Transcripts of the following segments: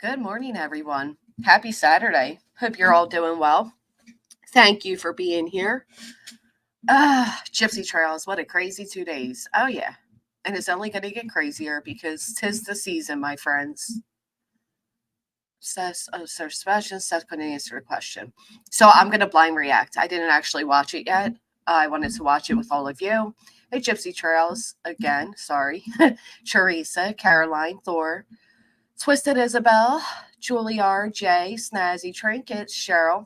Good morning, everyone. Happy Saturday. Hope you're all doing well. Thank you for being here. Gypsy Trails, what a crazy 2 days. Oh, yeah. And it's only going to get crazier because 'tis the season, my friends. Sir Sebastian, Seth couldn't answer the question. So I'm going to blind react. I didn't actually watch it yet. I wanted to watch it with all of you. Hey, Gypsy Trails, again, sorry. Teresa, Caroline, Thor, Twisted Isabel, Juilliard, Jay, Snazzy Trinkets, Cheryl,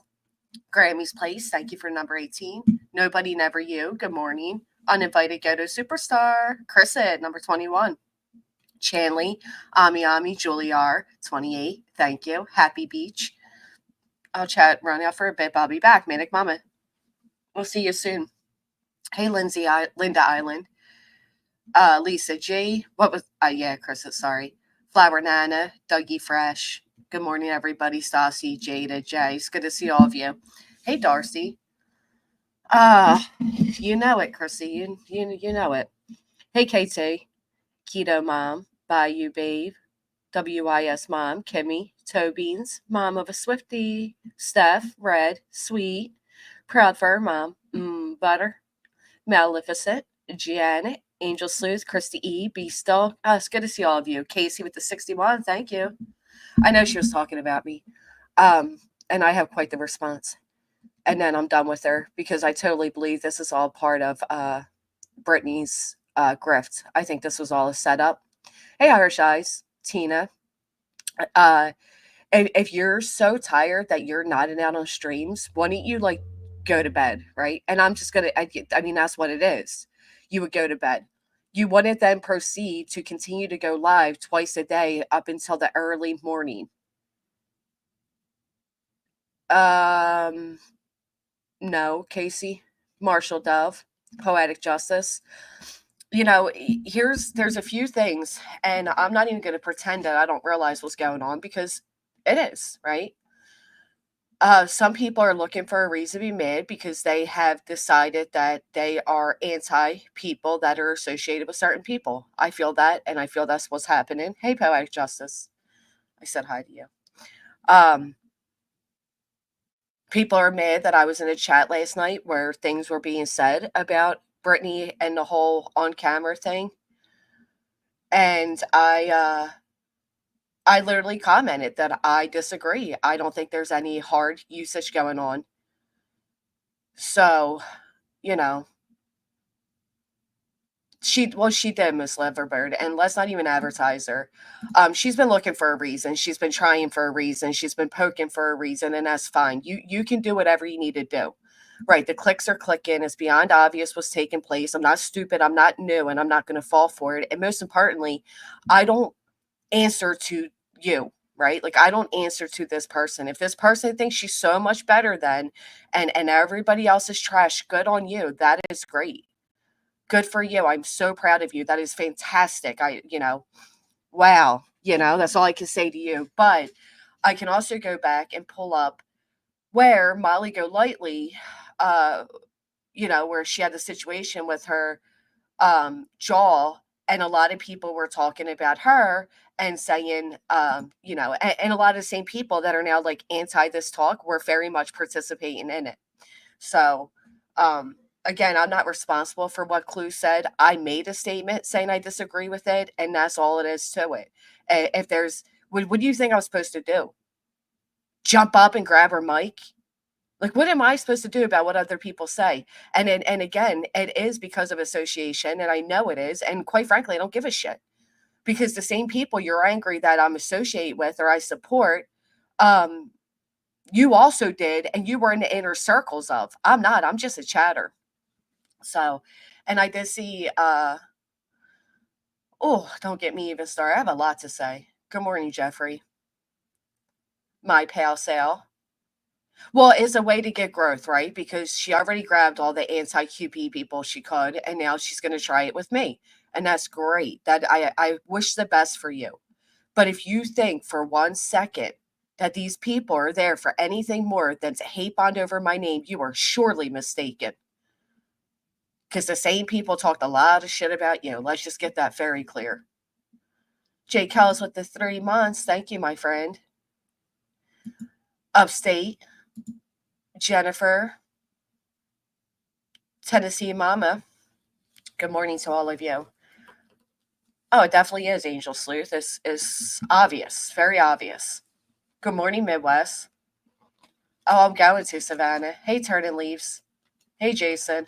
Grammy's Place, thank you for number 18. Nobody, Never You, good morning. Uninvited Go to Superstar, Chris Ed, number 21. Chanley, Ami, Juilliard, 28, thank you. Happy Beach. I'll chat, run out for a bit, but I'll be back. Manic Mama. We'll see you soon. Hey, Linda Island. Lisa G. Chris, sorry. Flower Nana, Dougie Fresh. Good morning, everybody. Stassi, Jada, Jay. It's good to see all of you. Hey, Darcy. You know it, Chrissy. You know it. Hey, KT. Keto Mom. Bayou Babe. WIS Mom. Kimmy. Toe Beans. Mom of a Swiftie. Steph. Red. Sweet. Proud Fur Mom. Butter. Maleficent. Janet. Angel Sleuth, Christy E, Beastal. It's good to see all of you. Casey with the 61, thank you. I know she was talking about me. And I have quite the response. And then I'm done with her because I totally believe this is all part of Brittany's grift. I think this was all a setup. Hey, Irish Eyes, Tina. If you're so tired that you're nodding out on streams, why don't you go to bed, right? And I'm just gonna. I mean, that's what it is. You would go to bed. You wouldn't then proceed to continue to go live twice a day up until the early morning. No, Casey, Marshall Dove, Poetic Justice. There's a few things, and I'm not even going to pretend that I don't realize what's going on because it is, right? Some people are looking for a reason to be mad because they have decided that they are anti people that are associated with certain people. I feel that, and I feel that's what's happening. Hey, Poetic Justice. I said hi to you. People are mad that I was in a chat last night where things were being said about Brittany and the whole on-camera thing. And I literally commented that I disagree. I don't think there's any hard usage going on. So, she did, Miss Liverbird, and let's not even advertise her. She's been looking for a reason. She's been trying for a reason. She's been poking for a reason, and that's fine. You can do whatever you need to do. Right, the clicks are clicking. It's beyond obvious what's taking place. I'm not stupid. I'm not new, and I'm not going to fall for it. And most importantly, I don't answer to you, right? Like, I don't answer to this person. If this person thinks she's so much better than, and everybody else is trash, good on you. That is great. Good for you. I'm so proud of you. That is fantastic. Wow. That's all I can say to you. But I can also go back and pull up where Molly Golightly, where she had the situation with her jaw, and a lot of people were talking about her and saying, and a lot of the same people that are now like anti this talk were very much participating in it. So, again, I'm not responsible for what Clue said. I made a statement saying I disagree with it, and that's all it is to it. If there's, what do you think I was supposed to do? Jump up and grab her mic? Like, what am I supposed to do about what other people say? And again, it is because of association, and I know it is. And quite frankly, I don't give a shit because the same people you're angry that I'm associated with or I support, you also did, and you were in the inner circles of. I'm not. I'm just a chatter. So, and I did see. Don't get me even started. I have a lot to say. Good morning, Jeffrey. My pal Sal. Well, it's a way to get growth, right? Because she already grabbed all the anti-QP people she could, and now she's going to try it with me. And that's great. That I wish the best for you. But if you think for 1 second that these people are there for anything more than to hate bond over my name, you are surely mistaken. Because the same people talked a lot of shit about you. Let's just get that very clear. Jay Kells with the 3 months. Thank you, my friend. Upstate, Jennifer, Tennessee Mama. Good morning to all of you. Oh, it definitely is Angel Sleuth. This is obvious, very obvious. Good morning, Midwest. Oh, I'm going to Savannah. Hey, Turning Leaves. Hey, Jason.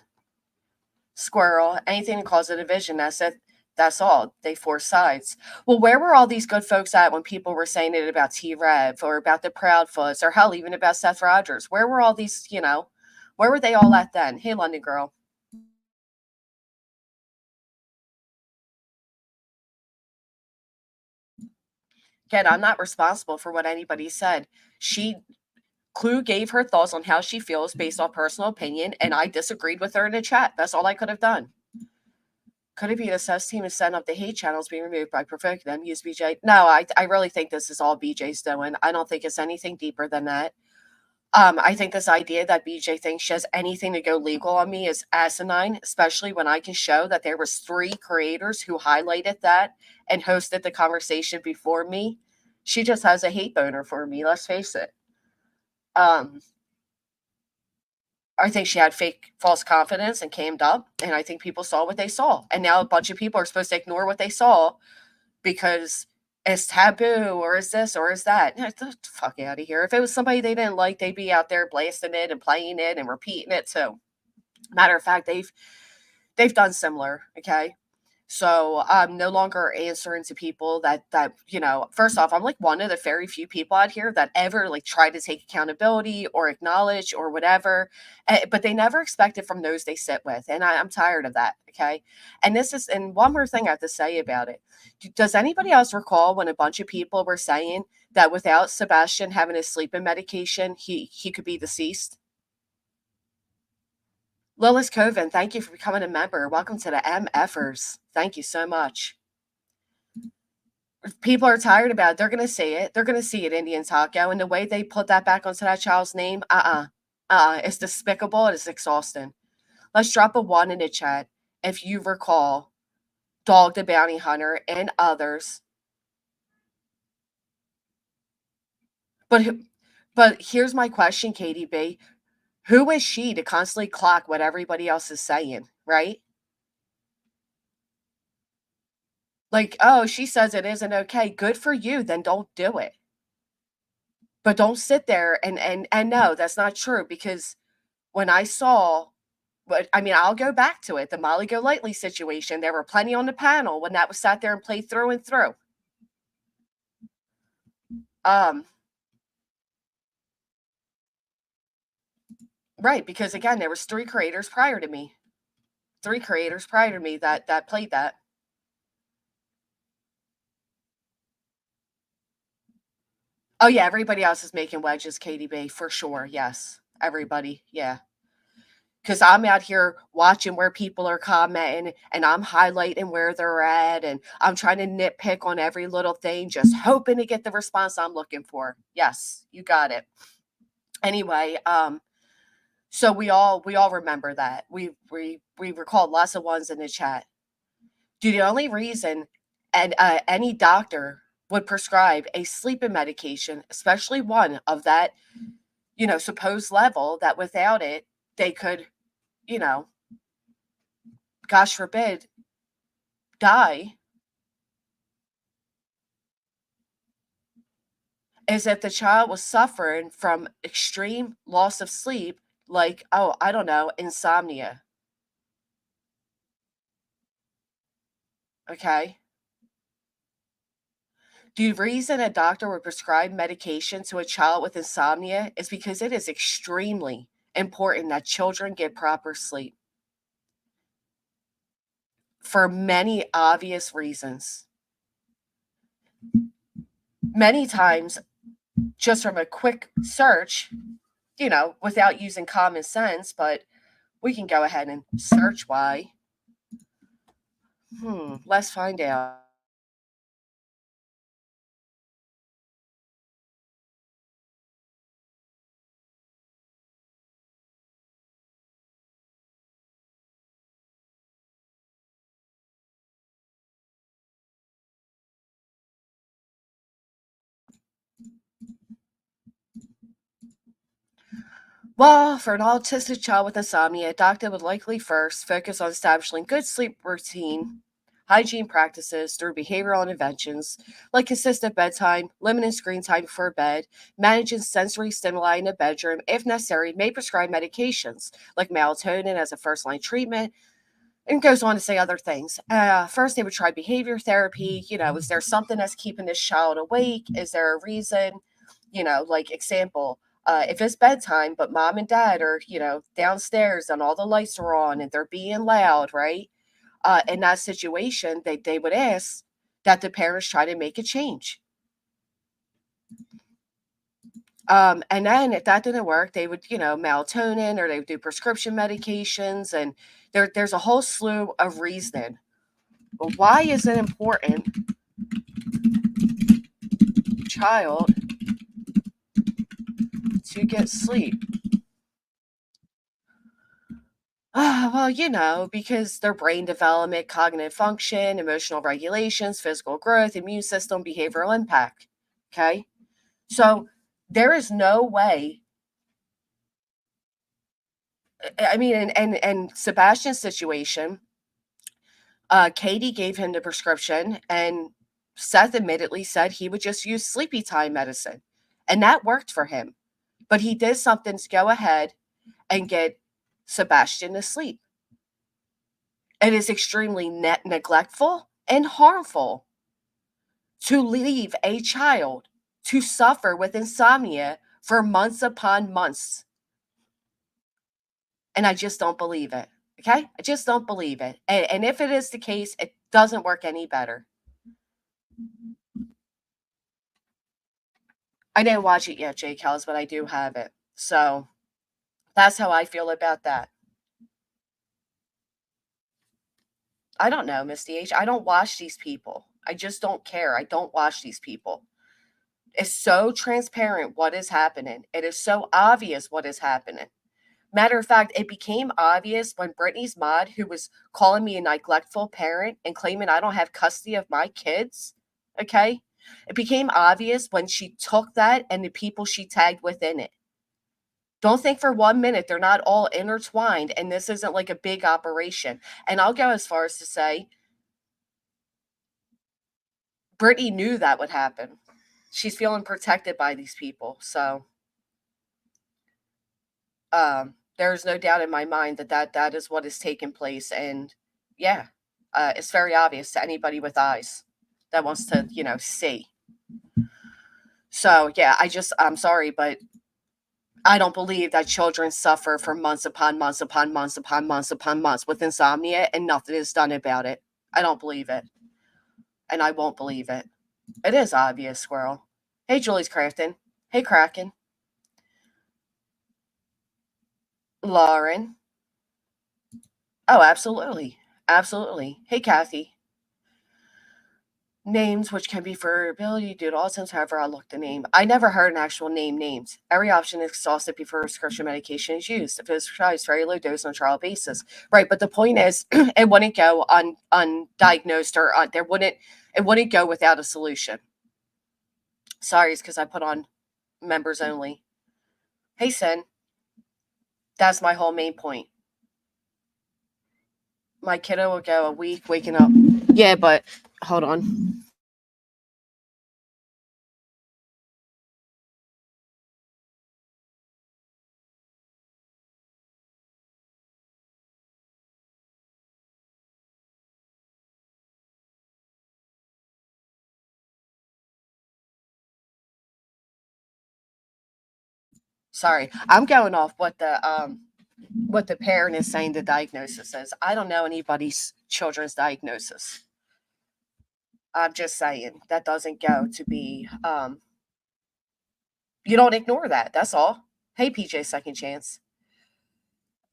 Squirrel. Anything to cause a division. That's it. That's all. They force sides. Well, where were all these good folks at when people were saying it about T Rev or about the Proudfoots or hell, even about Seth Rogers? Where were all these, where were they all at then? Hey, London girl. Again, I'm not responsible for what anybody said. Clue gave her thoughts on how she feels based on personal opinion, and I disagreed with her in the chat. That's all I could have done. Could it be the Seth's team is setting up the hate channels being removed by provoking them? Use BJ? No, I really think this is all BJ's doing. I don't think it's anything deeper than that. I think this idea that BJ thinks she has anything to go legal on me is asinine, especially when I can show that there was 3 creators who highlighted that and hosted the conversation before me. She just has a hate boner for me, let's face it. I think she had fake false confidence and camed up, and I think people saw what they saw. And now a bunch of people are supposed to ignore what they saw because it's taboo or is this or is that. Get the fuck out of here. If it was somebody they didn't like, they'd be out there blasting it and playing it and repeating it too. Matter of fact, they've done similar, okay? So I'm no longer answering to people that first off, I'm like one of the very few people out here that ever like try to take accountability or acknowledge or whatever, but they never expect it from those they sit with. And I'm tired of that. Okay. And one more thing I have to say about it. Does anybody else recall when a bunch of people were saying that without Sebastian having his sleeping medication, he could be deceased? Lois Coven, thank you for becoming a member. Welcome to the MFers. Thank you so much. People are tired about it. They're going to see it. They're going to see it, Indian Taco. And the way they put that back onto that child's name, it's despicable. It is exhausting. Let's drop a 1 in the chat if you recall Dog the Bounty Hunter and others. But here's my question, Katie B. Who is she to constantly clock what everybody else is saying, right? Like, oh, she says it isn't okay. Good for you. Then don't do it. But don't sit there and no, that's not true because when I saw but I mean, I'll go back to it. The Molly Go Lightly situation. There were plenty on the panel when that was sat there and played through and through. Right, because again, there was 3 creators prior to me. 3 creators prior to me that played that. Oh yeah, everybody else is making wedges, KDB, for sure. Yes. Everybody. Yeah. Because I'm out here watching where people are commenting and I'm highlighting where they're at and I'm trying to nitpick on every little thing, just hoping to get the response I'm looking for. Yes, you got it. Anyway, so we all remember that. We recall lots of ones in the chat. The only reason any doctor would prescribe a sleeping medication, especially one of that, supposed level, that without it they could, gosh forbid, die, is if the child was suffering from extreme loss of sleep, like, oh, I don't know, insomnia. Okay. The reason a doctor would prescribe medication to a child with insomnia is because it is extremely important that children get proper sleep for many obvious reasons. Many times, just from a quick search, without using common sense, but we can go ahead and search why. Let's find out. Well, for an autistic child with insomnia, a doctor would likely first focus on establishing good sleep routine, hygiene practices through behavioral interventions like consistent bedtime, limiting screen time before bed, managing sensory stimuli in the bedroom. If necessary, may prescribe medications like melatonin as a first line treatment, and goes on to say other things. First, they would try behavior therapy. Is there something that's keeping this child awake? Is there a reason? Like example, if it's bedtime, but mom and dad are, downstairs and all the lights are on and they're being loud, right? In that situation, they would ask that the parents try to make a change. And then if that didn't work, they would, melatonin, or they would do prescription medications. And there's a whole slew of reasoning. But why is it important child to get sleep? Well, because their brain development, cognitive function, emotional regulations, physical growth, immune system, behavioral impact. Okay. So there is no way. I mean, and Sebastian's situation, Katie gave him the prescription, and Seth admittedly said he would just use sleepy time medicine, and that worked for him. But he did something to go ahead and get Sebastian to sleep. It is extremely neglectful and harmful to leave a child to suffer with insomnia for months upon months. And I just don't believe it. Okay? I just don't believe it. And if it is the case, it doesn't work any better. I didn't watch it yet, Jay Kells, but I do have it. So that's how I feel about that. I don't know, Misty H. I don't watch these people. I just don't care. I don't watch these people. It's so transparent what is happening. It is so obvious what is happening. Matter of fact, it became obvious when Brittany's mod, who was calling me a neglectful parent and claiming I don't have custody of my kids, okay? It became obvious when she took that and the people she tagged within it. Don't think for 1 minute they're not all intertwined and this isn't like a big operation. And I'll go as far as to say Brittany knew that would happen. She's feeling protected by these people. So there's no doubt in my mind that is what is taking place. And yeah, it's very obvious to anybody with eyes that wants to, see. So yeah, I'm sorry, but I don't believe that children suffer for months upon months upon months upon months upon months with insomnia and nothing is done about it. I don't believe it. And I won't believe it. It is obvious, Squirrel. Hey, Julie's Crafton. Hey, Kraken. Lauren. Oh, absolutely. Absolutely. Hey, Kathy. Names which can be for ability due to all sense, however, I look the name. I never heard an actual name named. Every option is exhausted before prescription medication is used. If it's prescribed, very low dose on a trial basis. Right, but the point is it wouldn't go undiagnosed or it wouldn't go without a solution. Sorry, it's because I put on members only. Hey, Sin. That's my whole main point. My kiddo will go a week waking up. Yeah, but hold on. Sorry, I'm going off what the parent is saying the diagnosis is. I don't know anybody's children's diagnosis. I'm just saying that doesn't go to be. You don't ignore that. That's all. Hey, PJ, second chance.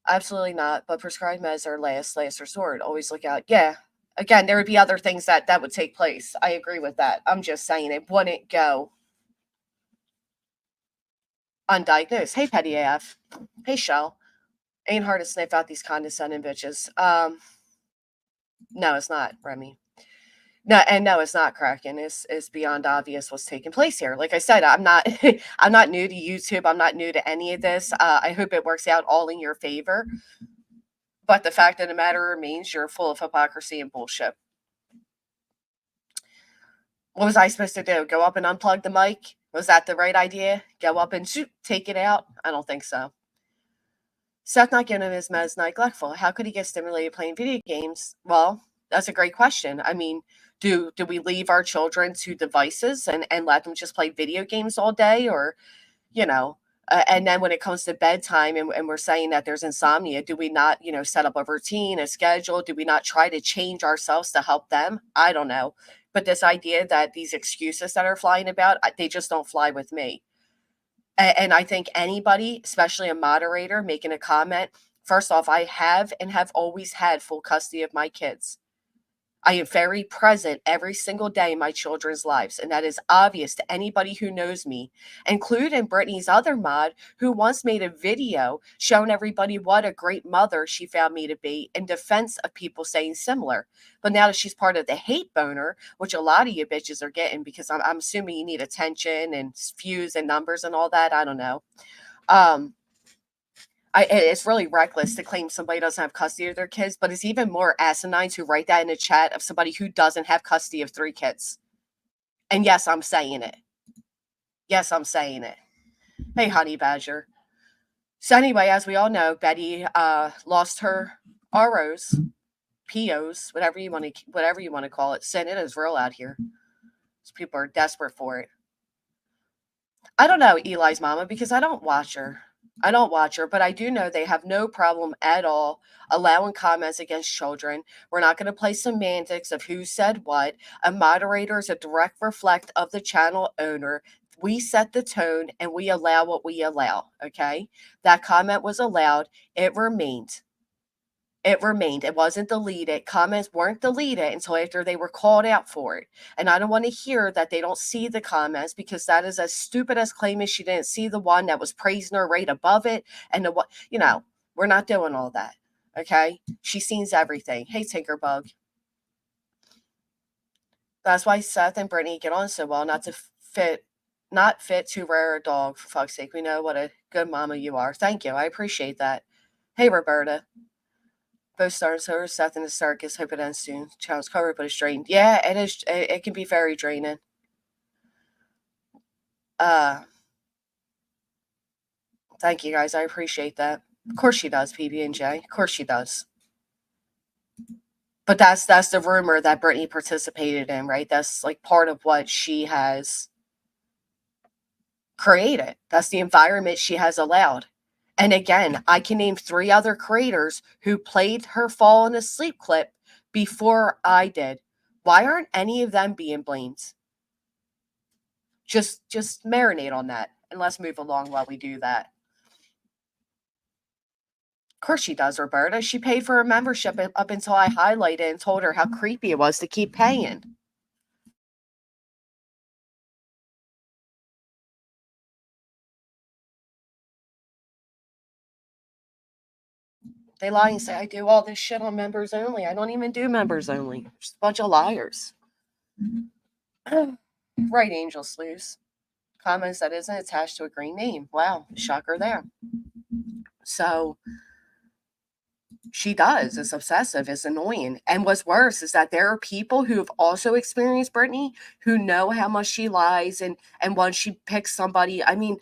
Absolutely not. But prescribed meds are last resort. Always look out. Yeah. Again, there would be other things that would take place. I agree with that. I'm just saying it wouldn't go undiagnosed. Hey, Petty AF. Hey, Shell. Ain't hard to sniff out these condescending bitches. No, it's not, Remy. No, and no, it's not cracking. It's beyond obvious what's taking place here. Like I said, I'm not I'm not new to YouTube. I'm not new to any of this. I hope it works out all in your favor. But the fact of the matter remains, you're full of hypocrisy and bullshit. What was I supposed to do? Go up and unplug the mic? Was that the right idea? Go up and shoot, take it out? I don't think so. Seth not giving him his meds neglectful. How could he get stimulated playing video games? Well, that's a great question. I mean, do we leave our children to devices and let them just play video games all day, or you know, and then when it comes to bedtime and we're saying that there's insomnia, do we not, set up a routine, a schedule? Do we not try to change ourselves to help them? I don't know. But this idea that these excuses that are flying about, they just don't fly with me. And I think anybody, especially a moderator, making a comment, first off, I have and have always had full custody of my kids. I am very present every single day in my children's lives, and that is obvious to anybody who knows me, including Brittany's other mod, who once made a video showing everybody what a great mother she found me to be in defense of people saying similar. But now that she's part of the hate boner, which a lot of you bitches are getting, because I'm assuming you need attention and views and numbers and all that. I don't know. Um, it's really reckless to claim somebody doesn't have custody of their kids, but it's even more asinine to write that in the chat of somebody who doesn't have custody of 3 kids. And yes, I'm saying it. Yes, I'm saying it. Hey, honey badger. So anyway, as we all know, Betty lost her ROs, POs, whatever you want to call it. Sin, it is real out here. People are desperate for it. I don't know Eli's mama because I don't watch her. But I do know they have no problem at all allowing comments against children. We're not going to play semantics of who said what. A moderator is a direct reflect of the channel owner. We set the tone and we allow what we allow. Okay. That comment was allowed. It remained. It wasn't deleted. Comments weren't deleted until after they were called out for it. And I don't want to hear that they don't see the comments, because that is as stupid as claiming she didn't see the one that was praising her right above it. And the what, we're not doing all that. Okay. She sees everything. Hey, Tinkerbug. That's why Seth and Brittany get on so well, not fit to rear a dog, for fuck's sake. We know what a good mama you are. Thank you. I appreciate that. Hey, Roberta. Both stars are Seth and the circus. Hope it ends soon. Child's covered, but it's drained. Yeah, it is. It can be very draining. Thank you guys. I appreciate that. Of course she does, PB&J. Of course she does. But that's the rumor that Brittany participated in, right? That's like part of what she has created. That's the environment she has allowed. And again, I can name 3 other creators who played her falling asleep clip before I did. Why aren't any of them being blamed? Just marinate on that, and let's move along while we do that. Of course she does, Roberta. She paid for her membership up until I highlighted and told her how creepy it was to keep paying. They lie and say I do all this shit on members only. I don't even do members only. Just a bunch of liars. Right, Angel Slews. Comments that isn't attached to a green name. Wow, shocker there. So she does. It's obsessive. It's annoying. And what's worse is that there are people who have also experienced Brittany who know how much she lies, and once she picks somebody, I mean,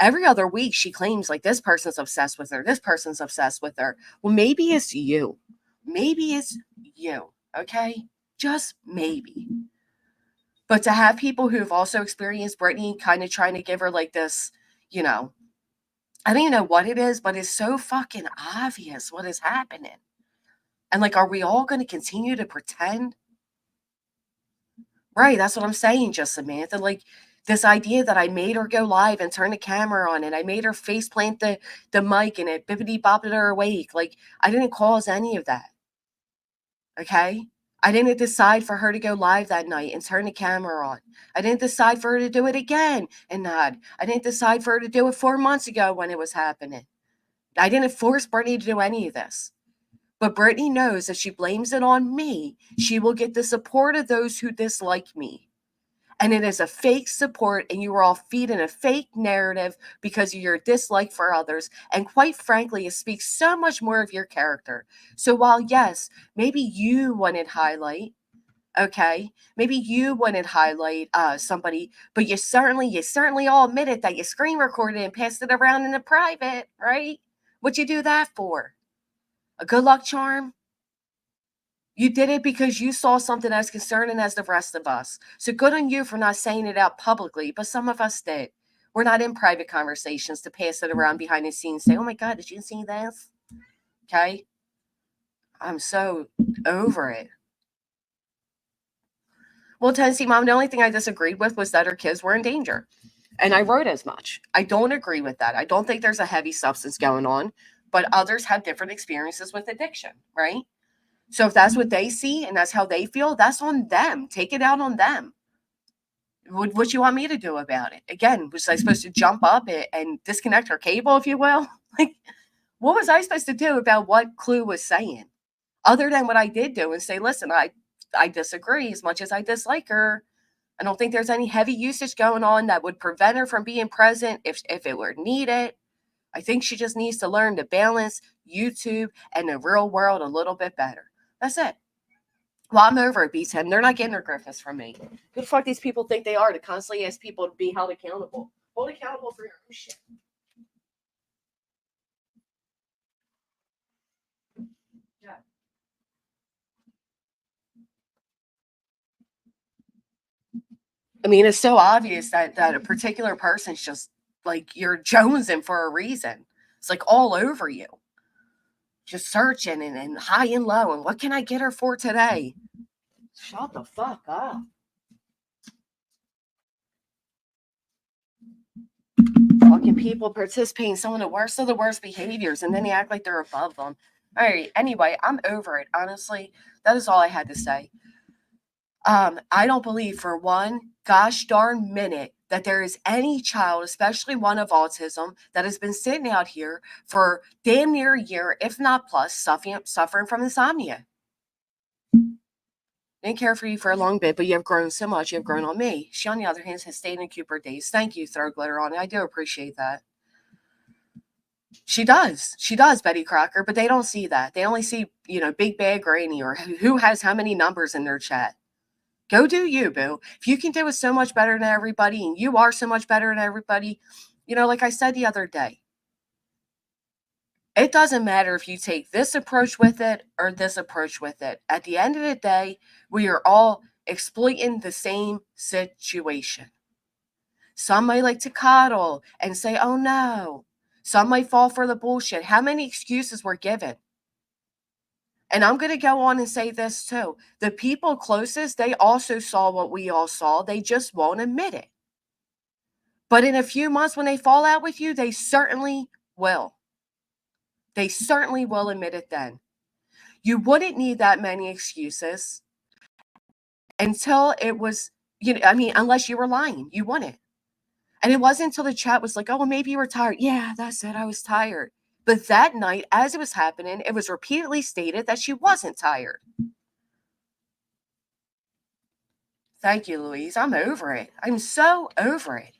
every other week she claims like this person's obsessed with her. This person's obsessed with her. Well, maybe it's you. Maybe it's you. Okay? Just maybe. But to have people who've also experienced Brittany kind of trying to give her like this, I don't even know what it is, but it's so fucking obvious what is happening. And like, are we all going to continue to pretend? Right, that's what I'm saying, just Samantha. Like, this idea that I made her go live and turn the camera on, and I made her face plant the mic, and it bippity bopped her awake. Like, I didn't cause any of that. Okay? I didn't decide for her to go live that night and turn the camera on. I didn't decide for her to do it again and not. I didn't decide for her to do it 4 months ago when it was happening. I didn't force Brittany to do any of this. But Brittany knows if she blames it on me, she will get the support of those who dislike me. And it is a fake support, and you are all feeding a fake narrative because of your dislike for others. And quite frankly, it speaks so much more of your character. So while, yes, maybe you wanted highlight, okay, maybe you wouldn't highlight somebody, but you certainly all admitted that you screen recorded and passed it around in a private, right? What'd you do that for? A good luck charm? You did it because you saw something as concerning as the rest of us. So good on you for not saying it out publicly, but some of us did. We're not in private conversations to pass it around behind the scenes, say, oh my God, did you see this? Okay. I'm so over it. Well, Tennessee Mom, the only thing I disagreed with was that her kids were in danger. And I wrote as much. I don't agree with that. I don't think there's a heavy substance going on, but others have different experiences with addiction, right? So if that's what they see and that's how they feel, that's on them. Take it out on them. What you want me to do about it? Again, was I supposed to jump up and disconnect her cable, if you will? Like, what was I supposed to do about what Clue was saying? Other than what I did do and say, listen, I disagree as much as I dislike her. I don't think there's any heavy usage going on that would prevent her from being present if it were needed. I think she just needs to learn to balance YouTube and the real world a little bit better. That's it. Well, I'm over it, B10. They're not getting their Griffiths from me. Who the fuck these people think they are to constantly ask people to be held accountable? Hold accountable for your own shit. Yeah. I mean, it's so obvious that a particular person's just like you're jonesing for a reason. It's like all over you. Just searching and high and low. And what can I get her for today? Shut the fuck up. Fucking people participate in some of the worst behaviors, and then they act like they're above them. All right. Anyway, I'm over it. Honestly, that is all I had to say. I don't believe for one gosh darn minute that there is any child, especially one of autism, that has been sitting out here for damn near a year, if not plus, suffering from insomnia. Didn't care for you for a long bit, but you have grown so much. You have grown on me. She, on the other hand, has stayed in Cooper days. Thank you, throw glitter on it. I do appreciate that. She does. She does, Betty Crocker, but they don't see that. They only see, Big Bad Granny or who has how many numbers in their chat. Go do you, boo. If you can do it so much better than everybody, and you are so much better than everybody, like I said the other day, it doesn't matter if you take this approach with it or this approach with it. At the end of the day, we are all exploiting the same situation. Some might like to coddle and say, oh no. Some might fall for the bullshit. How many excuses were given? And I'm going to go on and say this too. The people closest, they also saw what we all saw. They just won't admit it. But in a few months, when they fall out with you, they certainly will. They certainly will admit it then. You wouldn't need that many excuses until it was, unless you were lying. You wouldn't. And it wasn't until the chat was like, oh, well, maybe you were tired. Yeah, that's it. I was tired. But that night, as it was happening, it was repeatedly stated that she wasn't tired. Thank you, Louise. I'm over it. I'm so over it.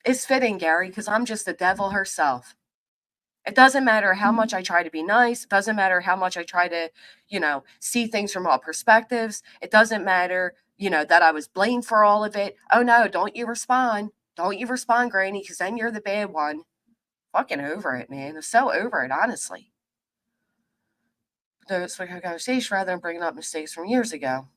It's fitting, Gary, because I'm just the devil herself. It doesn't matter how much I try to be nice. It doesn't matter how much I try to, see things from all perspectives. It doesn't matter, that I was blamed for all of it. Oh, no, don't you respond. Don't you respond, Granny, because then you're the bad one. Fucking over it, man. I'm so over it, honestly. It's like a conversation rather than bringing up mistakes from years ago.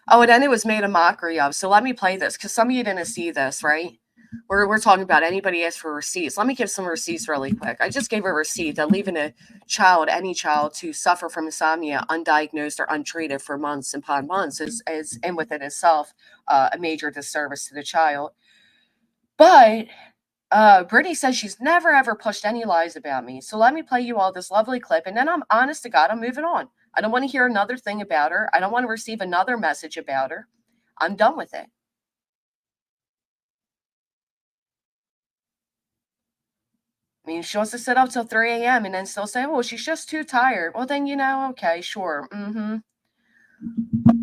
Oh, and then it was made a mockery of. So let me play this because some of you didn't see this, right? We're talking about anybody asked for receipts. Let me give some receipts really quick. I just gave a receipt that leaving any child to suffer from insomnia undiagnosed or untreated for months upon months is in within itself a major disservice to the child. But Brittany says she's never ever pushed any lies about me. So let me play you all this lovely clip, and then I'm honest to God, I'm moving on. I don't want to hear another thing about her. I don't want to receive another message about her. I'm done with it. I mean, she wants to sit up till 3 a.m. and then still say, well, she's just too tired. Well, then, okay, sure. I'm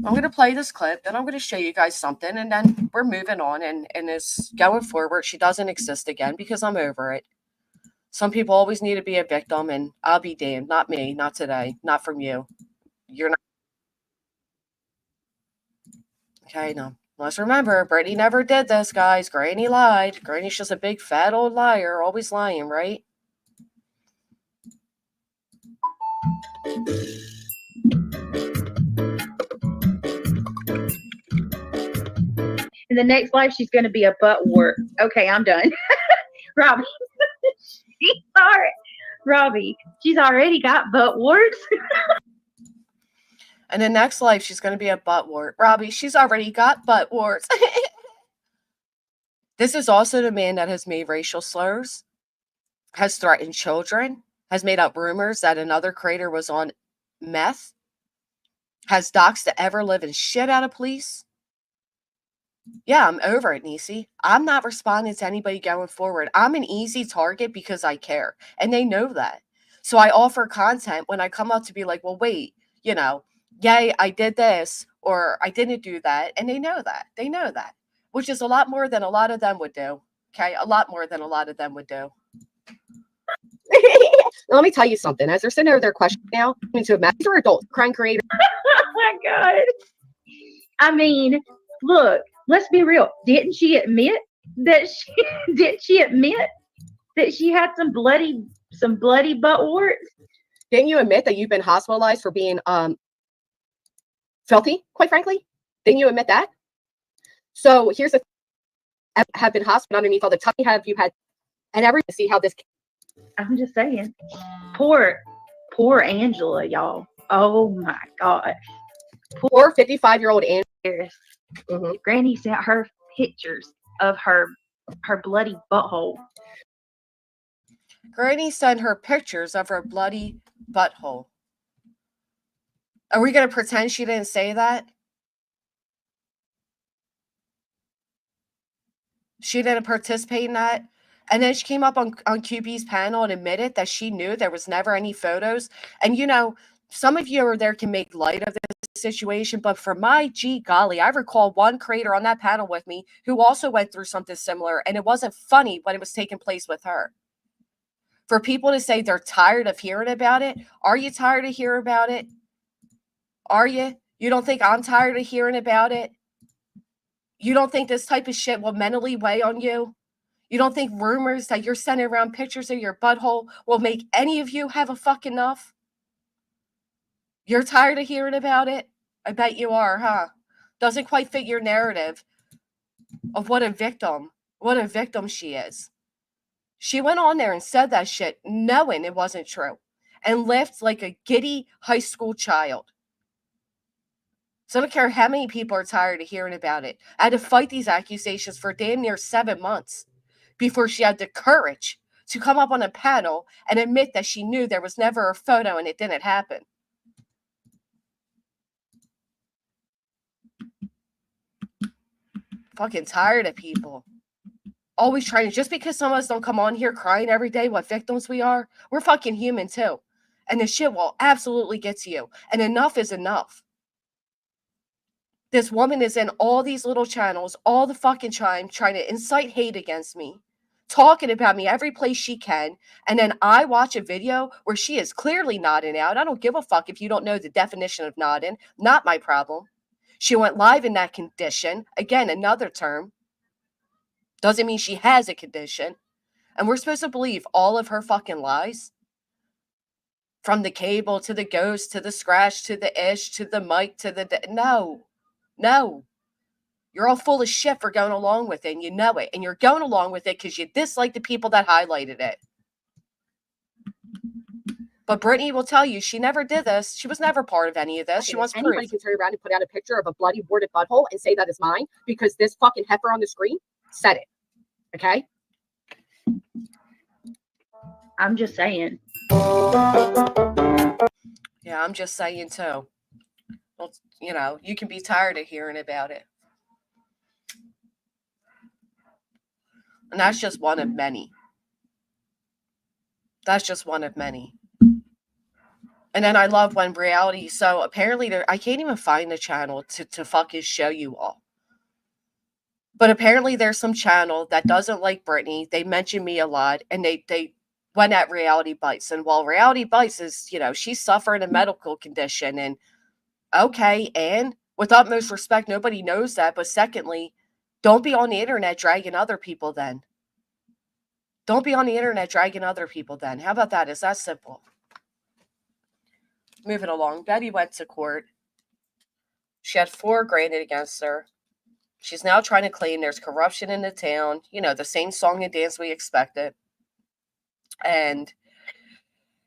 going to play this clip, then I'm going to show you guys something, and then we're moving on, and it's going forward. She doesn't exist again because I'm over it. Some people always need to be a victim, and I'll be damned. Not me, not today, not from you. You're not. Okay, no. Let's remember, Brittany never did this, guys. Granny lied. Granny's just a big fat old liar, always lying, right? In the next life, she's going to be a butt wart. Okay, I'm done. Robbie. Robbie, she's already got butt warts. In the next life, she's going to be a butt wart. Robbie, she's already got butt warts. This is also the man that has made racial slurs, has threatened children, has made up rumors that another creator was on meth, has doxed the ever-living shit out of police. Yeah, I'm over it, Niecy. I'm not responding to anybody going forward. I'm an easy target because I care, and they know that. So I offer content when I come out to be like, well, wait, yay, I did this, or I didn't do that, and they know that. They know that, which is a lot more than a lot of them would do. Okay, a lot more than a lot of them would do. Let me tell you something. As they're sitting over their question now, into a mess, these are adults, crime creators. Oh my God. I mean, look, let's be real. Didn't she admit that she had some bloody butt warts? Didn't you admit that you've been hospitalized for being filthy, quite frankly? Didn't you admit that? So here's the thing. Have been hospitalized underneath all the time have you had and everything to see how this. I'm just saying. Poor Angela, y'all. Oh my God. Poor 55-year-old Angela. Mm-hmm. Granny sent her pictures of her bloody butthole. Granny sent her pictures of her bloody butthole. Are we going to pretend she didn't say that? She didn't participate in that? And then she came up on QB's panel and admitted that she knew there was never any photos. And, some of you are there can make light of this situation, but for my golly, I recall one creator on that panel with me who also went through something similar, and it wasn't funny when it was taking place with her. For people to say they're tired of hearing about it, are you tired of hearing about it? Are you? You don't think I'm tired of hearing about it? You don't think this type of shit will mentally weigh on you? You don't think rumors that you're sending around pictures of your butthole will make any of you have a fuck enough? You're tired of hearing about it? I bet you are, huh? Doesn't quite fit your narrative of what a victim she is. She went on there and said that shit knowing it wasn't true and left like a giddy high school child. So I don't care how many people are tired of hearing about it. I had to fight these accusations for damn near 7 months before she had the courage to come up on a panel and admit that she knew there was never a photo and it didn't happen. Fucking tired of people. Always trying to, just because some of us don't come on here crying every day what victims we are, we're fucking human too. And the shit will absolutely get to you. And enough is enough. This woman is in all these little channels all the fucking time trying to incite hate against me, talking about me every place she can, and then I watch a video where she is clearly nodding out. I don't give a fuck if you don't know the definition of nodding. Not my problem. She went live in that condition. Again, another term. Doesn't mean she has a condition. And we're supposed to believe all of her fucking lies? From the cable to the ghost to the scratch to the ish to the mic to the... No. You're all full of shit for going along with it, and you know it. And you're going along with it because you dislike the people that highlighted it. But Brittany will tell you she never did this. She was never part of any of this. She wants proof. Anybody can turn around and put out a picture of a bloody warded butthole and say that is mine because this fucking heifer on the screen said it. Okay? I'm just saying. Yeah, I'm just saying too. Well, you can be tired of hearing about it. And that's just one of many. That's just one of many. And then I love when reality. So apparently, I can't even find the channel to fucking show you all. But apparently, there's some channel that doesn't like Britney. They mention me a lot, and they went at Reality Bites. And while Reality Bites is, she's suffering a medical condition, and okay, and with utmost respect, nobody knows that. But secondly, don't be on the internet dragging other people. Then don't be on the internet dragging other people. Then how about that? Is that simple? Moving along. Betty went to court. She had 4 granted against her. She's now trying to claim there's corruption in the town. The same song and dance we expected. And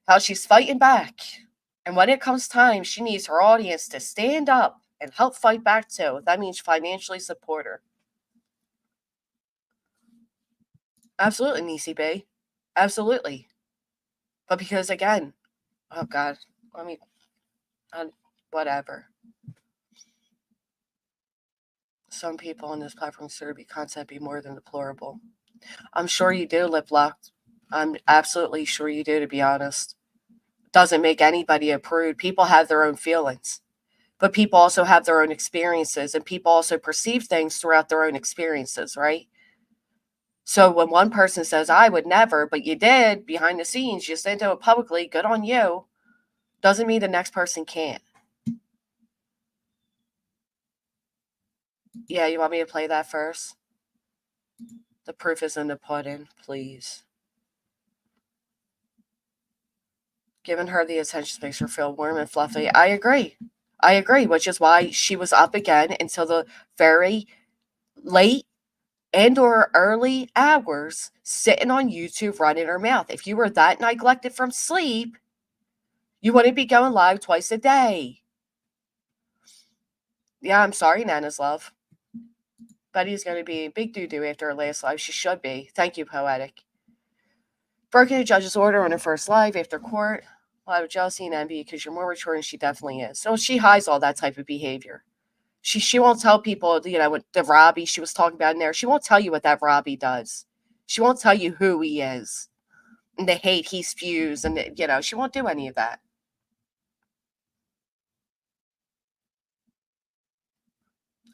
how she's fighting back. And when it comes time, she needs her audience to stand up and help fight back too. That means financially support her. Absolutely, Niecy B. Absolutely. But because, again, oh God, whatever. Some people on this platform consider be content be more than deplorable. I'm sure you do, Lip Locked. I'm absolutely sure you do, to be honest. Doesn't make anybody a prude. People have their own feelings, but people also have their own experiences, and people also perceive things throughout their own experiences, right? So when one person says, I would never, but you did behind the scenes, you said it publicly, good on you, doesn't mean the next person can't. Yeah, you want me to play that first? The proof is in the pudding, please. Giving her the attention makes her feel warm and fluffy. I agree, which is why she was up again until the very late and or early hours sitting on YouTube running her mouth. If you were that neglected from sleep, you wouldn't be going live twice a day. Yeah, I'm sorry, Nana's love. Betty's going to be big doo-doo after her last live. She should be. Thank you, Poetic. Broken a judge's order on her first live after court. A lot of jealousy and envy because you're more mature, and she definitely is. So she hides all that type of behavior. She won't tell people, what the Robbie she was talking about in there. She won't tell you what that Robbie does. She won't tell you who he is and the hate he spews, and she won't do any of that.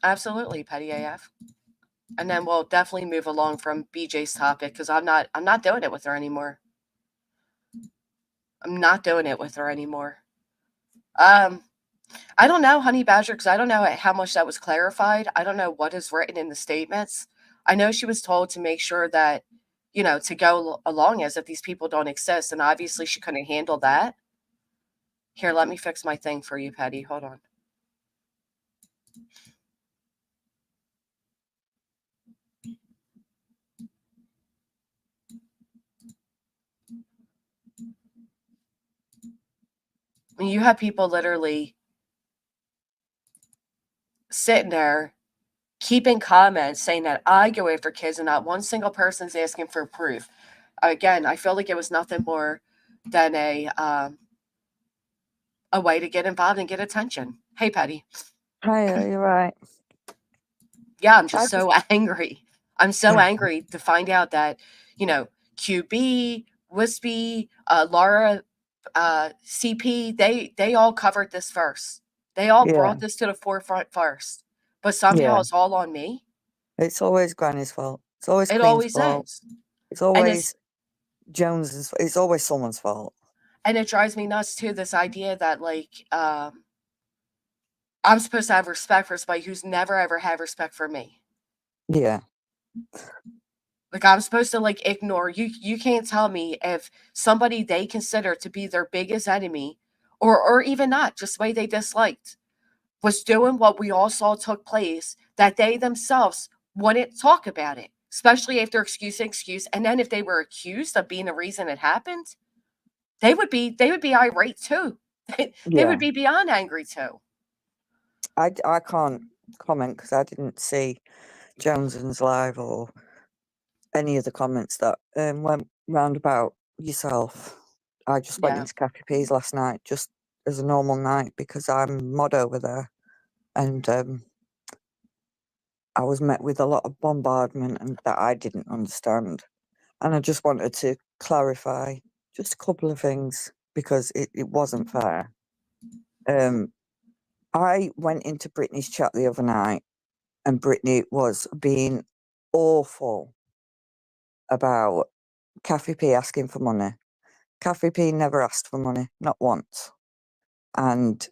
Absolutely, Petty AF. And then we'll definitely move along from BJ's topic because I'm not doing it with her anymore. I'm not doing it with her anymore. I don't know, Honey Badger, because I don't know how much that was clarified. I don't know what is written in the statements. I know she was told to make sure that, to go along as if these people don't exist, and obviously she couldn't handle that. Here, let me fix my thing for you, Patty. Hold on. I mean, you have people literally sitting there keeping comments saying that I go after kids and not one single person's asking for proof. Again, I feel like it was nothing more than a way to get involved and get attention. Hey, Patty. Hi, you're right. Yeah, I'm just so angry. I'm so angry to find out that, QB, Wispy, Laura, CP, they all covered this first. They all brought this to the forefront first. But somehow it's all on me. It's always Granny's fault. It's always It Queen's always fault. is. It's always Jones's. It's always someone's fault. And it drives me nuts too, this idea that I'm supposed to have respect for somebody who's never ever had respect for me. Yeah. Like I'm supposed to ignore you. You can't tell me if somebody they consider to be their biggest enemy, or even not, just the way they disliked, was doing what we all saw took place, that they themselves wouldn't talk about it, especially after excuse. And then if they were accused of being the reason it happened, they would be irate too. They would be beyond angry too. I can't comment because I didn't see Jones's live or any of the comments that went round about yourself. I just went into Cappy P's last night just as a normal night because I'm mod over there, and I was met with a lot of bombardment and that I didn't understand, and I just wanted to clarify Just a couple of things because it wasn't fair. I went into Brittany's chat the other night and Brittany was being awful about Kathy P asking for money. Kathy P never asked for money, not once. And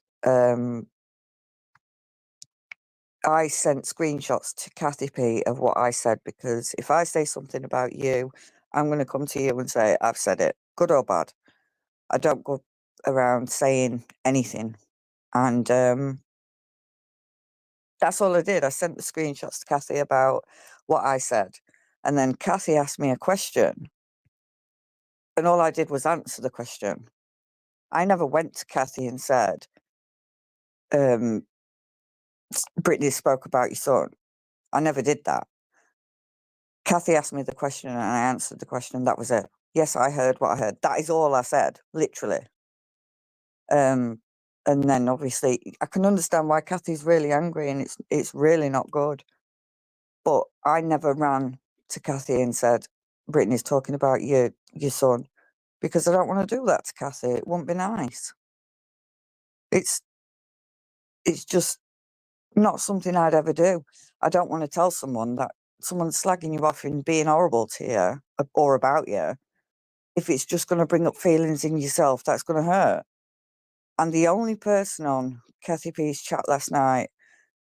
I sent screenshots to Kathy P of what I said, because if I say something about you, I'm going to come to you and say, I've said it, good or bad. I don't go around saying anything. And that's all I did. I sent the screenshots to Kathy about what I said. And then Kathy asked me a question. And all I did was answer the question. I never went to Kathy and said, Brittany spoke about your son. I never did that. Kathy asked me the question and I answered the question. That was it. Yes, I heard what I heard. That is all I said, literally. And then obviously I can understand why Kathy's really angry, and it's really not good. But I never ran to Kathy and said, Brittany's talking about your son, because I don't want to do that to Kathy. It wouldn't be nice. It's just not something I'd ever do. I don't want to tell someone that someone's slagging you off and being horrible to you or about you. If it's just going to bring up feelings in yourself, that's going to hurt. And the only person on Kathy P's chat last night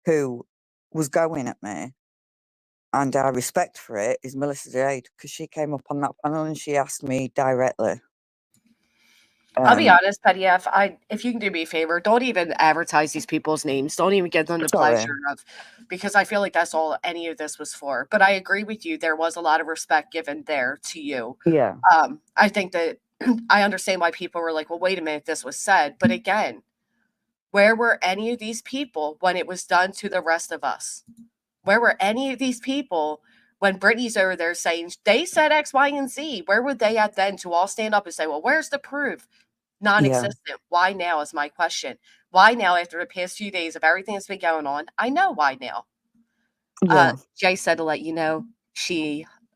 who was going at me, and I respect for it, is Melissa Jade, because she came up on that panel and she asked me directly. I'll be honest, Petty F. If you can do me a favor, don't even advertise these people's names. Don't even give them the Sorry. pleasure of, because I feel like that's all any of this was for. But I agree with you. There was a lot of respect given there to you. Yeah. I think that I understand why people were like, well, wait a minute, this was said. But again, where were any of these people when it was done to the rest of us? Where were any of these people when Brittany's over there saying they said X, Y, and Z? Where were they at then to all stand up and say, well, where's the proof? Non-existent. Why now is my question. Why now, after the past few days of everything that's been going on? I know why now. Yeah. Jay said to let you know,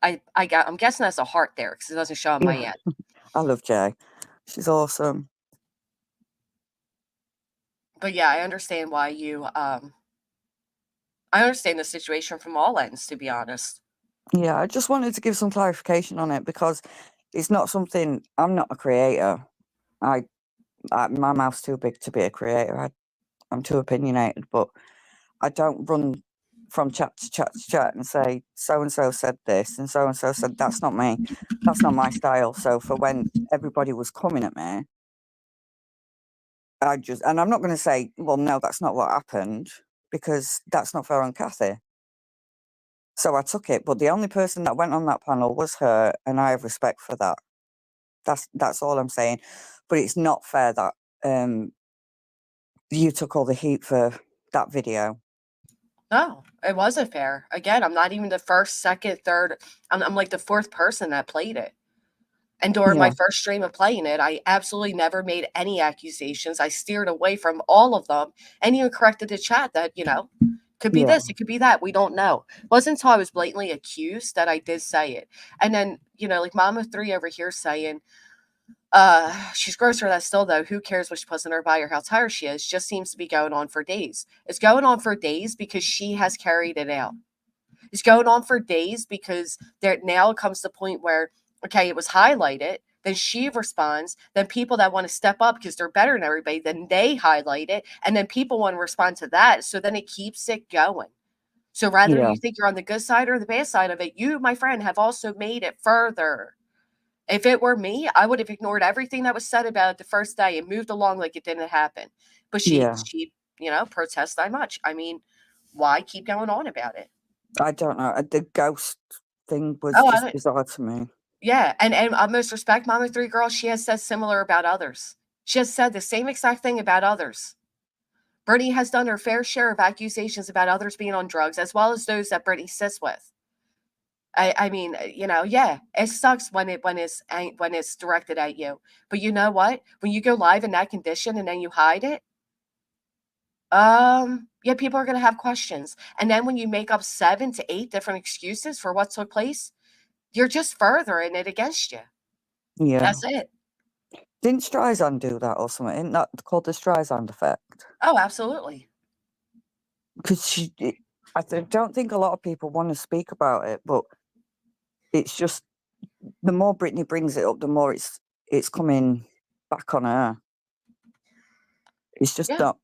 I'm guessing that's a heart there because it doesn't show on my end. I love Jay. She's awesome. But yeah, I understand why you I understand the situation from all ends, to be honest. Yeah, I just wanted to give some clarification on it, because it's not something, I'm not a creator. My mouth's too big to be a creator. I'm too opinionated, but I don't run from chat to chat to chat and say, so-and-so said this and so-and-so said, that's not me. That's not my style. So for when everybody was coming at me, and I'm not going to say, well, no, that's not what happened, because that's not fair on Kathy. So I took it, but the only person that went on that panel was her, and I have respect for that. That's all I'm saying. But it's not fair that you took all the heat for that video. No, it wasn't fair. Again, I'm not even the first, second, third. I'm like the fourth person that played it. And during my first stream of playing it, I absolutely never made any accusations. I steered away from all of them and even corrected the chat that, could be this, it could be that. We don't know. It wasn't until I was blatantly accused that I did say it. And then, like Mama 3 over here saying, she's gross for that still, though. Who cares what she puts in her body or how tired she is? Just seems to be going on for days. It's going on for days because she has carried it out. It's going on for days because there now comes the point where, okay, it was highlighted, then she responds, then people that want to step up because they're better than everybody, then they highlight it, and then people want to respond to that. So then it keeps it going. So rather you think you're on the good side or the bad side of it, you, my friend, have also made it further. If it were me, I would have ignored everything that was said about it the first day and moved along like it didn't happen. But she protests that much. I mean, why keep going on about it? I don't know. The ghost thing was just bizarre to me. Yeah, and most respect, Mama 3 girl, she has said similar about others. She has said the same exact thing about others. Brittany has done her fair share of accusations about others being on drugs, as well as those that Brittany sits with. I mean, yeah, it sucks when it's directed at you. But you know what? When you go live in that condition and then you hide it, yeah, people are gonna have questions. And then when you make up 7 to 8 different excuses for what took place, you're just furthering it against you. Yeah. That's it. Didn't Streisand do that or something? Isn't that called the Streisand effect? Oh, absolutely. Because don't think a lot of people want to speak about it, but it's just the more Britney brings it up, the more it's coming back on her. It's just Yeah. not.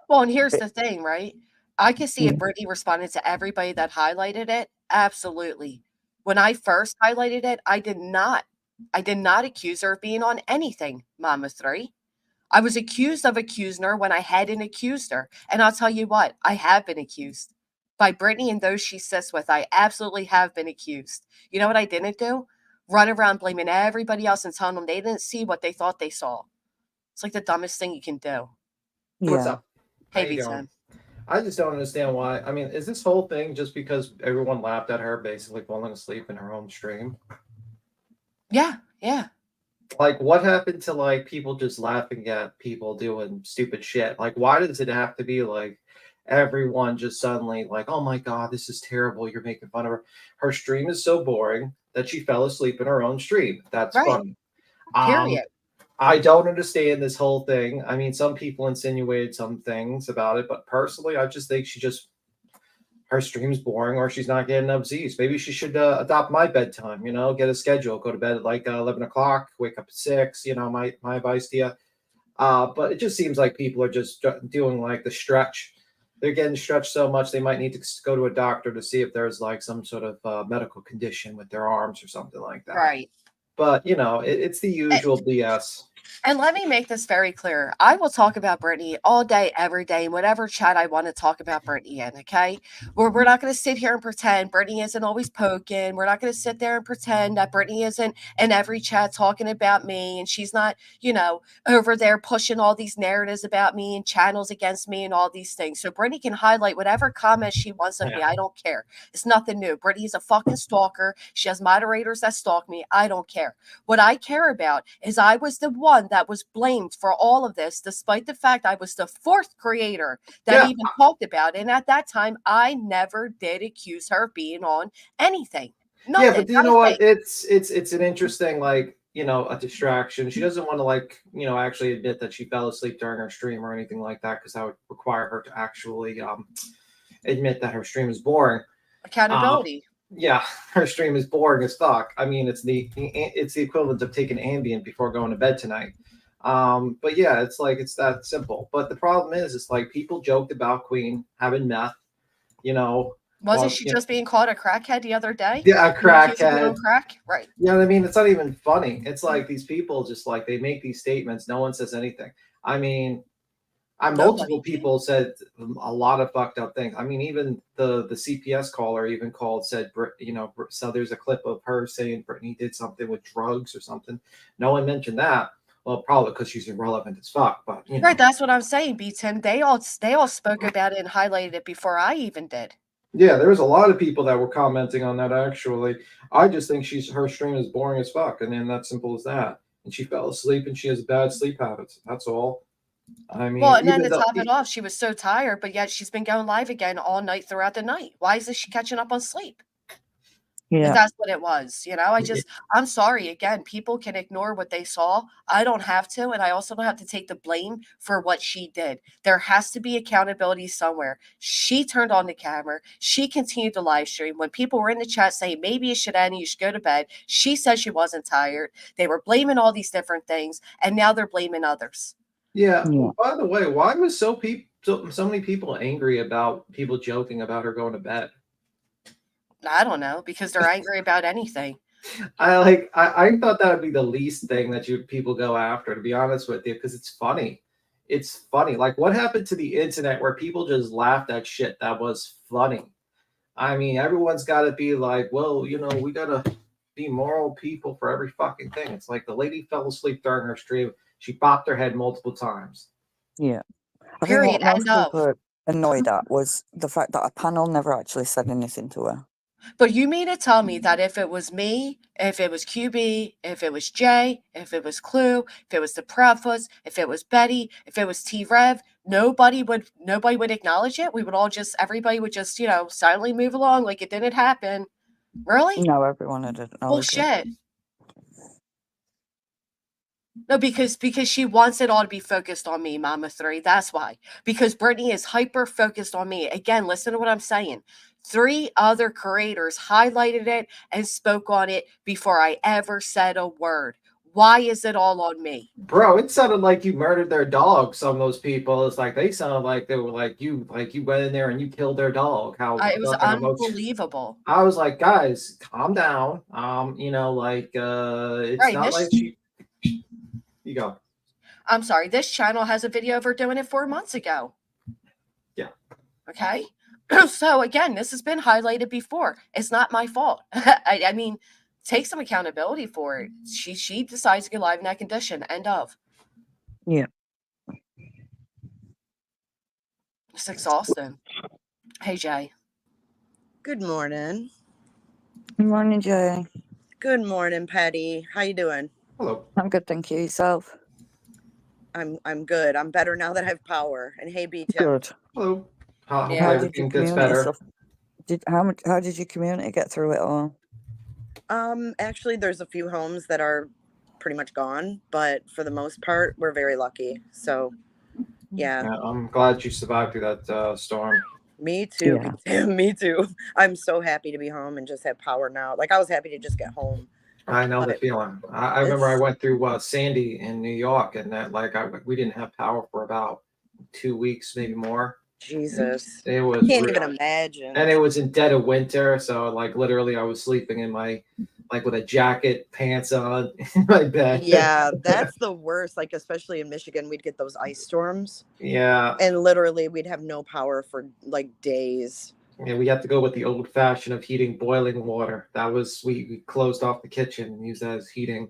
Well, and here's the thing, right? I could see if Yeah. Brittany responded to everybody that highlighted it. Absolutely. When I first highlighted it, I did not accuse her of being on anything, Mama 3. I was accusing her when I hadn't accused her. And I'll tell you what, I have been accused by Brittany and those she sits with. I absolutely have been accused. You know what I didn't do? Run around blaming everybody else and telling them they didn't see what they thought they saw. It's like the dumbest thing you can do. What's Yeah. up? How Hey, you going? V10. I just don't understand why. I mean, is this whole thing just because everyone laughed at her basically falling asleep in her own stream? Yeah, yeah. Like, what happened to like people just laughing at people doing stupid shit? Like, why does it have to be like everyone just suddenly like, oh my god, this is terrible. You're making fun of her. Her stream is so boring that she fell asleep in her own stream. That's Right. funny. Period. I don't understand this whole thing. I mean, some people insinuated some things about it, but personally, I just think her stream's boring or she's not getting enough Z's. Maybe she should adopt my bedtime, get a schedule, go to bed at like 11 o'clock, wake up at 6, my advice to you. But it just seems like people are just doing like the stretch. They're getting stretched so much they might need to go to a doctor to see if there's like some sort of medical condition with their arms or something like that. Right. But, it's the usual BS. And let me make this very clear. I will talk about Brittany all day, every day, in whatever chat I want to talk about Brittany in, okay? We're not going to sit here and pretend Brittany isn't always poking. We're not going to sit there and pretend that Brittany isn't in every chat talking about me and she's not, over there pushing all these narratives about me and channels against me and all these things. So Brittany can highlight whatever comments she wants of me. I don't care. It's nothing new. Brittany is a fucking stalker. She has moderators that stalk me. I don't care. What I care about is I was the one that was blamed for all of this, despite the fact I was the fourth creator that even talked about it. And at that time, I never did accuse her of being on anything. Nothing. Yeah, but you know what? It's an interesting a distraction. She doesn't want to actually admit that she fell asleep during her stream or anything like that because that would require her to actually admit that her stream is boring. Accountability. Yeah, her stream is boring as fuck. I mean, it's the equivalent of taking Ambien before going to bed tonight. But yeah, it's that simple. But the problem is, it's like people joked about Queen having meth. Wasn't she just being called a crackhead the other day? Yeah, a crackhead. Crack, right? Yeah, I mean, it's not even funny. It's like these people just like they make these statements. No one says anything. I mean, multiple people said a lot of fucked up things. I mean, even the CPS caller even said, so there's a clip of her saying Brittany did something with drugs or something. No one mentioned that. Well, probably because she's irrelevant as fuck. But right, that's what I'm saying, B10. They all spoke about it and highlighted it before I even did. Yeah, there was a lot of people that were commenting on that. Actually, I just think her stream is boring as fuck, and then that's simple as that. And she fell asleep, and she has bad sleep habits. That's all. I mean, well, and then to top it off, she was so tired, but yet she's been going live again all night throughout the night. Why isn't she catching up on sleep? Yeah, and that's what it was. I'm sorry. Again, people can ignore what they saw. I don't have to, and I also don't have to take the blame for what she did. There has to be accountability somewhere. She turned on the camera. She continued to live stream. When people were in the chat saying maybe you should end, you should go to bed, she said she wasn't tired. They were blaming all these different things, and now they're blaming others. Yeah. Well, by the way, why was so many people angry about people joking about her going to bed? I don't know, because they're angry about anything. I thought that would be the least thing that people go after, to be honest with you, because it's funny. It's funny. Like, what happened to the internet where people just laughed at shit that was funny? I mean, everyone's got to be like, well, we got to be moral people for every fucking thing. It's like the lady fell asleep during her stream. She bopped her head multiple times. Yeah. I think what most people were annoyed at was the fact that a panel never actually said anything to her. But you mean to tell me that if it was me, if it was QB, if it was Jay, if it was Clue, if it was the Proudfoots, if it was Betty, if it was T-Rev, nobody would acknowledge it? Everybody would just, silently move along like it didn't happen. Really? No, everyone had acknowledged it. Bullshit. No, because she wants it all to be focused on me, Mama 3. That's why. Because Brittany is hyper focused on me. Again, listen to what I'm saying. 3 other creators highlighted it and spoke on it before I ever said a word. Why is it all on me? Bro, it sounded like you murdered their dog. Some of those people, it's like they sounded like they were like you went in there and you killed their dog. It was Fucking emotional. unbelievable. I was like, guys, calm down. It's Right, not like you go. I'm sorry. This channel has a video of her doing it 4 months ago. Yeah. Okay. So again, this has been highlighted before. It's not my fault. I mean, take some accountability for it. She decides to get live in that condition. End of. Yeah. It's exhausting. Hey, Jay. Good morning. Good morning, Jay. Good morning, Patty. How you doing? Hello. I'm good, thank you. Yourself? I'm good. I'm better now that I have power. And hey, B Tim. Good. Hello. Hopefully Yeah. How did everything your gets community better. stuff? How did your community get through it all? Actually, there's a few homes that are pretty much gone, but for the most part, we're very lucky. So, yeah. Yeah, I'm glad you survived through that storm. Me too. Yeah. B Tim. Me too. I'm so happy to be home and just have power now. Like I was happy to just get home. I know the But feeling. I remember I it's went through Sandy in New York, and that we didn't have power for about 2 weeks, maybe more. Jesus. It was Can't real. even imagine. And it was in dead of winter, so like literally I was sleeping in my with a jacket, pants on in my bed. Yeah, that's the worst. Like especially in Michigan, we'd get those ice storms. Yeah. And literally we'd have no power for like days. Yeah, we had to go with the old fashioned of heating boiling water. That was we closed off the kitchen and used that as heating.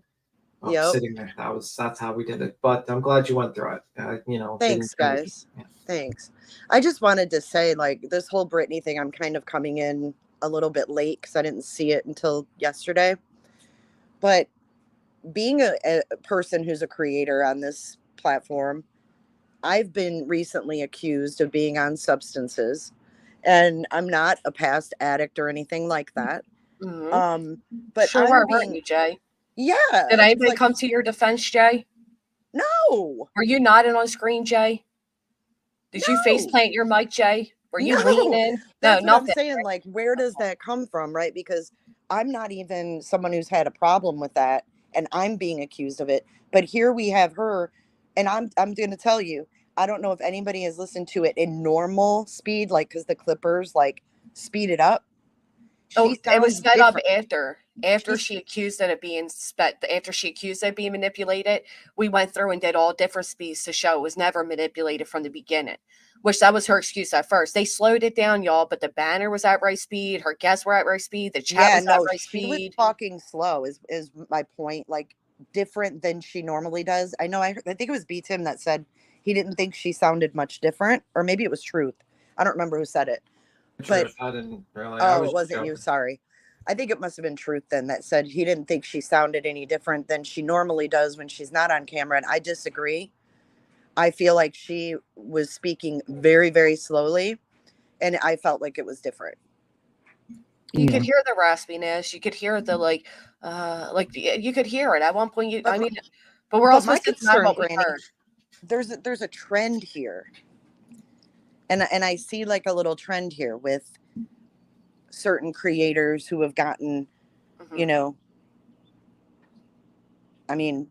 Yep. Sitting there. That's how we did it. But I'm glad you went through it. Thanks, guys. Yeah. Thanks. I just wanted to say, like, this whole Britney thing, I'm kind of coming in a little bit late because I didn't see it until yesterday. But being a person who's a creator on this platform, I've been recently accused of being on substances. And I'm not a past addict or anything like that. Mm-hmm. But Sure, I'm weren't being, you, Jay? yeah. Did anybody like, come to your defense, Jay? No. Were you nodding on screen, Jay? Did you face plant your mic, Jay? Were you leaning in? That's No, what I'm nothing. saying. Like, where does that come from, right? Because I'm not even someone who's had a problem with that, and I'm being accused of it. But here we have her, and I'm going to tell you, I don't know if anybody has listened to it in normal speed, like because the Clippers like speed it up. It was sped up after She's- she accused it of being after she accused it of being manipulated. We went through and did all different speeds to show it was never manipulated from the beginning, which that was her excuse at first. They slowed it down, y'all, but the banner was at right speed, her guests were at right speed, the chat was at right she was speed. talking slow is my point, like different than she normally does. I know I think it was B Tim that said he didn't think she sounded much different, or maybe it was Truth. I don't remember who said it. But I didn't really. oh, it wasn't you. Sorry. I think it must have been Truth then that said he didn't think she sounded any different than she normally does when she's not on camera. And I disagree. I feel like she was speaking very, very slowly, and I felt like it was different. You could hear the raspiness. You could hear the you could hear it at one point. But we're also my supposed to concern, know what we Granny, heard. there's a trend here, and I see like a little trend here with certain creators who have gotten, I mean,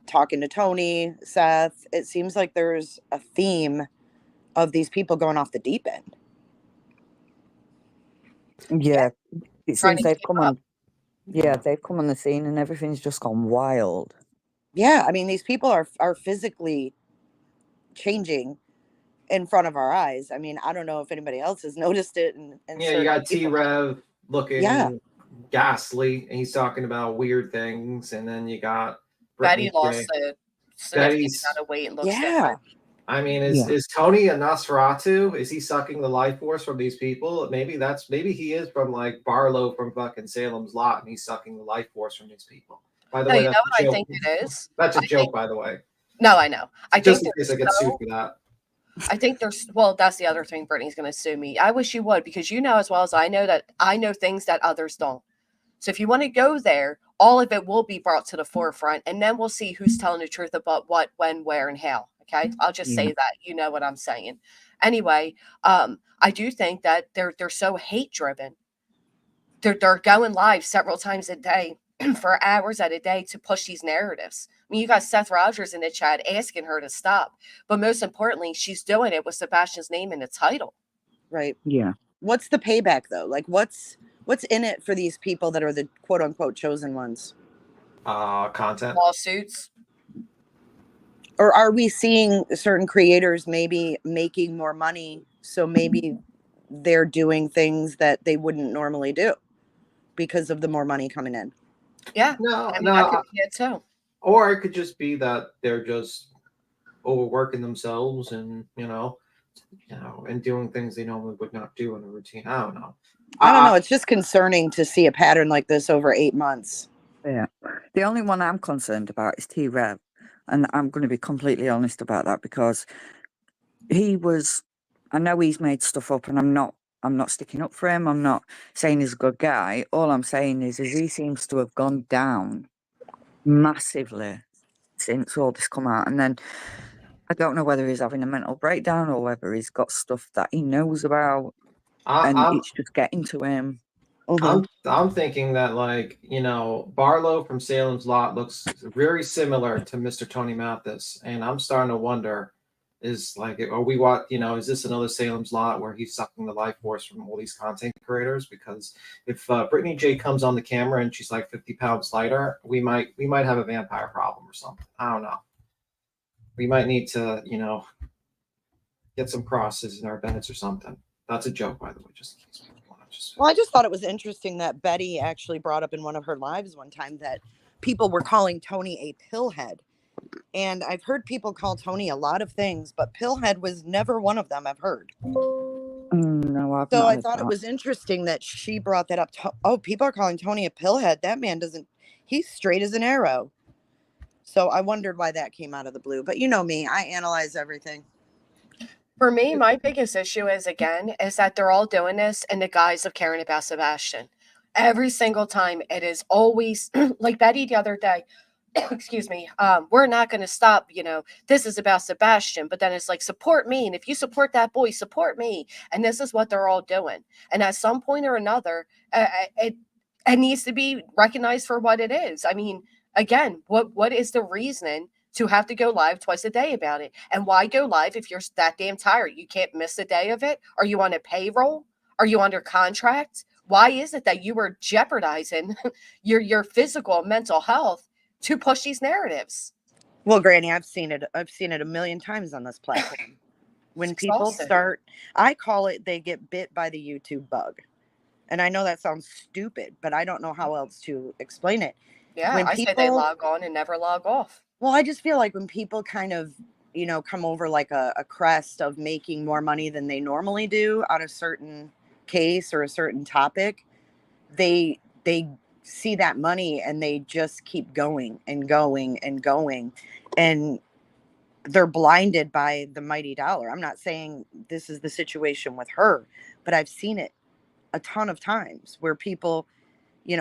talking to Tony, Seth, it seems like there's a theme of these people going off the deep end. Yeah, it seems they've come up. on. Yeah, they've come on the scene and everything's just gone wild. Yeah, I mean, these people are physically changing in front of our eyes. I mean, I don't know if anybody else has noticed it. And yeah, you got T-Rev looking ghastly, and he's talking about weird things, and then you got Betty lost it. Betty's got to wait and look different. I mean, is Tony a Nosferatu? Is he sucking the life force from these people? Maybe he is from like Barlow from fucking Salem's Lot, and he's sucking the life force from these people. By the way, you know what I think it is? That's a joke, by the way. No, I know. I just think in case I get sued for that. I think that's the other thing. Brittany's going to sue me. I wish you would, because you know as well as I know that I know things that others don't. So if you want to go there, all of it will be brought to the forefront, and then we'll see who's telling the truth about what, when, where, and how. Okay, I'll just say that. You know what I'm saying. Anyway, I do think that they're so hate driven. They're going live several times a day for hours at a day to push these narratives. I mean, you got Seth Rogers in the chat asking her to stop, but most importantly, she's doing it with Sebastian's name in the title. Right. Yeah. What's the payback though? Like what's in it for these people that are the quote unquote chosen ones? Content. Lawsuits. Or are we seeing certain creators maybe making more money, so maybe they're doing things that they wouldn't normally do because of the more money coming in? Yeah. No, I mean, I could see it too. Or it could just be that they're just overworking themselves and and doing things they normally would not do in a routine. I don't know. I don't know. It's just concerning to see a pattern like this over 8 months. Yeah. The only one I'm concerned about is T-Rev. And I'm going to be completely honest about that, because I know he's made stuff up, and I'm not sticking up for him. I'm not saying he's a good guy. All I'm saying is he seems to have gone down massively since all this come out. And then I don't know whether he's having a mental breakdown or whether he's got stuff that he knows about and it's just getting to him. I'm thinking that, like, Barlow from Salem's Lot looks very similar to Mr. Tony Mathis, and I'm starting to wonder, is this another Salem's Lot where he's sucking the life force from all these content creators? Because if Brittany J comes on the camera and she's like 50 pounds lighter, we might have a vampire problem or something. I don't know. We might need to, get some crosses in our beds or something. That's a joke, by the way, just in case people want to just. Well, I just thought it was interesting that Betty actually brought up in one of her lives one time that people were calling Tony a pillhead. And I've heard people call Tony a lot of things, but pillhead was never one of them I've heard. No, I've So not I heard thought that. it was interesting that she brought that up. Oh, people are calling Tony a pillhead. That man he's straight as an arrow. So I wondered why that came out of the blue. But you know me, I analyze everything. For me, my biggest issue is that they're all doing this in the guise of caring about Sebastian. Every single time, it is always like Betty the other day. Excuse me. We're not going to stop. This is about Sebastian, but then it's like, support me, and if you support that boy, support me. And this is what they're all doing. And at some point or another, it needs to be recognized for what it is. I mean, again, what is the reason to have to go live twice a day about it? And why go live if you're that damn tired? You can't miss a day of it? Are you on a payroll? Are you under contract? Why is it that you were jeopardizing your physical and mental health to push these narratives? Well, Granny, I've seen it a million times on this platform. When people start, I call it, they get bit by the YouTube bug. And I know that sounds stupid, but I don't know how else to explain it. Yeah, when I say they log on and never log off. Well, I just feel like when people kind of, come over like a crest of making more money than they normally do on a certain case or a certain topic, they see that money and they just keep going and going and going, and they're blinded by the mighty dollar. I'm not saying this is the situation with her, but I've seen it a ton of times where people,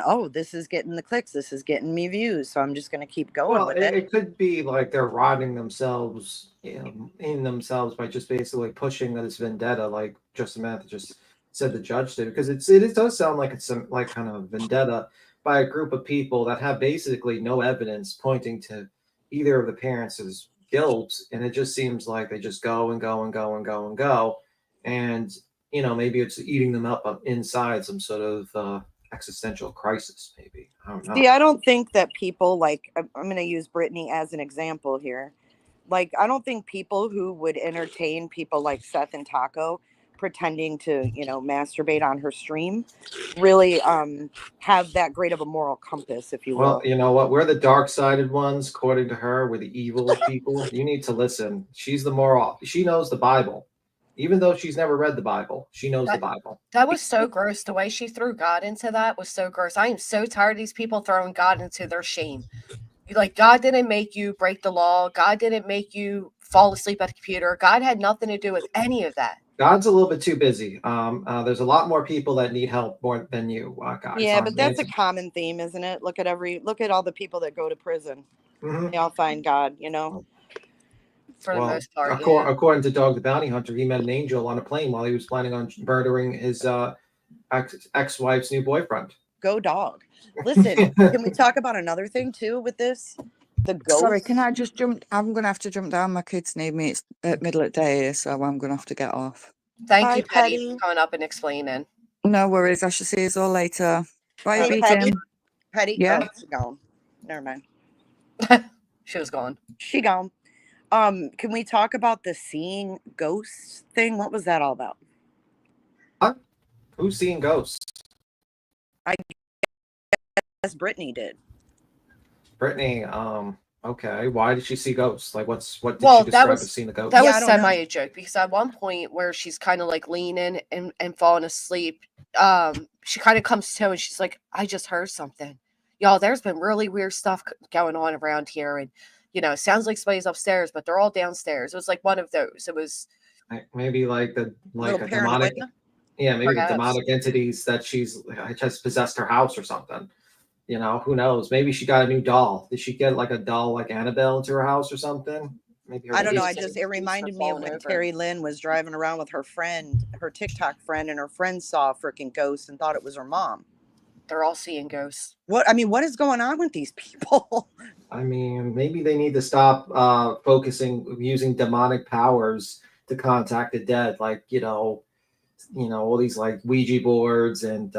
oh, this is getting the clicks, this is getting me views, so I'm just going to keep going with it. It could be like they're rotting themselves in themselves by just basically pushing that it's vendetta, like Justin Mathis just said the judge did, because it does sound like it's some like kind of vendetta by a group of people that have basically no evidence pointing to either of the parents' guilt, and it just seems like they just go and go and go and go and go, and maybe it's eating them up inside some sort of existential crisis, maybe. I don't know. See, I don't think that people, like, I'm going to use Brittany as an example here. Like, I don't think people who would entertain people like Seth and Taco pretending to, masturbate on her stream really have that great of a moral compass, if you will. Well, you know what? We're the dark-sided ones, according to her. We're the evil people. You need to listen. She's the moral. She knows the Bible. Even though she's never read the Bible, she knows the Bible. That was so gross. The way she threw God into that was so gross. I am so tired of these people throwing God into their shame. Like, God didn't make you break the law. God didn't make you fall asleep at the computer. God had nothing to do with any of that. God's a little bit too busy. There's a lot more people that need help more than you guys. Yeah, but that's a common theme, isn't it? Look at all the people that go to prison. Mhm. They all find God, you know. For the Well, most part, yeah. according to Dog the Bounty Hunter, he met an angel on a plane while he was planning on murdering his ex-wife's new boyfriend. Go dog. Listen, can we talk about another thing too with this? The ghost. Sorry, can I just jump? I'm going to have to jump down. My kids need me. It's at middle of day here, so I'm going to have to get off. Thank Bye, you, Petty, Petty. for coming up and explaining. No worries. I shall see you all later. Bye, Hey, B Petty. Tim. Petty. Yeah. Oh, she's gone. Never mind. She was gone. She gone. Can we talk about the seeing ghosts thing? What was that all about? Who's seeing ghosts? Yes, Brittany did. Brittany. Okay. Why did she see ghosts? Like, what did Well, she that describe was- as seeing the ghost? That Yeah, I was don't know. semi a joke because at one point where she's kind of like leaning and falling asleep, she kind of comes to and she's like, I just heard something. Y'all, there's been really weird stuff going on around here. And, it sounds like somebody's upstairs, but they're all downstairs. It was like one of those. It was Maybe like a Little demonic. paranoia. Yeah, maybe the Perhaps. demonic entities that she's just possessed her house or something. Who knows? Maybe she got a new doll. Did she get like a doll like Annabelle into her house or something? Maybe her I don't know. Maybe It reminded me of falling when over. Terry Lynn was driving around with her friend, her TikTok friend, and her friend saw a freaking ghost and thought it was her mom. they're all seeing ghosts. What is going on with these people? I mean, maybe they need to stop using demonic powers to contact the dead, like all these like Ouija boards and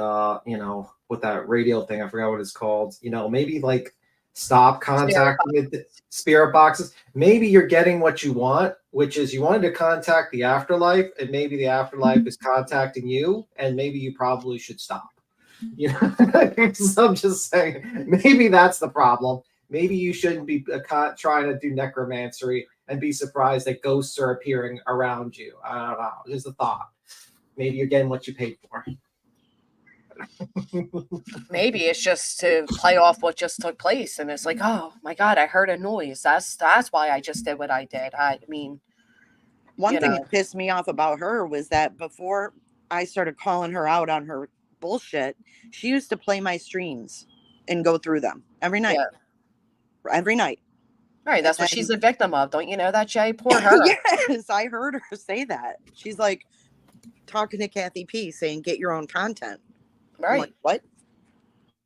with that radio thing, I forgot what it's called. Maybe like stop contacting the spirit boxes. Maybe you're getting what you want, which is you wanted to contact the afterlife, and maybe the afterlife is contacting you, and maybe you probably should stop. So I'm just saying, maybe that's the problem. Maybe you shouldn't be trying to do necromancy and be surprised that ghosts are appearing around you. I don't know. Just a thought. Maybe you're getting what you paid for. Maybe it's just to play off what just took place, and it's like, oh my God, I heard a noise. That's why I just did what I did. I mean, One thing that pissed me off about her was that before I started calling her out on her bullshit, she used to play my streams and go through them every night. Yeah. Every night. All right, that's what she's a victim of. Don't you know that, Jay? Poor her. Yes, I heard her say that. She's like talking to Kathy P saying, get your own content. Right. I'm like, what?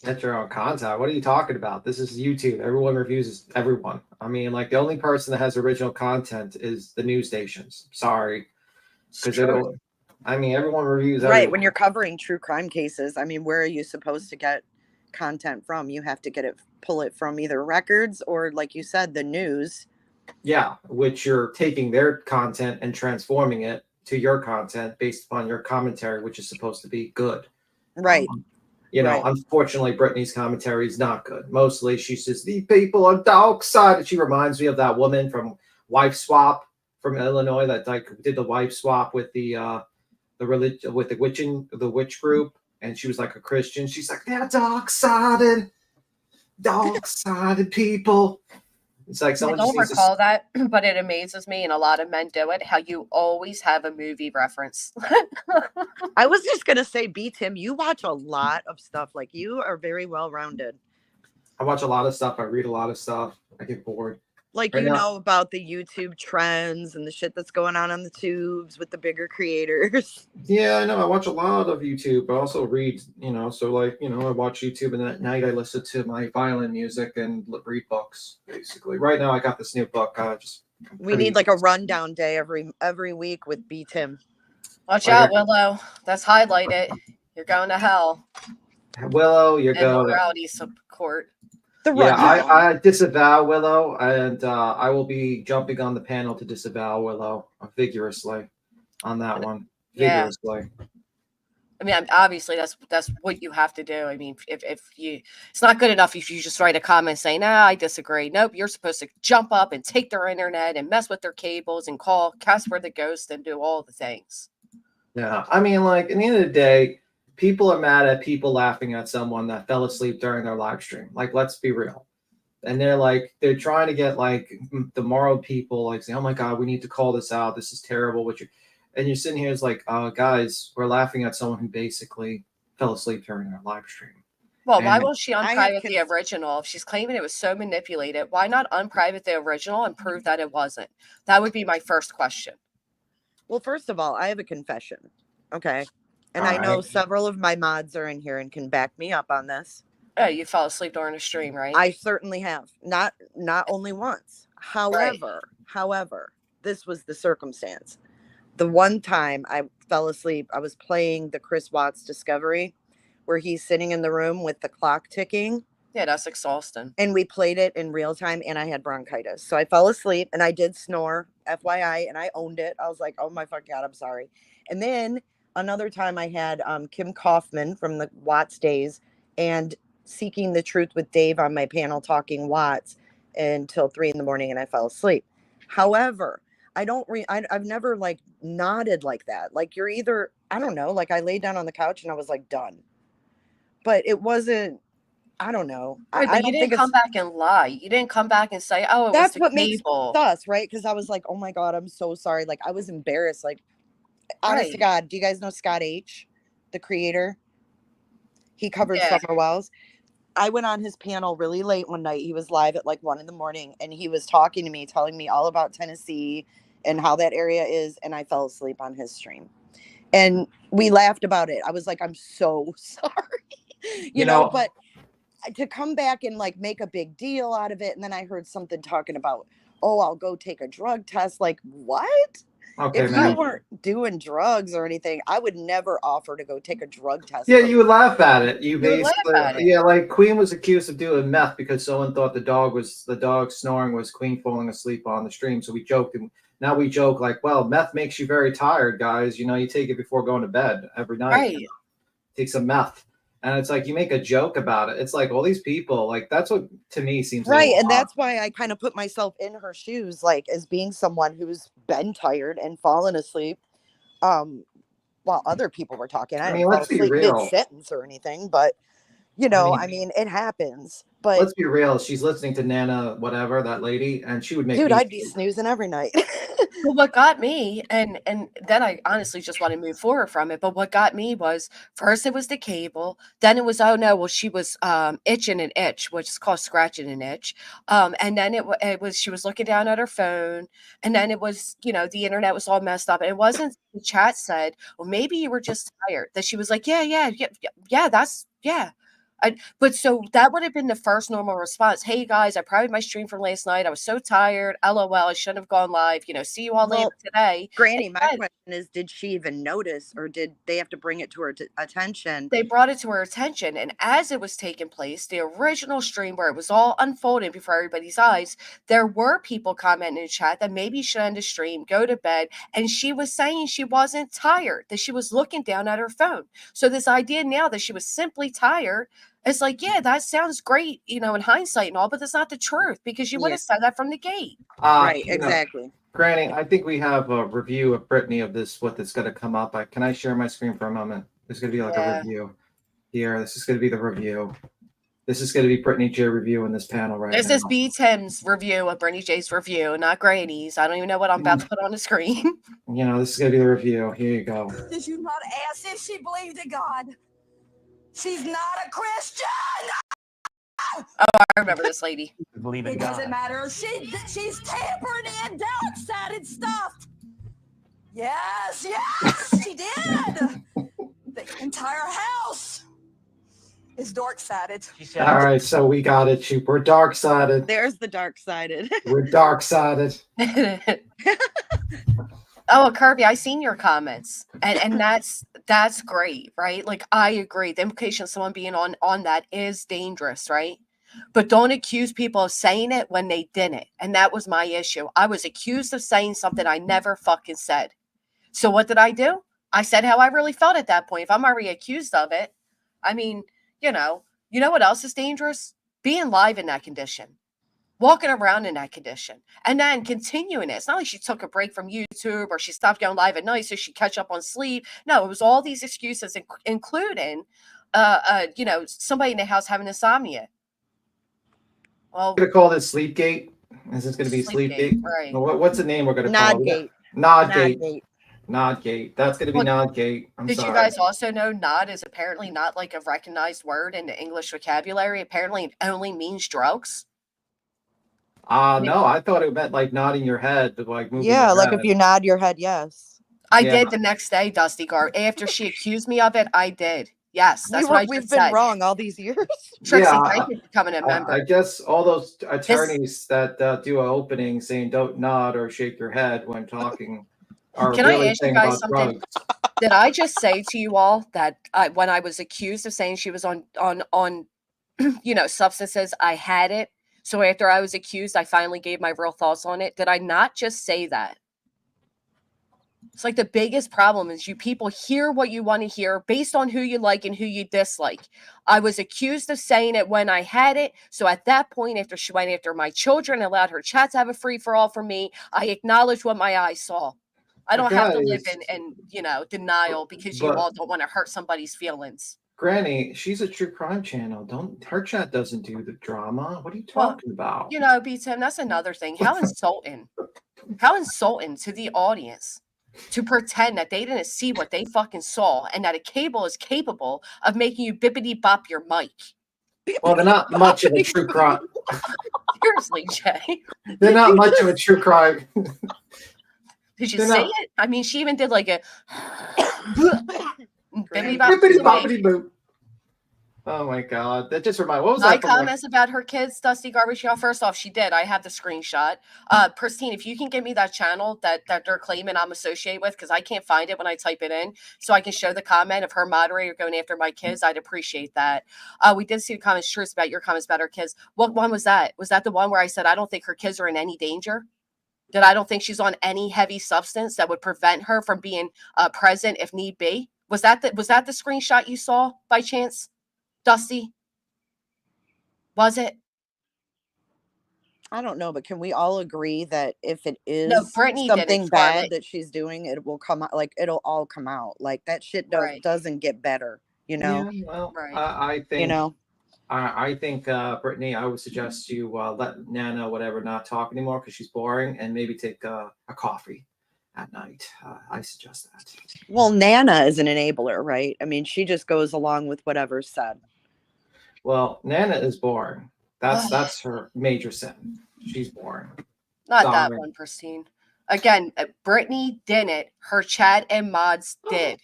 Get your own content. What are you talking about? This is YouTube. Everyone reviews everyone. I mean, like the only person that has original content is the news stations. Sorry. Because everyone reviews everyone. Right. When you're covering true crime cases, where are you supposed to get content from? You have to pull it from either records or, like you said, the news. Yeah, which you're taking their content and transforming it to your content based upon your commentary, which is supposed to be good. Right. Right. Unfortunately, Brittany's commentary is not good. Mostly, she says the people are dark side. She reminds me of that woman from Wife Swap from Illinois that did the wife swap with the religion with the witch group, and she was like a Christian. She's like, they're dark sided people. It's like I someone don't just recall that, but it amazes me, and a lot of men do it, how you always have a movie reference. I was just going to say, Tim, you watch a lot of stuff. Like, you are very well-rounded. I watch a lot of stuff. I read a lot of stuff. I get bored. Like, Right now- know about the YouTube trends and the shit that's going on the tubes with the bigger creators. Yeah, I know. I watch a lot of YouTube, but I also read, so I watch YouTube and then at night I listen to my violin music and read books, basically. Right now I got this new book. We need like a rundown day every week with Tim. Watch out, Willow. That's highlighted. You're going to hell. Willow, you're And going. morality support. Yeah, I disavow Willow, and I will be jumping on the panel to disavow Willow vigorously on that one. Yeah. Vigorously. I mean, obviously that's what you have to do. I mean, if you, it's not good enough if you just write a comment saying, "Nah, I disagree." Nope, you're supposed to jump up and take their internet and mess with their cables and call Casper the Ghost and do all the things. Yeah, I mean, like at the end of the day, people are mad at people laughing at someone that fell asleep during their live stream. Like, let's be real. And they're trying to get like the moral people like say, "Oh my God, we need to call this out. This is terrible." and you're sitting here as like, guys, we're laughing at someone who basically fell asleep during our live stream. Well, why And won't she I have unprivate the original? If she's claiming it was so manipulated, why not unprivate the original and prove that it wasn't? That would be my first question. Well, first of all, I have a confession. Okay. And All I know right. several of my mods are in here and can back me up on this. Oh, you fell asleep during a stream, right? I certainly have. Not only once. However, this was the circumstance. The one time I fell asleep, I was playing the Chris Watts Discovery, where he's sitting in the room with the clock ticking. Yeah, that's exhausting. And we played it in real time, and I had bronchitis. So I fell asleep, and I did snore, FYI, and I owned it. I was like, oh my fuck God, I'm sorry. And then another time I had Kim Kaufman from the Watts days and Seeking the Truth with Dave on my panel talking Watts until 3 a.m, and I fell asleep. However, I've never like nodded like that. Like you're either, I don't know, like I laid down on the couch and I was like done. But it wasn't, I don't know. Right, but I you don't didn't think come back and lie. You didn't come back and say, "Oh, it that's was the what makes cable." us, right? Because I was like, oh my God, I'm so sorry. Like I was embarrassed. Like, honest to Right. God, do you guys know Scott H, the creator? He covered Yeah. Summer Wells. I went on his panel really late one night. He was live at like 1 a.m, and he was talking to me, telling me all about Tennessee and how that area is. And I fell asleep on his stream. And we laughed about it. I was like, I'm so sorry. you know, but to come back and like make a big deal out of it. And then I heard something talking about, oh, I'll go take a drug test. Like, what? Okay, If man. you weren't doing drugs or anything, I would never offer to go take a drug test. Yeah, you would laugh at it. You would laugh basically, at it. yeah, like Queen was accused of doing meth because someone thought the dog snoring was Queen falling asleep on the stream. So we joked, and now we joke like, well, meth makes you very tired, guys. You know, you take it before going to bed every night. Right. You know? Take some meth, and it's like you make a joke about it. It's like all these people, like that's what to me seems right, and odd. that's why I kind of put myself in her shoes, like as being someone who's been tired and fallen asleep. While other people were talking. I didn't fall let's be asleep real. mid-sentence or anything, but you know, I mean, it happens. But let's be real. She's listening to Nana, whatever, that lady, and she would make dude, me I'd be snoozing every night. Well, what got me, and then I honestly just want to move forward from it. But what got me was first it was the cable, then it was, oh no, well she was itching an itch, which is called scratching an itch, and then it was she was looking down at her phone, and then it was, you know, the internet was all messed up, and it wasn't the chat said, well maybe you were just tired, that she was like yeah, that's yeah. But so that would have been the first normal response. Hey guys, I private my stream from last night. I was so tired. LOL. I shouldn't have gone live. You know, see you all later today. Granny, my question is, did she even notice, or did they have to bring it to her attention? They brought it to her attention, and as it was taking place, the original stream where it was all unfolding before everybody's eyes, there were people commenting in chat that maybe you should end the stream, go to bed, and she was saying she wasn't tired, that she was looking down at her phone. So this idea now that she was simply tired, it's like, yeah, that sounds great, you know, in hindsight and all, but that's not the truth, because you would have said that from the gate. Right, exactly. Granny, I think we have a review of Brittany of this, what that's going to come up. Can I share my screen for a moment? There's going to be like a review here. This is going to be the review. This is going to be Brittany J review in this panel right now. This is B. Tim's review of Brittany J's review, not Granny's. I don't even know what I'm about to put on the screen. You know, this is going to be the review. Here you go. Did you not ask if she believed in God? She's not a Christian! Oh, I remember this lady. Believe in It God. doesn't matter. She's tampering in dark-sided stuff. Yes, she did. The entire house is dark-sided. All right, so we got it, Shoop. We're dark-sided. There's the dark-sided. We're dark-sided. Oh, Kirby, I seen your comments, and that's great, right? Like I agree. The implication of someone being on that is dangerous, right? But don't accuse people of saying it when they didn't, and that was my issue. I was accused of saying something I never fucking said. So what did I do? I said how I really felt at that point. If I'm already accused of it, I mean, you know what else is dangerous? Being live in that condition. Walking around in that condition and then continuing it. It's not like she took a break from YouTube or she stopped going live at night so she catch up on sleep. No, it was all these excuses, including, somebody in the house having insomnia. Well, I'm going to call this Sleepgate. Is this going to be Sleepgate? Right. What's the name we're going to call it? Nodgate. Nodgate. Nodgate. That's going to be Well, Nodgate. I'm Did sorry. you guys also know nod is apparently not like a recognized word in the English vocabulary? Apparently, it only means drugs. No, I thought it meant like nodding your head, to like moving Yeah, your like head. if you nod your head, yes. I Yeah. did the next day, Dusty Gar. After she accused me of it, I did. Yes, that's what I We've just been said. wrong all these years. Trixie, Yeah, thank you for becoming a member. I guess all those attorneys that do an opening saying don't nod or shake your head when talking are Can I really ask you saying guys about something? drugs. Did I just say to you all that when I was accused of saying she was on substances, I had it. So after I was accused, I finally gave my real thoughts on it. Did I not just say that? It's like the biggest problem is you people hear what you want to hear based on who you like and who you dislike. I was accused of saying it when I had it. So at that point, after she went after my children and allowed her chat to have a free for all for me, I acknowledged what my eyes saw. I don't have to live Guys, in denial because you but all don't want to hurt somebody's feelings. Granny, she's a true crime channel. Her chat doesn't do the drama. What are you Well, talking about? B-Tim, that's another thing. How insulting. How insulting to the audience to pretend that they didn't see what they fucking saw and that a cable is capable of making you bippity bop your mic. Well, they're not much of a true crime. Seriously, Jay. They're not much of a true crime. Did you They're see not. it? I mean, she even did like a bippity bop to Bippity me. boppity boop. Oh my god. That just reminded. What was My that from? Like, comments about her kids, Dusty Garbage Y'all. First off, she did. I have the screenshot. Pristine, if you can give me that channel that they're claiming I'm associated with, because I can't find it when I type it in, so I can show the comment of her moderator going after my kids, I'd appreciate that. We did see the comments, truths about your comments about her kids. What one was that? Was that the one where I said I don't think her kids are in any danger? That I don't think she's on any heavy substance that would prevent her from being present if need be? Was that the screenshot you saw by chance, Dusty? Was it? I don't know, but can we all agree that if it is No, Brittany did it, something Charlotte. bad that she's doing, it will come out, like it'll all come out. Like that shit Right. doesn't get better, you know? yeah, well, Right. I think You know? I think Brittany, I would suggest you let Nana whatever not talk anymore because she's boring, and maybe take a coffee at night. I suggest that. Well, Nana is an enabler, right? I mean, she just goes along with whatever's said. Well, Nana is boring. That's her major sin. She's boring. Not Sorry. that one, Pristine. Again, Brittany didn't. Her chat and mods did.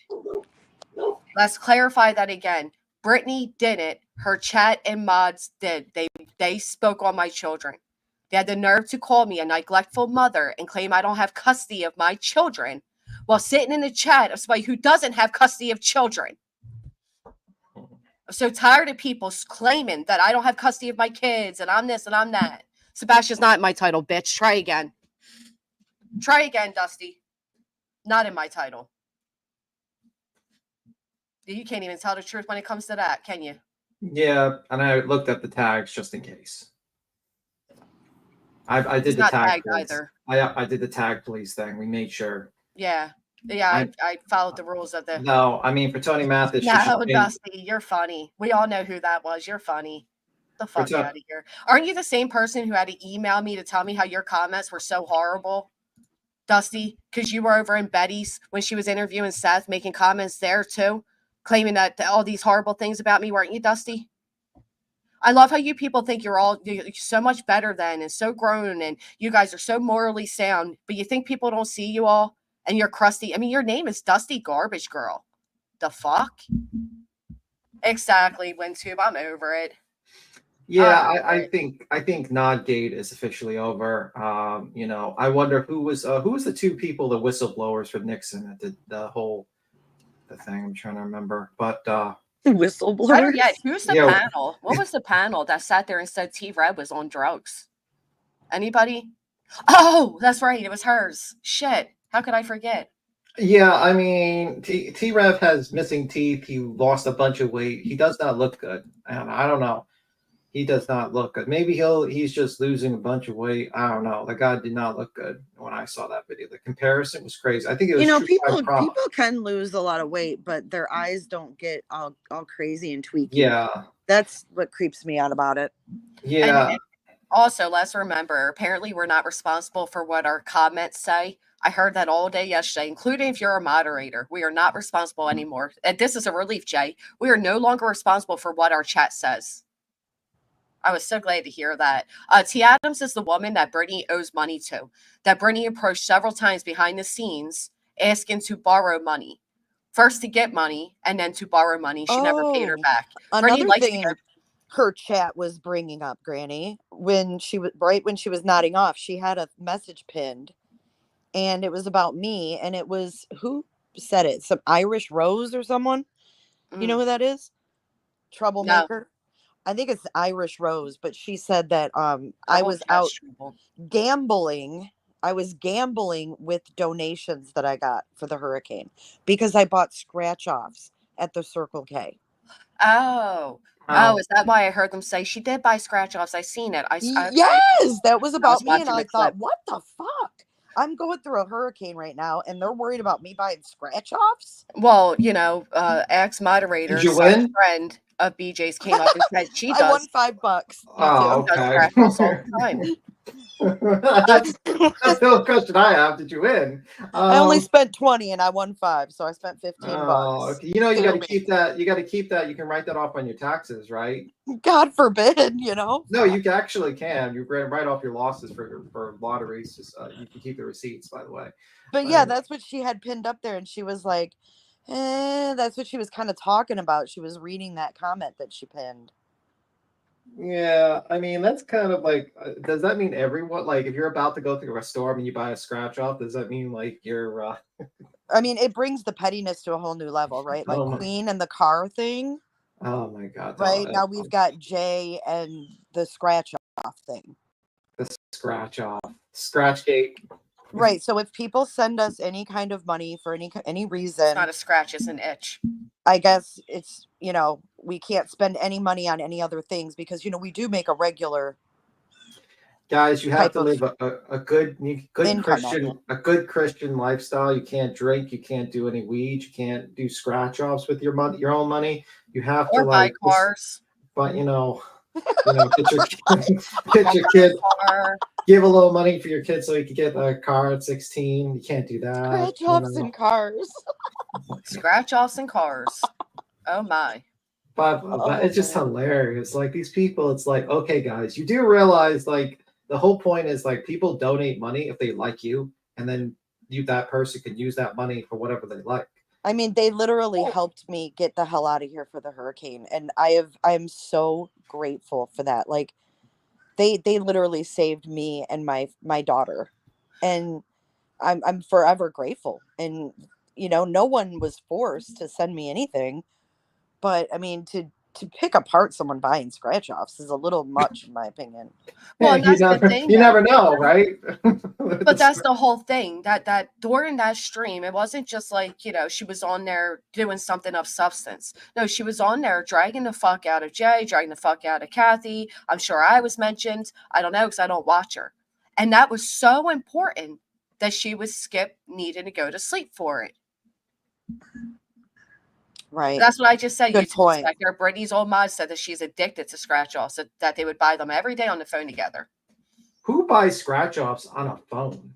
Let's clarify that again. Brittany didn't. Her chat and mods did. They spoke on my children. They had the nerve to call me a neglectful mother and claim I don't have custody of my children while sitting in the chat of somebody who doesn't have custody of children. I'm so tired of people claiming that I don't have custody of my kids and I'm this and I'm that. Sebastian's not in my title, bitch. Try again. Try again, Dusty. Not in my title. You can't even tell the truth when it comes to that, can you? Yeah, and I looked at the tags just in case. I did It's the not tag tagged police. either. I did the tag police thing. We made sure. Yeah. I followed the rules of the. No, I mean for Tony Mathis. she No, should change- Dusty, you're funny. We all know who that was. You're funny. The fuck Ton- out of here. Aren't you the same person who had to email me to tell me how your comments were so horrible, Dusty? Because you were over in Betty's when she was interviewing Seth, making comments there too, claiming that all these horrible things about me, weren't you, Dusty? I love how you people think you're so much better than and so grown and you guys are so morally sound, but you think people don't see you all and you're crusty. I mean, your name is Dusty Garbage Girl. The fuck? Exactly, WinTube. I'm over it. Yeah, I think Nodgate is officially over. I wonder who was the two people, the whistleblowers for Nixon that did the thing. I'm trying to remember, but Whistleblower. Better yet, who's the Yeah. panel? What was the panel that sat there and said T-Red was on drugs? Anybody? Oh, that's right. It was hers. Shit. How could I forget? yeah, I mean T-Rev has missing teeth. He lost a bunch of weight. He does not look good. And I don't know. He does not look good. Maybe he's just losing a bunch of weight. I don't know. The guy did not look good when I saw that video. The comparison was crazy. I think it was people can lose a lot of weight, but their eyes don't get all crazy and tweaky. Yeah. That's what creeps me out about it. Yeah. And also, let's remember, apparently we're not responsible for what our comments say. I heard that all day yesterday, including if you're a moderator. We are not responsible anymore. And this is a relief, Jay. We are no longer responsible for what our chat says. I was so glad to hear that. T. Adams is the woman that Brittany owes money to, that Brittany approached several times behind the scenes asking to borrow money. First to get money and then to borrow money. She never paid her back. Brittany Another likes to thing get her chat was bringing up, Granny, when she was nodding off, she had a message pinned, and it was about me, and it was, who said it? Some Irish Rose or someone? You know who that is? Troublemaker. I think it's Irish Rose, but she said that I was out gambling. I was gambling with donations that I got for the hurricane because I bought scratch offs at the Circle K. Oh, is that why I heard them say she did buy scratch offs? I seen it. Yes, that was about me, and watching I the thought, clip. what the fuck? I'm going through a hurricane right now, and they're worried about me buying scratch offs. Well, you know, ex-moderator, Did you win? friend of BJ's came up and said she I does. won $5. Oh, Does okay. scratch offs all the time. That's the only question I have. Did you win? I only spent 20 and I won 5, so I spent 15 Oh, bucks. okay. You know, you got to keep that. You got to keep that. You can write that off on your taxes, right? God forbid, you know. No, you actually can. You write off your losses for lotteries. Just you can keep the receipts, by the way. But yeah, that's what she had pinned up there, and she was like, that's what she was kind of talking about. She was reading that comment that she pinned. Yeah, I mean, that's kind of like, does that mean everyone, like, if you're about to go through a storm and you buy a scratch off, does that mean like you're I mean, it brings the pettiness to a whole new level, right? Like Queen and the car thing. Oh my God. Right now we've got Jay and the scratch off thing. The scratch off. Scratch gate. Right. So if people send us any kind of money for any reason, it's not a scratch, it's an itch. I guess it's, you know, we can't spend any money on any other things because, you know, we do make a regular. Guys, you have to live a good Christian lifestyle. You can't drink, you can't do any weed, you can't do scratch offs with your money, your own money. You have to buy cars. But get your kid. Give a little money for your kid so he can get a car at 16. You can't do that. Scratch offs and cars. Scratch offs and cars. Oh my. But it's just hilarious. Like these people, it's like, okay, guys, you do realize like the whole point is like people donate money if they like you, and then that person can use that money for whatever they like. I mean, they literally helped me get the hell out of here for the hurricane, and I'm so grateful for that. Like they literally saved me and my daughter, and I'm forever grateful. And you know, no one was forced to send me anything, but I mean, to pick apart someone buying scratch offs is a little much in my opinion. Well, and that's the thing. You never know, right? But that's the whole thing. That during that stream, it wasn't just like, you know, she was on there doing something of substance. No, she was on there dragging the fuck out of Jay, dragging the fuck out of Kathy. I'm sure I was mentioned. I don't know because I don't watch her. And that was so important that she would skip needing to go to sleep for it. Right. That's what I just said. Good point. Brittany's old mod said that she's addicted to scratch offs, so that they would buy them every day on the phone together. Who buys scratch offs on a phone?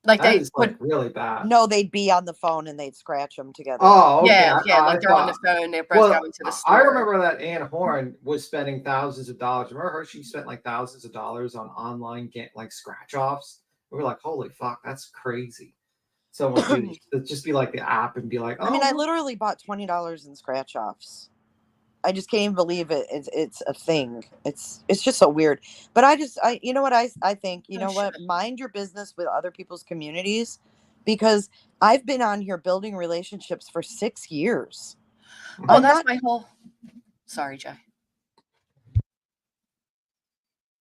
Like that they is like really bad. No, they'd be on the phone and they'd scratch them together. Oh, okay. Yeah, like they're on the phone. They're both going to the store. I remember that Ann Horn was spending thousands of dollars. Remember her? She spent like thousands of dollars on online like scratch offs. We were like, holy fuck, that's crazy. Someone would just be like the app and be like, oh. I mean, I literally bought $20 in scratch offs. I just can't even believe it. It's a thing. It's just so weird. But you know what I think, you know what? Mind your business with other people's communities, because I've been on here building relationships for 6 years. Well, that's my whole. Sorry, Jay.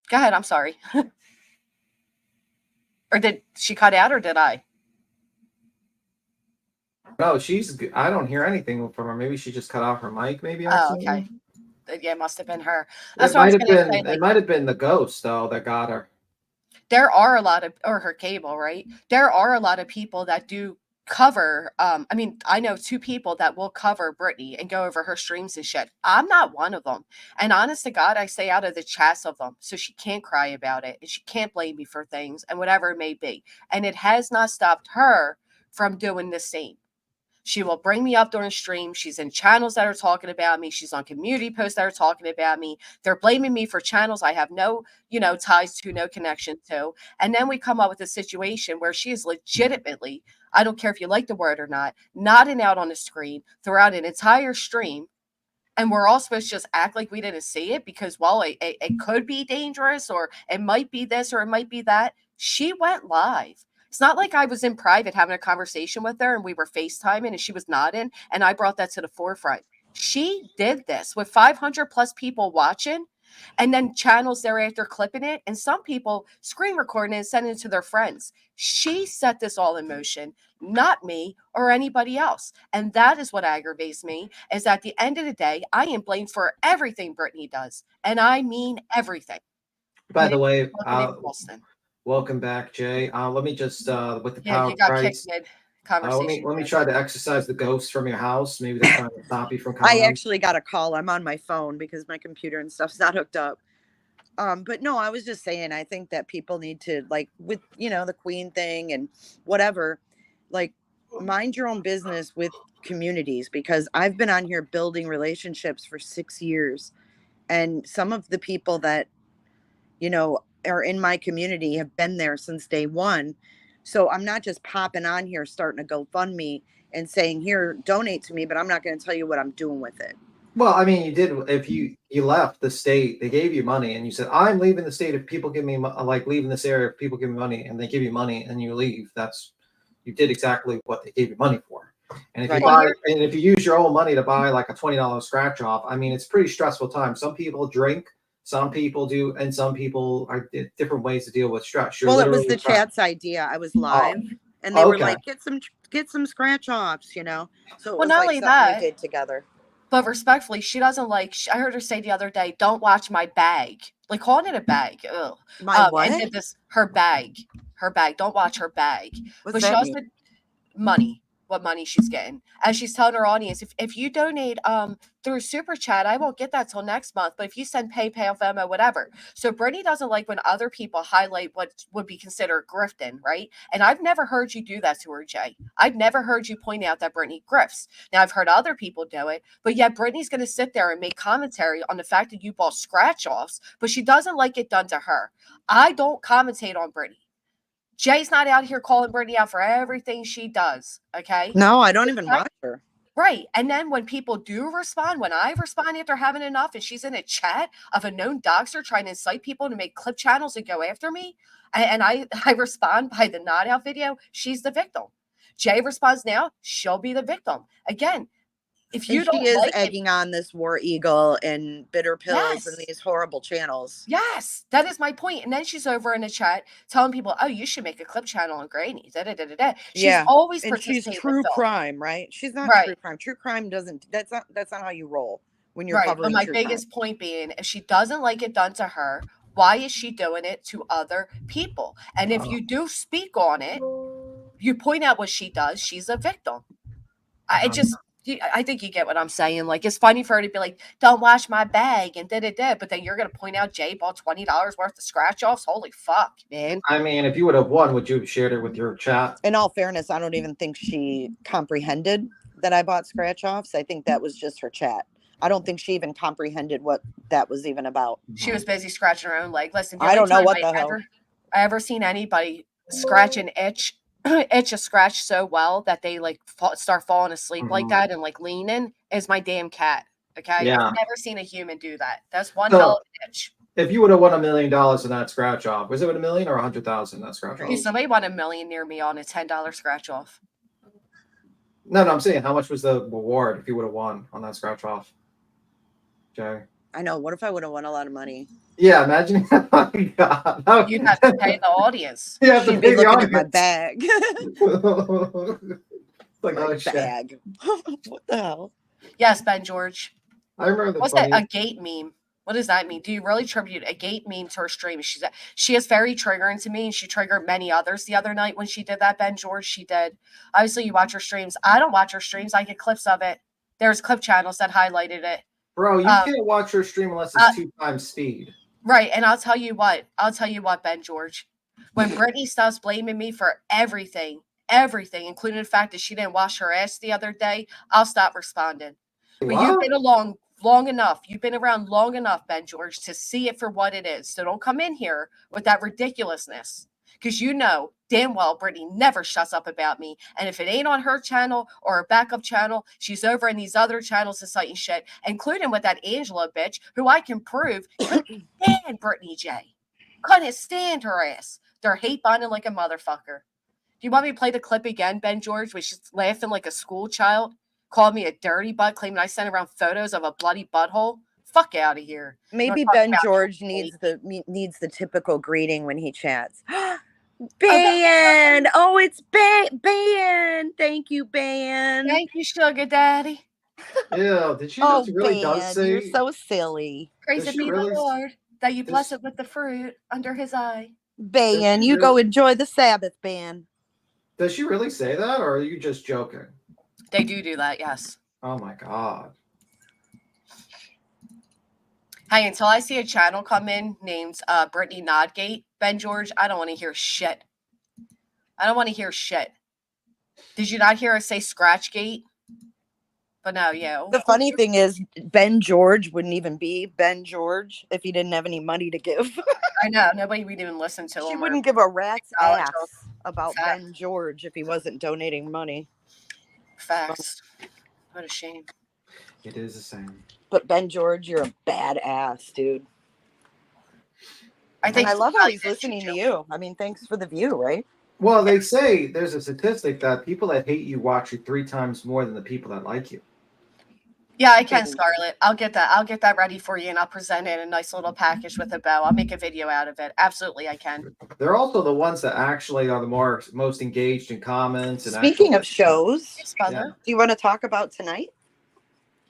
Go ahead. I'm sorry. Or did she cut out, or did I? No, I don't hear anything from her. Maybe she just cut off her mic. Maybe. Oh, okay. Yeah, it must have been her. That's what I was going to say. It might have been the ghost though that got her. There are a lot of, or her cable, right? There are a lot of people that do cover, I mean, I know 2 people that will cover Brittany and go over her streams and shit. I'm not one of them. And honest to God, I stay out of the chats of them. So she can't cry about it and she can't blame me for things and whatever it may be. And it has not stopped her from doing the same. She will bring me up during streams. She's in channels that are talking about me. She's on community posts that are talking about me. They're blaming me for channels I have no, ties to, no connection to. And then we come up with a situation where she is legitimately, I don't care if you like the word or not, nodding out on the screen throughout an entire stream. And we're all supposed to just act like we didn't see it because, well, it could be dangerous or it might be this or it might be that. She went live. It's not like I was in private having a conversation with her and we were FaceTiming and she was nodding and I brought that to the forefront. She did this with 500 plus people watching and then channels thereafter clipping it and some people screen recording it and sending it to their friends. She set this all in motion, not me or anybody else. And that is what aggravates me is at the end of the day, I am blamed for everything Brittany does. And I mean everything. By the way, welcome back, Jay. Let me just with the power you got price. kicked mid conversation. Let me try to exercise the ghosts from your house. Maybe they're trying to stop you from coming. I actually got a call. I'm on my phone because my computer and stuff's not hooked up. But no, I was just saying, I think that people need to, like, with, the queen thing and whatever, like, mind your own business with communities, because I've been on here building relationships for 6 years. And some of the people that, are in my community have been there since day one. So I'm not just popping on here, starting a GoFundMe and saying, here, donate to me, but I'm not going to tell you what I'm doing with it. Well, I mean, you did. If you left the state, they gave you money, and you said, "I'm leaving the state if people give me like leaving this area if people give me money," and they give you money and you leave. You did exactly what they gave you money for. And if you use your own money to buy like a $20 scratch off, I mean, it's a pretty stressful time. Some people drink, some people do, and some people are different ways to deal with stress. Well, it was the chat's idea. I was live, and they were like, "Get some scratch offs," So it was not like only something that, we did together. But respectfully, she doesn't like. I heard her say the other day, "Don't watch my bag." Like calling it a bag. Ugh. My what? And did this her bag. Don't watch her bag. What's but that she also mean? money. What money she's getting. As she's telling her audience, if you donate through Super Chat, I won't get that till next month. But if you send PayPal, Venmo, whatever. So Brittany doesn't like when other people highlight what would be considered grifting, right? And I've never heard you do that to her, Jay. I've never heard you point out that Brittany grifts. Now I've heard other people do it, but yet Brittany's gonna sit there and make commentary on the fact that you bought scratch offs, but she doesn't like it done to her. I don't commentate on Brittany. Jay's not out here calling Brittany out for everything she does. Okay. No, I don't even watch her. Right. And then when people do respond, when I respond after having enough and she's in a chat of a known doxer trying to incite people to make clip channels and go after me, and I respond by the nod out video, she's the victim. Jay responds now, she'll be the victim. Again, if you don't she is like egging on this War Eagle and Bitter Pills and these horrible channels. Yes, that is my point. And then she's over in the chat telling people, "Oh, you should make a clip channel on Granny." She's always and she's participating true with crime, right? She's not true crime. True crime doesn't. That's not how you roll when you're covering. But my biggest point being, if she doesn't like it done to her, why is she doing it to other people? And if you do speak on it, you point out what she does. She's a victim. I think you get what I'm saying. Like, it's funny for her to be like, "Don't wash my bag," and but then you're going to point out Jay bought $20 worth of scratch offs. Holy fuck, man. I mean, if you would have won, would you have shared it with your chat? In all fairness, I don't even think she comprehended that I bought scratch offs. I think that was just her chat. I don't think she even comprehended what that was even about. She was busy scratching her own leg. Listen, I don't know what the hell. I ever seen anybody scratch an itch a scratch so well that they like start falling asleep like that and like leaning is my damn cat. Okay. Yeah. I've never seen a human do that. That's one hell of an itch. If you would have won $1 million in that scratch off, was it $1 million or 100,000 that scratch off? Somebody won $1 million near me on a $10 scratch off. No, I'm saying how much was the reward if you would have won on that scratch off, Jay? I know. What if I would have won a lot of money? Yeah, imagine. Oh my God. You'd have to pay the audience. You have to pay the audience. At my bag. Like, my bag. What the hell? Yes, Ben George. I remember what's that? A gate meme. What does that mean? Do you really attribute a gate meme to her stream? She is very triggering to me, and she triggered many others the other night when she did that, Ben George. She did. Obviously, you watch her streams. I don't watch her streams. I get clips of it. There's clip channels that highlighted it. Bro, you can't watch her stream unless it's 2 times speed. Right, and I'll tell you what, Ben George. When Brittany stops blaming me for everything, including the fact that she didn't wash her ass the other day, I'll stop responding. But you've been along long enough. You've been around long enough, Ben George, to see it for what it is. So don't come in here with that ridiculousness. Because you know damn well Brittany never shuts up about me. And if it ain't on her channel or her backup channel, she's over in these other channels inciting shit, including with that Angela bitch, who I can prove couldn't stand Brittany J. Couldn't stand her ass. They're hate bonding like a motherfucker. Do you want me to play the clip again, Ben George, where she's laughing like a school child? Called me a dirty butt, claiming I sent around photos of a bloody butthole. Fuck out of here. Maybe Ben George needs the typical greeting when he chats. Ban! Oh, it's Ban! Thank you, Ban. Thank you, sugar daddy. Yeah, did she just really Ban, does say? you're so silly. Praise Does be she the really Lord that you bless it with the fruit under his eye. Ban, she you go really- enjoy the Sabbath, Ban. Does she really say that, or are you just joking? They do that, yes. Oh my god. Hey, until I see a channel come in named Brittany Nodgate, Ben George, I don't want to hear shit. I don't want to hear shit. Did you not hear us say Scratchgate? But no, yeah. The funny thing is, Ben George wouldn't even be Ben George if he didn't have any money to give. I know. Nobody would even listen to him. She or wouldn't give a rat's acknowledge ass about Fact. Ben George if he wasn't donating money. Facts. What a shame. It is the same. But Ben George, you're a badass, dude. I think And I love how probably he's did listening shoot to you. you. I mean, thanks for the view, right? Well, they say there's a statistic that people that hate you watch you 3 times more than the people that like you. Yeah, I can, Scarlett. I'll get that. I'll get that ready for you, and I'll present it in a nice little package with a bow. I'll make a video out of it. Absolutely, I can. They're also the ones that actually are the most engaged in comments. And Speaking actual- of shows, Yes, brother. Yeah. do you want to talk about tonight?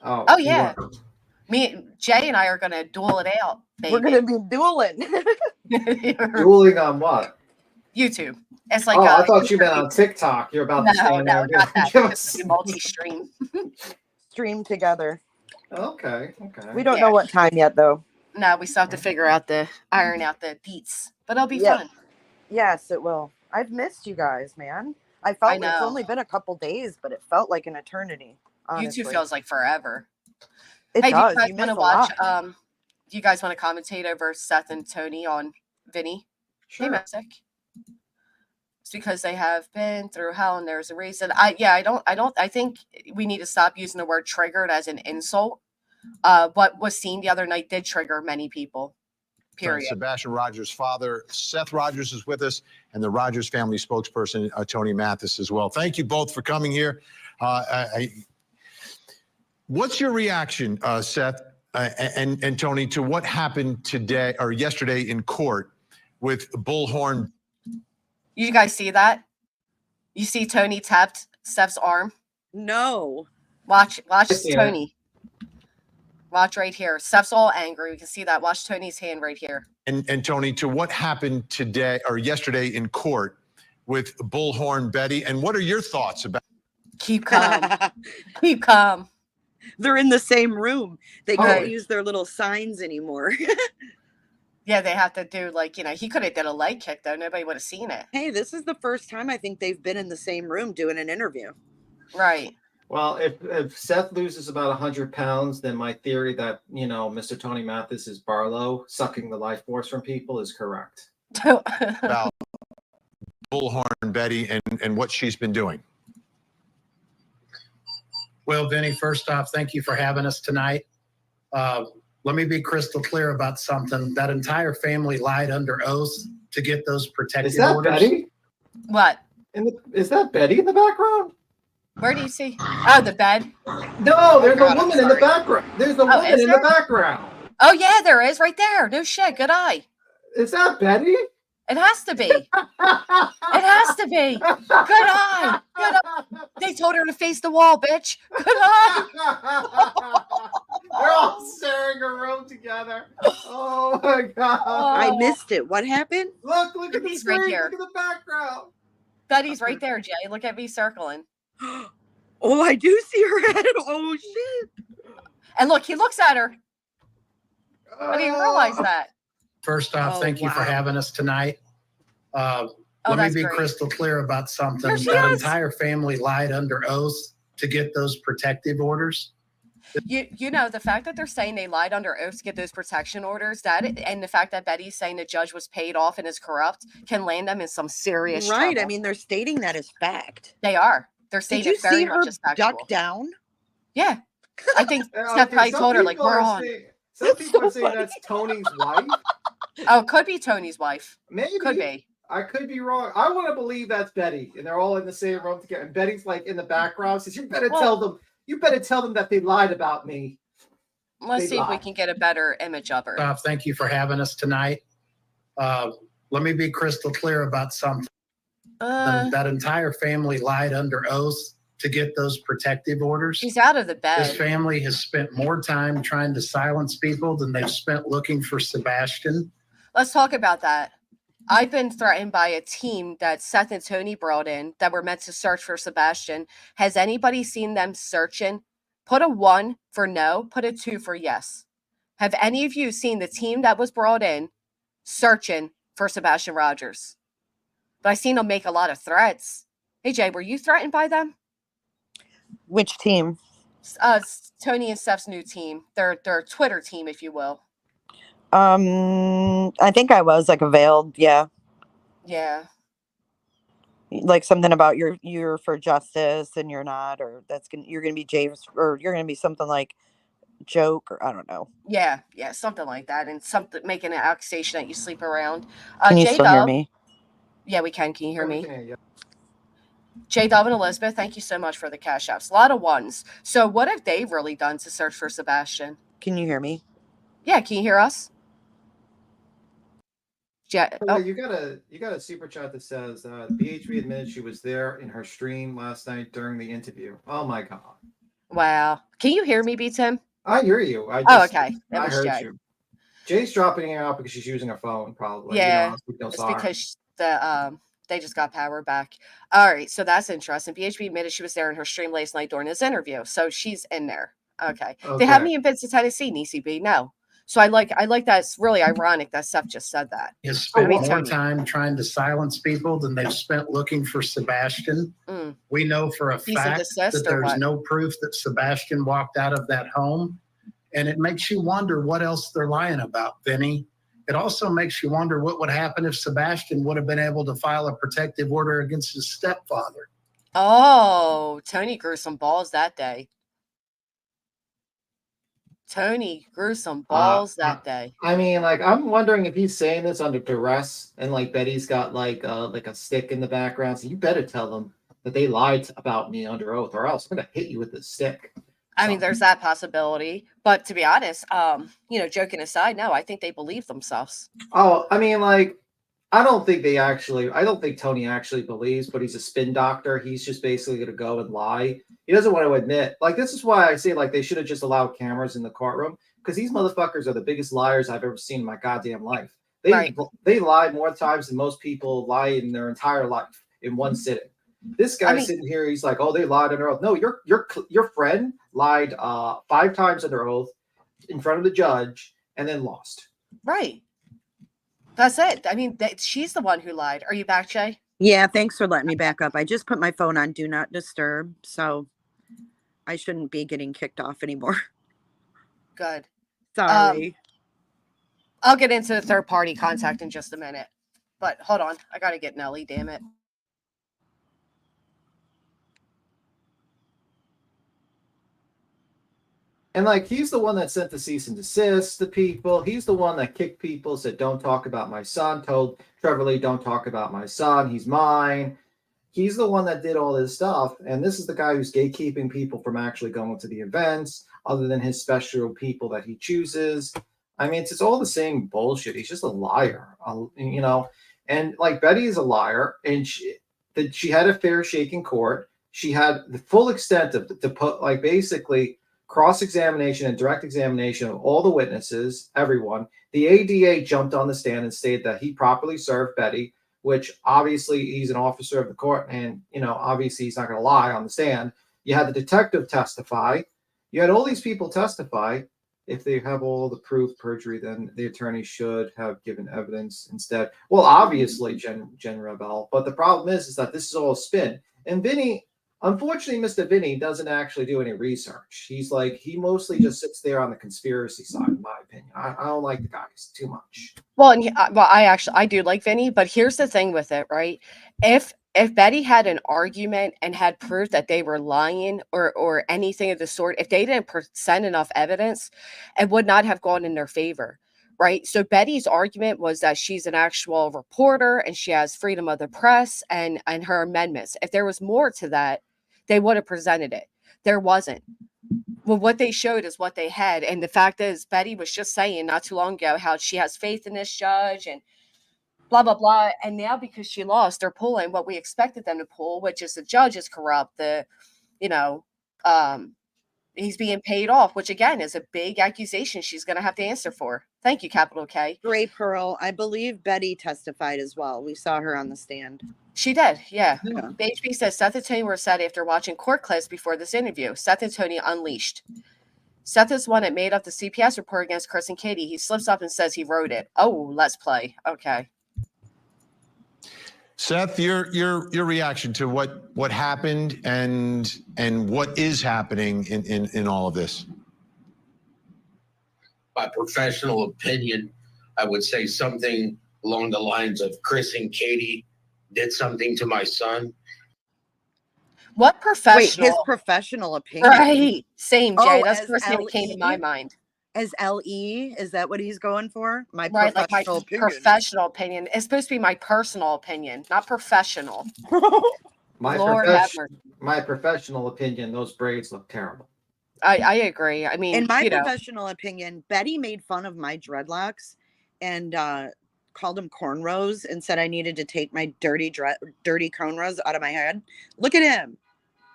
Oh, you yeah. want- Jay and I are gonna duel it out, baby. We're gonna be dueling. Dueling on what? YouTube. It's like I thought you meant on TikTok. You're about to no, stand there. not that. Give It's us- gonna be multi-stream. Stream together. Okay. We don't know what time yet, though. No, we still have to iron out the beats, but it'll be Yeah. fun. Yes, it will. I've missed you guys, man. I felt I it's know. only been a couple days, but it felt like an eternity. Honestly. YouTube feels like forever. it Hey, does. do You you miss guys a want to lot. watch? Do you guys want to commentate over Seth and Tony on Vinny? Hey, Sure. Messick. It's because they have been through hell, and there's a reason. I think we need to stop using the word triggered as an insult. What was seen the other night did trigger many people. Period. Sebastian Rogers' father, Seth Rogers, is with us, and the Rogers family spokesperson, Tony Mathis, as well. Thank you both for coming here. What's your reaction, Seth and Tony, to what happened today or yesterday in court with Bullhorn? You guys see that? You see Tony tapped Steph's arm? No. Watch see it. Tony. Watch right here. Steph's all angry. We can see that. Watch Tony's hand right here. And Tony, to what happened today or yesterday in court with Bullhorn Betty, and what are your thoughts about? Keep calm. Keep calm. They're in the same room. They can't Right. use their little signs anymore. Yeah, they have to do he could have did a leg kick though. Nobody would have seen it. Hey, this is the first time I think they've been in the same room doing an interview. Right. Well, if Seth loses about 100 pounds, then my theory that, Mr. Tony Mathis is Barlow sucking the life force from people is correct. about Bullhorn Betty and what she's been doing? Well, Vinny, first off, thank you for having us tonight. Let me be crystal clear about something. That entire family lied under oath to get those protective Is that orders. Betty? What? Is that Betty in the background? Where do you see? Oh, the bed. No, there's God, a I'm woman in the sorry. background. There's a woman is in there? the background. Oh yeah, there is right there. No shit. Good eye. Is that Betty? It has to be. It has to be. Good eye. Good eye. They told her to face the wall, bitch. Good eye. They're all sharing a room together. Oh my god. I Oh, missed it. What happened? Look at the Betty's right screen. here. Look at the background. Betty's right there, Jay. Look at me circling. Oh, I do see her head. Oh shit. And look, he looks at her. I didn't realize that. First off, Oh, thank you for wow. having us tonight. Oh, Let me that's be great. crystal clear about something. There she That is. entire family lied under oath to get those protective orders. You know, the fact that they're saying they lied under oath to get those protection orders, and the fact that Betty's saying the judge was paid off and is corrupt can land them in some serious Right. trouble. I mean, they're stating that as fact. They are. They're saying Did you it very see much her as factual. duck down? Yeah. I think And, Seth probably some told her, like, people we're are on. saying- Some people so are saying funny. that's Tony's wife. Oh, it could be Tony's wife. Maybe. Could be. I could be wrong. I want to believe that's Betty, and they're all in the same room together. And Betty's like in the background. Says, "You better Well- tell them. You better tell them that they lied about me." Let's They see if we lied. can get a better image of her. Thank you for having us tonight. Let me be crystal clear about something. That entire family lied under oath to get those protective orders. She's out of the This bed. family has spent more time trying to silence people than they've spent looking for Sebastian. Let's talk about that. I've been threatened by a team that Seth and Tony brought in that were meant to search for Sebastian. Has anybody seen them searching? Put a 1 for no, put a 2 for yes. Have any of you seen the team that was brought in searching for Sebastian Rogers? But I seen them make a lot of threats. Hey, Jay, were you threatened by them? Which team? Tony and Steph's new team, their Twitter team, if you will. I think I was like a veiled, yeah. Yeah. Like something about you're for justice and you're not, or you're gonna be James, or you're gonna be something like joke, or I don't know. Yeah, something like that, and something making an accusation that you sleep around. Can you J still hear Dub, me? yeah, we can. Can you hear me? Yeah. J Dub and Elizabeth, thank you so much for the cash apps. A lot of ones. So, what have they really done to search for Sebastian? Can you hear me? Yeah, can you hear us? Oh, you got a super chat that says BHB admitted she was there in her stream last night during the interview. Oh my god. Wow. Can you hear me, B Tim? I hear you. Okay. It I was heard Jay. you. Jay's dropping it out because she's using her phone, probably. Yeah, no it's sorry. because they just got power back. All right, so that's interesting. BHB admitted she was there in her stream last night during this interview, so she's in there. Okay. They have me in Vincent, Tennessee, Niecy B. No. So I like that. It's really ironic that Seth just said that. Has spent mean, more Tony. time trying to silence people than they've spent looking for Sebastian. We know for a Cease and fact desist that or there's what? no proof that Sebastian walked out of that home. And it makes you wonder what else they're lying about, Vinny. It also makes you wonder what would happen if Sebastian would have been able to file a protective order against his stepfather. Oh, Tony grew some balls that day. Tony grew some balls that day. I mean, like, I'm wondering if he's saying this under duress, and like Betty's got like a stick in the background. So you better tell them that they lied about me under oath, or else I'm gonna hit you with this stick. I mean, there's that possibility. But to be honest, joking aside, no, I think they believe themselves. Oh, I mean, like, I don't think Tony actually believes, but he's a spin doctor. He's just basically going to go and lie. He doesn't want to admit. Like, this is why I say, like, they should have just allowed cameras in the courtroom, because these motherfuckers are the biggest liars I've ever seen in my goddamn life. They lie more times than most people lie in their entire life in one sitting. This guy sitting here, he's like, oh, they lied under oath. No, your friend lied 5 times under oath in front of the judge and then lost. Right. That's it. I mean, she's the one who lied. Are you back, Jay? Yeah, thanks for letting me back up. I just put my phone on do not disturb, so I shouldn't be getting kicked off anymore. Good. Sorry. I'll get into the third party contact in just a minute. But hold on. I got to get Nelly, damn it. And like, he's the one that sent the cease and desist to people. He's the one that kicked people, said, don't talk about my son, told Trevor Lee, don't talk about my son. He's mine. He's the one that did all this stuff. And this is the guy who's gatekeeping people from actually going to the events, other than his special people that he chooses. I mean, it's all the same bullshit. He's just a liar. And like Betty is a liar, and she had a fair shake in court. She had the full extent of to put like basically cross-examination and direct examination of all the witnesses, everyone. The ADA jumped on the stand and stated that he properly served Betty, which obviously he's an officer of the court, and obviously he's not going to lie on the stand. You had the detective testify. You had all these people testify. If they have all the proof perjury, then the attorney should have given evidence instead. Well, obviously, Jen Rebel, but the problem is that this is all a spin. And Vinny, unfortunately, Mr. Vinny doesn't actually do any research. He mostly just sits there on the conspiracy side, in my opinion. I don't like the guys too much. Well, and I do like Vinny, but here's the thing with it, right? If Betty had an argument and had proof that they were lying or anything of the sort, if they didn't present enough evidence, it would not have gone in their favor, right? So Betty's argument was that she's an actual reporter and she has freedom of the press and her amendments. If there was more to that, they would have presented it. There wasn't. Well, what they showed is what they had. And the fact is, Betty was just saying not too long ago how she has faith in this judge and blah, blah, blah. And now because she lost, they're pulling what we expected them to pull, which is the judge is corrupt. He's being paid off, which again is a big accusation she's going to have to answer for. Thank you, capital K. Gray Pearl, I believe Betty testified as well. We saw her on the stand. She did, yeah. Yeah. BHB says Seth and Tony were sad after watching court clips before this interview. Seth and Tony unleashed. Seth is one that made up the CPS report against Chris and Katie. He slips up and says he wrote it. Oh, let's play. Okay. Seth, your reaction to what happened and what is happening in all of this. My professional opinion, I would say something along the lines of Chris and Katie did something to my son. What professional? Wait, his professional opinion. Right. Same, Jay. Oh, That's as the first thing that came to my mind. As LE, is that what he's going for? My Right, like my professional opinion. professional opinion. It's supposed to be my personal opinion, not professional. My Lord have mercy. my professional opinion, those braids look terrible. I agree. I mean, In my professional opinion, Betty made fun of my dreadlocks and called them cornrows and said I needed to take my dirty cornrows out of my head. Look at him.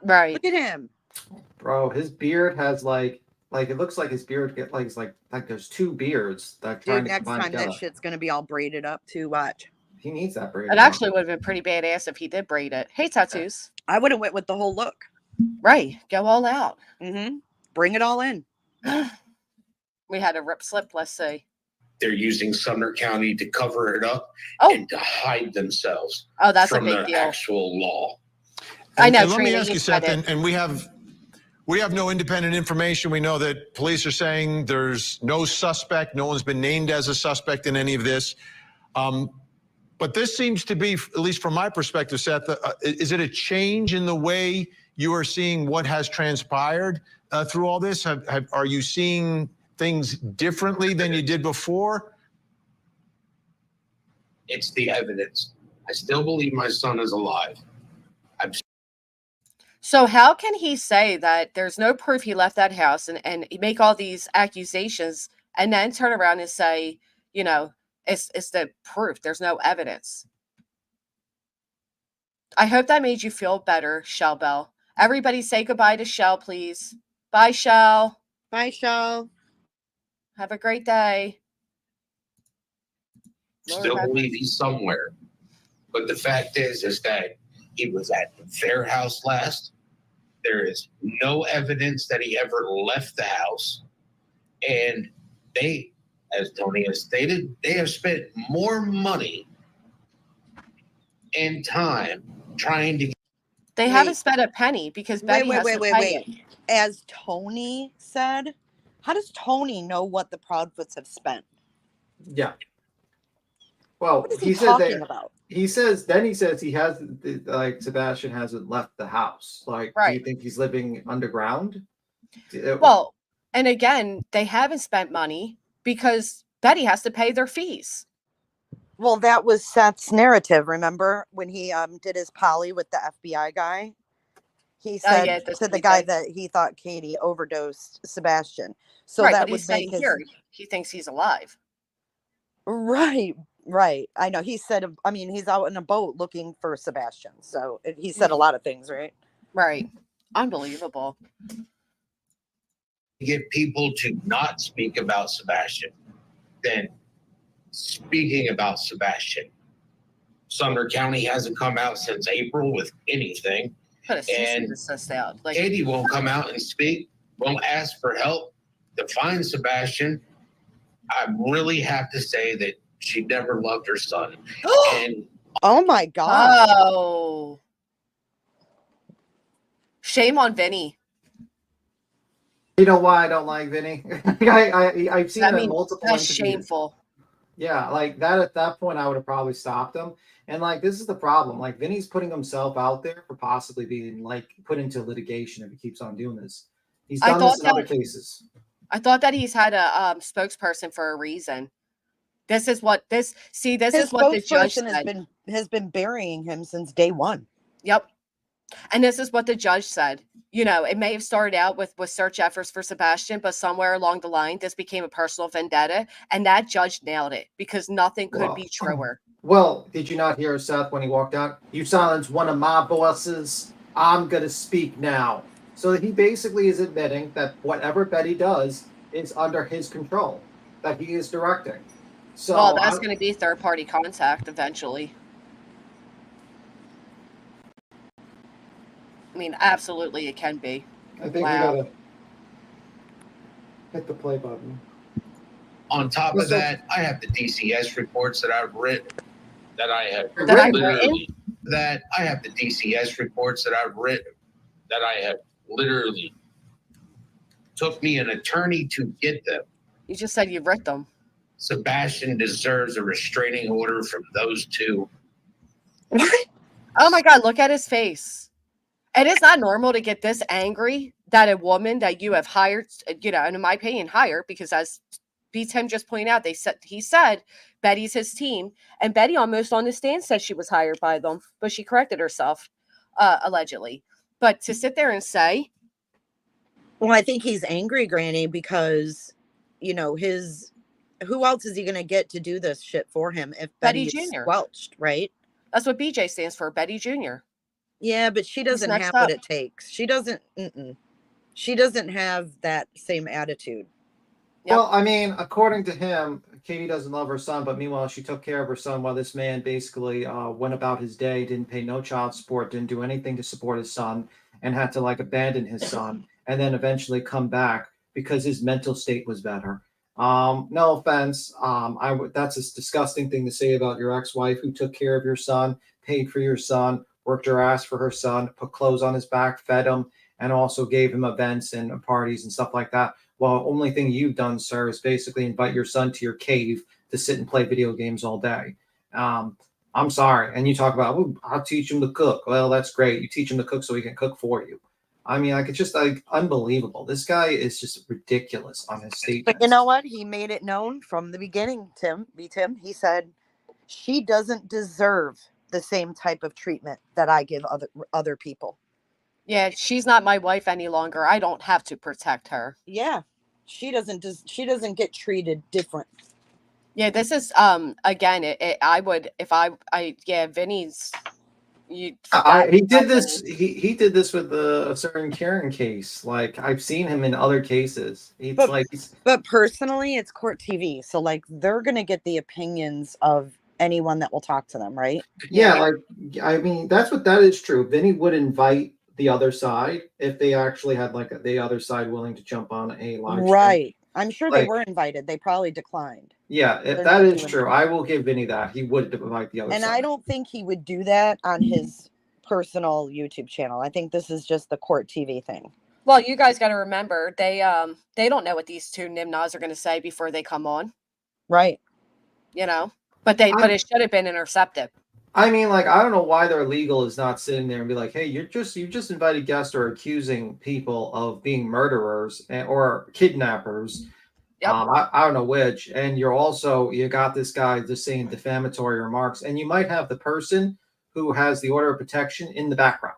Right. Look at him. Bro, his beard has like it looks like his beard get like there's two beards that Dude, next time that shit's gonna be all braided up too. Watch. He needs that braid. It actually would have been pretty badass if he did braid it. Hey, tattoos. I would have went with the whole look. Right. Go all out. Mm-hmm. Bring it all in. We had a rip slip, let's see. They're using Sumner County to cover it up and to hide themselves that's from a big the deal. actual law. I know. And let me Trina, ask you, Seth, and we have no independent information. We know that police are saying there's no suspect. No one's been named as a suspect in any of this. But this seems to be, at least from my perspective, Seth, is it a change in the way you are seeing what has transpired through all this? Are you seeing things differently than you did before? It's the evidence. I still believe my son is alive. So how can he say that there's no proof he left that house and make all these accusations and then turn around and say, it's the proof. There's no evidence. I hope that made you feel better, Shell Bell. Everybody say goodbye to Shell, please. Bye, Shell. Bye, Shell. Have a great day. Still believe he's somewhere. But the fact is that he was at their house last. There is no evidence that he ever left the house. And they, as Tony has stated, they have spent more money and time trying to. They haven't spent a penny because Betty has to pay it. As Tony said, how does Tony know what the Proudfoots have spent? Yeah. Well, What is he talking about? He says he hasn't, like Sebastian hasn't left the house. Like, do you think he's living underground? Well, and again, they haven't spent money because Betty has to pay their fees. Well, that was Seth's narrative. Remember when he did his poly with the FBI guy? He said to the guy that he thought Katie overdosed Sebastian. So that but would he's make saying here he thinks he's alive. Right. Right. I know. He said, I mean, he's out in a boat looking for Sebastian. So he said a lot of things, right? Right. Unbelievable. Get people to not speak about Sebastian than speaking about Sebastian. Sumner County hasn't come out since April with anything. Put a cease and And desist out. Like, Katie won't come out and speak, won't ask for help to find Sebastian. I really have to say that she never loved her son. And Oh my God. oh, shame on Vinny. You know why I don't like Vinny? I've seen I him in mean, multiple that's interviews. shameful. Yeah, like that at that point I would have probably stopped him. And like this is the problem. Like Vinny's putting himself out there for possibly being like put into litigation if he keeps on doing this. He's I done this thought in other that- cases. I thought that he's had a spokesperson for a reason. This is what His is what the judge spokesperson said. has been burying him since day one. Yep. And this is what the judge said. You know, it may have started out with search efforts for Sebastian, but somewhere along the line, this became a personal vendetta. And that judge nailed it because nothing could be truer. Well, did you not hear Seth when he walked out? You silenced one of my bosses. I'm going to speak now. So he basically is admitting that whatever Betty does is under his control, that he is directing. So Well, that's going to be third-party contact eventually. I mean, absolutely, it can be. I think Wow. we got to hit the play button. on top of that, I have the DCS reports that I've written, that I have That I've literally, that I have the DCS reports that I've written, that I have literally took me an attorney to get them. You just said you've read them. Sebastian deserves a restraining order from those two. What? Oh my God, look at his face. It is not normal to get this angry that a woman that you have hired, you know, and in my opinion, hired, because as Tim just pointed out, he said Betty's his team, and Betty almost on the stand said she was hired by them, but she corrected herself, allegedly. But to sit there and say, Well, I think he's angry, Granny, because, you know, who else is he going to get to do this shit for him if Betty Betty is Jr. squelched, right? That's what BJ stands for, Betty Jr. Yeah, but she doesn't next have up? what it takes. She doesn't. She doesn't have that same attitude. Yep. Well, I mean, according to him, Katie doesn't love her son, but meanwhile, she took care of her son while this man basically went about his day, didn't pay no child support, didn't do anything to support his son, and had to like abandon his son, and then eventually come back because his mental state was better. No offense, that's a disgusting thing to say about your ex-wife who took care of your son, paid for your son, worked her ass for her son, put clothes on his back, fed him, and also gave him events and parties and stuff like that. Well, only thing you've done, sir, is basically invite your son to your cave to sit and play video games all day. I'm sorry. And you talk about, oh, I'll teach him to cook. Well, that's great. You teach him to cook so he can cook for you. I mean, like, it's just like unbelievable. This guy is just ridiculous on his statements. But you know what? He made it known from the beginning, Tim. He said, she doesn't deserve the same type of treatment that I give other people. Yeah, she's not my wife any longer. I don't have to protect her. Yeah, she doesn't get treated different. Yeah, this is again. I would if I Vinny's. He did this. He did this with a certain Karen case. Like I've seen him in other cases. But personally, it's court TV, so like they're gonna get the opinions of anyone that will talk to them, right? Yeah, like I mean that is true. Vinny would invite the other side if they actually had like the other side willing to jump on a live stream. Right. I'm sure they were invited. They probably declined. Yeah, if that is true, I will give Vinny that. He would invite the other side. And I don't think he would do that on his personal YouTube channel. I think this is just the court TV thing. Well, you guys got to remember they don't know what these two Nimnas are going to say before they come on. Right. You know, but it should have been intercepted. I mean, like, I don't know why their legal is not sitting there and be like, hey, you just invited guests or accusing people of being murderers or kidnappers. Yep. I don't know which. And you got this guy just saying defamatory remarks, and you might have the person who has the order of protection in the background.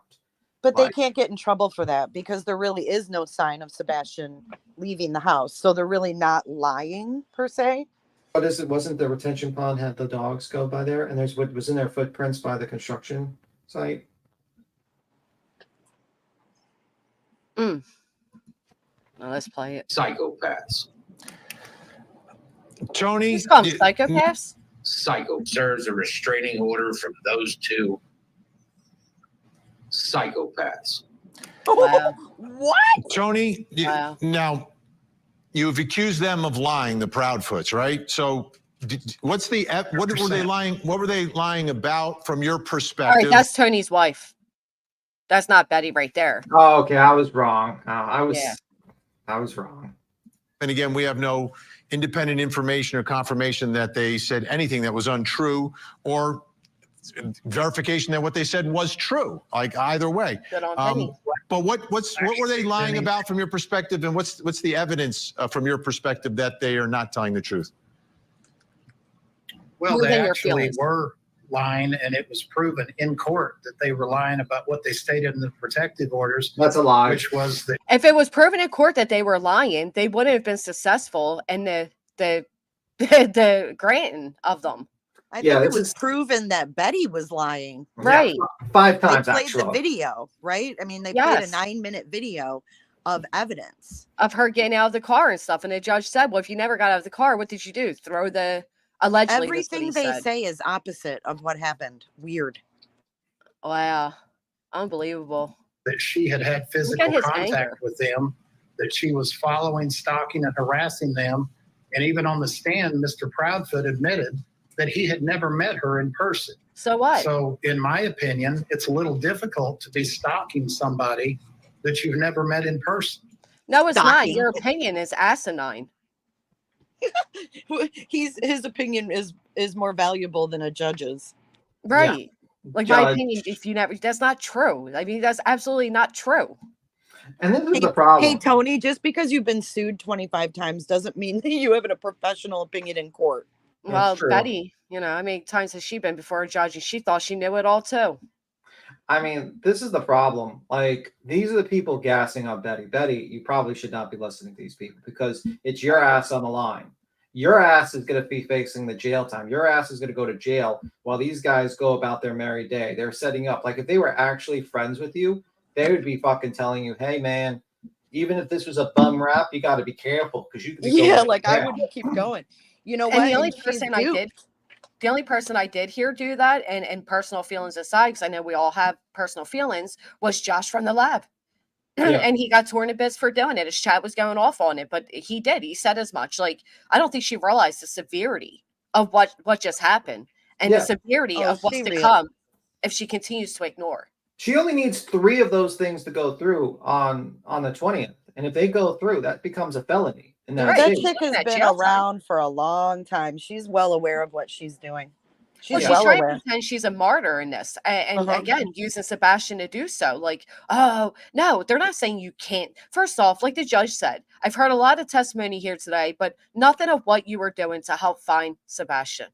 But they can't get in trouble for that because there really is no sign of Sebastian leaving the house. So they're really not lying per se. What is it? Wasn't the retention pond had the dogs go by there, and there's what was in their footprints by the construction site? Now let's play it. Psychopaths. Tony, Just call them psychopaths. Psycho serves a restraining order from those two psychopaths. Wow. What? Tony, Wow. now you've accused them of lying, the Proudfoots, right? So what were they lying? What were they lying about from your All right, perspective? that's Tony's wife. That's not Betty right there. Oh, okay. I was wrong. I was wrong. And again, we have no independent information or confirmation that they said anything that was untrue or verification that what they said was true. Like either way. Good on Penny. But what were they lying about from your perspective, and what's the evidence from your perspective that they are not telling the truth? Well, More they than your actually feelings. were lying, and it was proven in court that they were lying about what they stated in the protective orders, That's a lie. which was that If it was proven in court that they were lying, they wouldn't have been successful in the granting of them. I Yeah, think it this was is- proven that Betty was lying. Right. Yeah, 5 They times played actually. the video, right? I mean, they Yes. played a 9-minute video of evidence. Of her getting out of the car and stuff. And the judge said, well, if you never got out of the car, what did you do? Throw the allegedly. that's what Everything he they said. say is opposite of what happened. Weird. Wow. Unbelievable. she had physical his contact anger. with them, that she was following, stalking, and harassing them. And even on the stand, Mr. Proudfoot admitted that he had never met her in person. So what? So, in my opinion, it's a little difficult to be stalking somebody that you've never met in person. No, it's not. Stalking. Your opinion is asinine. His opinion is more valuable than a judge's. Right. Like my Judge. opinion, if you never, that's not true. I mean, that's absolutely not true. And this is Hey, the problem. Hey, Tony, just because you've been sued 25 times doesn't mean that you have a professional opinion in court. That's Well, true. Betty, how many times has she been before a judge and she thought she knew it all too? I mean, this is the problem. Like, these are the people gassing up Betty. Betty, you probably should not be listening to these people because it's your ass on the line. Your ass is going to be facing the jail time. Your ass is going to go to jail while these guys go about their merry day. They're setting up. Like, if they were actually friends with you, they would be fucking telling you, hey, man, even if this was a bum rap, you got to be careful because you could be going Yeah, to like I jail. would keep going. You know And what? the only she's person duped. the only person I did hear do that, and personal feelings aside, because I know we all have personal feelings, was Josh from the lab. Yeah. And he got torn to bits for doing it. His chat was going off on it, but he did. He said as much. Like, I don't think she realized the severity of what just happened and Yeah. the severity Oh, of what's she to real- come if she continues to ignore. She only needs 3 of those things to go through on the 20th. And if they go through, that becomes a felony. And Right. that's That it. She's chick looking has at been jail time. around for a long time. She's well aware of what she's doing. Well, She's she's well trying aware. to pretend she's a martyr in this. And Uh-huh. again, using Sebastian to do so. Like, oh, no, they're not saying you can't. First off, like the judge said, I've heard a lot of testimony here today, but nothing of what you were doing to help find Sebastian.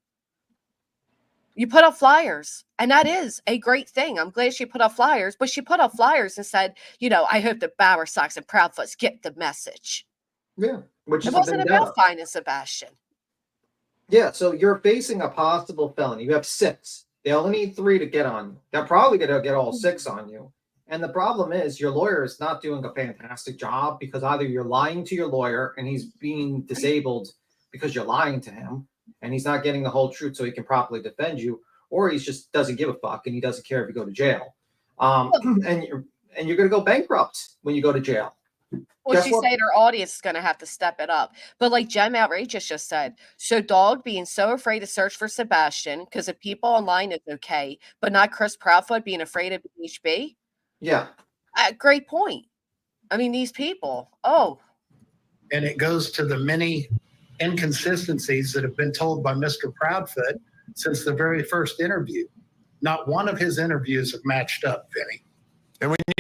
You put up flyers, and that is a great thing. I'm glad she put up flyers, but she put up flyers and said, I hope the Bower Sox and Proudfoots get the message. Yeah. Which It is a wasn't vendetta. about finding Sebastian. Yeah, so you're facing a possible felony. You have 6. They only need 3 to get on you. They're probably going to get all 6 on you. And the problem is your lawyer is not doing a fantastic job because either you're lying to your lawyer and he's being disabled because you're lying to him and he's not getting the whole truth so he can properly defend you, or he just doesn't give a fuck and he doesn't care if you go to jail. And you're going to go bankrupt when you go to jail. Well, Guess she what? said her audience is going to have to step it up. But like Gem Outrageous just said, so Dog being so afraid to search for Sebastian because of people online is okay, but not Chris Proudfoot being afraid of BHB? Yeah. Great point. I mean, these people, And it goes to the many inconsistencies that have been told by Mr. Proudfoot since the very first interview. Not one of his interviews have matched up, Vinny. And when you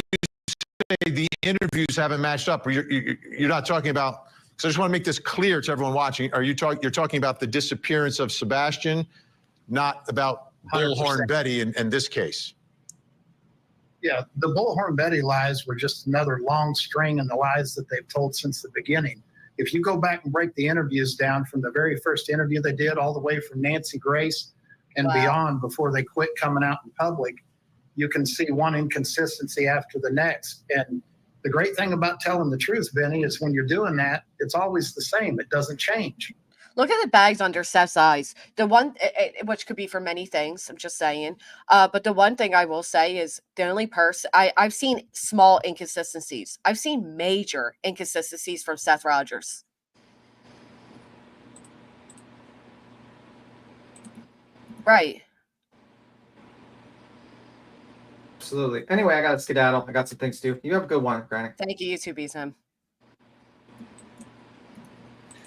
say the interviews haven't matched up, you're not talking about. So I just want to make this clear to everyone watching. You're talking about the disappearance of Sebastian, not about 100%. Bullhorn Betty in this case. Yeah, the Bullhorn Betty lies were just another long string in the lies that they've told since the beginning. If you go back and break the interviews down from the very first interview they did all the way from Nancy Grace and Wow. beyond before they quit coming out in public, you can see one inconsistency after the next. And the great thing about telling the truth, Benny, is when you're doing that, it's always the same. It doesn't change. Look at the bags under Seth's eyes. The one, which could be for many things, I'm just saying. But the one thing I will say is the only person, I've seen small inconsistencies. I've seen major inconsistencies from Seth Rogers. Right. Absolutely. Anyway, I got to skedaddle. I got some things to do. You have a good one, Granny. Thank you, you too, Beeson.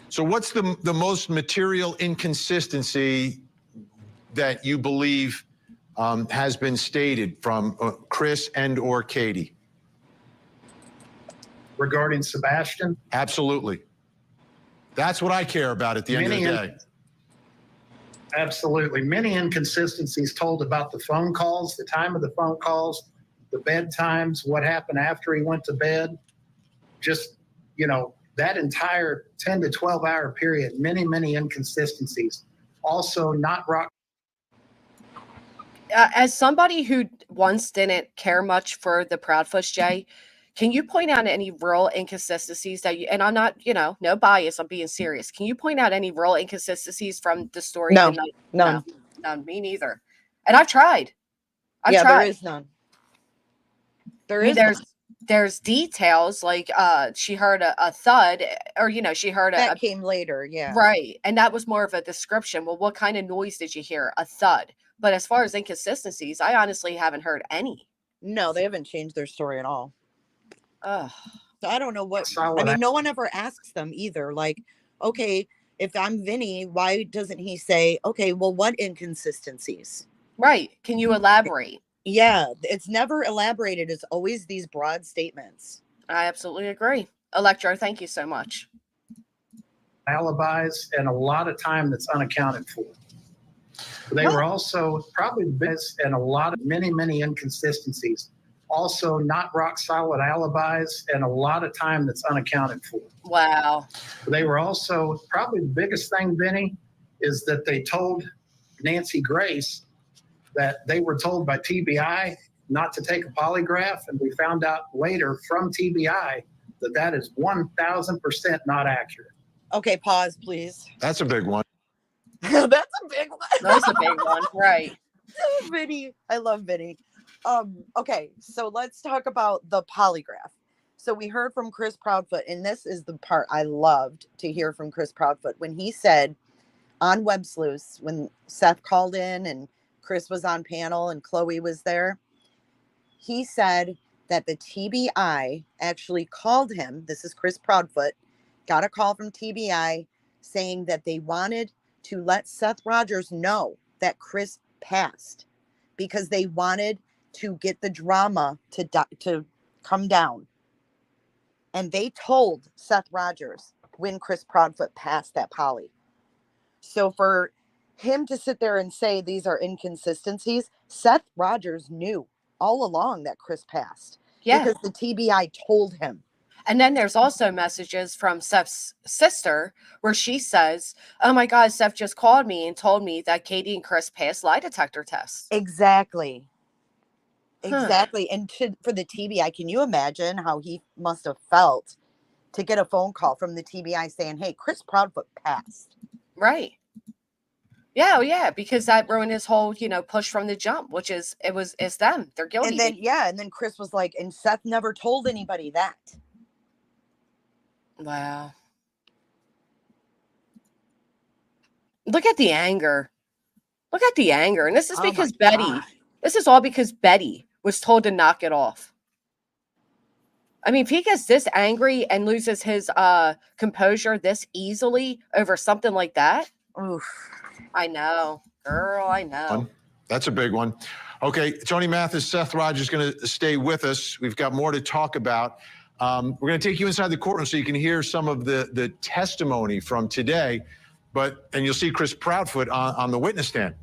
So what's the most material inconsistency that you believe has been stated from Chris and or Katie? Regarding Sebastian? Absolutely. That's what I care about at the end of the day. Absolutely. Many inconsistencies told about the phone calls, the time of the phone calls, the bedtimes, what happened after he went to bed. Just, you know, that entire 10 to 12 hour period, many, many inconsistencies. Also not rock. As somebody who once didn't care much for the Proudfoot, Jay, can you point out any real inconsistencies that you, and I'm not, you know, no bias, I'm being serious. Can you point out any real inconsistencies from the story? No, the night? none. No, me neither. And I've tried. I've Yeah, tried. there is none. I mean, there's details like she heard a thud, or you know, she heard that came later, yeah. right, and that was more of a description. Well, what kind of noise did you hear? A thud. But as far as inconsistencies, I honestly haven't heard any. No, they haven't changed their story at all. Ugh. So I don't know what. I mean, no one ever asks them either. Like, okay, if I'm Vinny, why doesn't he say, okay, well, what inconsistencies? Right. Can you elaborate? Yeah, it's never elaborated. It's always these broad statements. I absolutely agree. Electro, thank you so much. Alibis and a lot of time that's unaccounted for. They were also probably and a lot of many inconsistencies. Also not rock solid alibis and a lot of time that's unaccounted for. Wow. They were also probably the biggest thing, Vinny, is that they told Nancy Grace that they were told by TBI not to take a polygraph. And we found out later from TBI that that is 1000% not accurate. Okay, pause, please. That's a big one. That's a big one. That's a big one, right? Vinny, I love Vinny. Okay, so let's talk about the polygraph. So we heard from Chris Proudfoot, and this is the part I loved to hear from Chris Proudfoot when he said on Web Sleuths, when Seth called in and Chris was on panel and Chloe was there, he said that the TBI actually called him. This is Chris Proudfoot, got a call from TBI saying that they wanted to let Seth Rogers know that Chris passed because they wanted to get the drama to come down. And they told Seth Rogers when Chris Proudfoot passed that poly. So for him to sit there and say these are inconsistencies, Seth Rogers knew all along that Chris passed. Yeah. Because the TBI told him. And then there's also messages from Seth's sister where she says, oh my God, Seth just called me and told me that Katie and Chris passed lie detector tests. Exactly. Exactly. And for the TBI, can you imagine how he must have felt to get a phone call from the TBI saying, hey, Chris Proudfoot passed? Right. Yeah, yeah, because that ruined his whole, you know, push from the jump, which is, it's them. They're guilty. And then, and then Chris was like, and Seth never told anybody that. Wow. Look at the anger. Look at the anger. And this is because this is all because Betty was told to knock it off. I mean, if he gets this angry and loses his composure this easily over something like that. Oof. I know, girl, I know. That's a big one. Okay, Tony Mathis, Seth Rogers is going to stay with us. We've got more to talk about. We're going to take you inside the courtroom so you can hear some of the testimony from today. And you'll see Chris Proudfoot on the witness stand.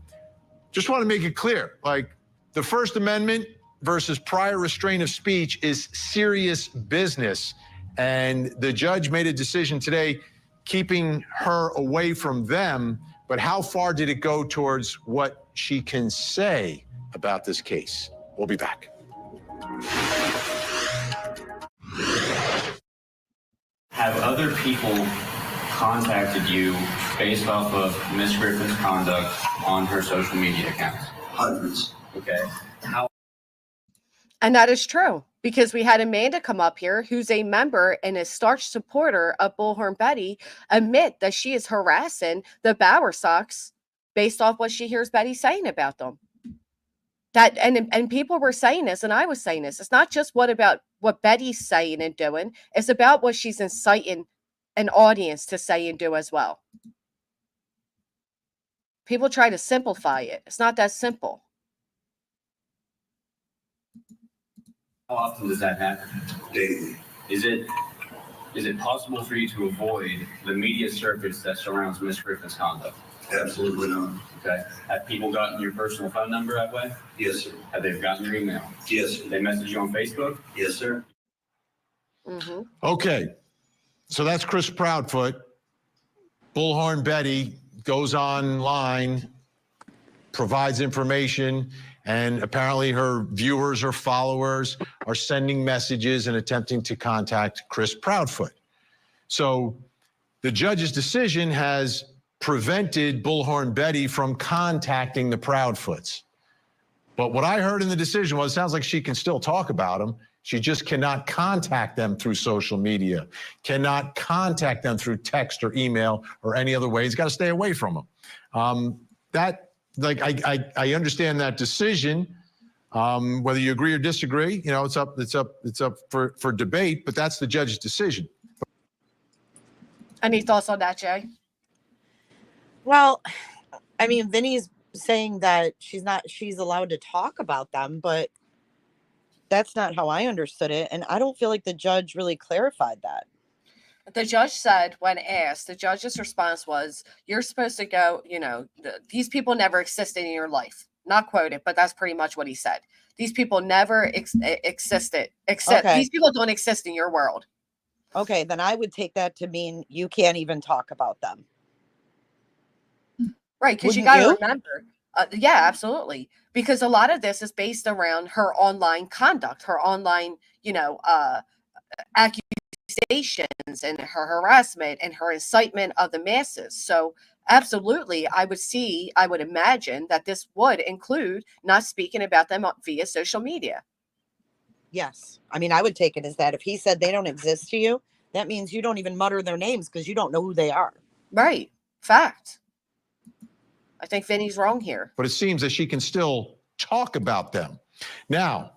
Just want to make it clear, like the First Amendment versus prior restraint of speech is serious business. And the judge made a decision today keeping her away from them. But how far did it go towards what she can say about this case? We'll be back. Have other people contacted you based off of Miss Griffin's conduct on her social media accounts? Hundreds. Okay. And that is true, because we had Amanda come up here, who's a member and a staunch supporter of Bullhorn Betty, admit that she is harassing the Bower Sox based off what she hears Betty saying about them. That and people were saying this, and I was saying this. It's not just what Betty's saying and doing. It's about what she's inciting an audience to say and do as well. People try to simplify it. It's not that simple. How often does that happen? Daily. Is it possible for you to avoid the media circus that surrounds Miss Griffin's conduct? Absolutely not. Okay. Have people gotten your personal phone number that way? Yes, sir. Have they gotten your email? Yes, sir. They message you on Facebook? Yes, sir. Mm-hmm. Okay. So that's Chris Proudfoot. Bullhorn Betty goes online, provides information, and apparently her viewers or followers are sending messages and attempting to contact Chris Proudfoot. So the judge's decision has prevented Bullhorn Betty from contacting the Proudfoots. But what I heard in the decision was, it sounds like she can still talk about them. She just cannot contact them through social media, cannot contact them through text or email or any other way. He's got to stay away from them. I understand that decision. Whether you agree or disagree, it's up for debate, but that's the judge's decision. Any thoughts on that, Jay? Well, I mean, Vinny's saying that she's allowed to talk about them, but that's not how I understood it. And I don't feel like the judge really clarified that. The judge said, when asked, the judge's response was, you're supposed to go, these people never existed in your life. Not quoted, but that's pretty much what he said. These people never existed. These people don't exist in your world. Okay, then I would take that to mean you can't even talk about them. Right, because you got to remember. Yeah, absolutely. Because a lot of this is based around her online conduct, her online, accusations and her harassment and her incitement of the masses. So absolutely, I would imagine that this would include not speaking about them via social media. Yes. I mean, I would take it as that. If he said they don't exist to you, that means you don't even mutter their names because you don't know who they are. Right. Fact. I think Vinny's wrong here. But it seems that she can still talk about them. Now,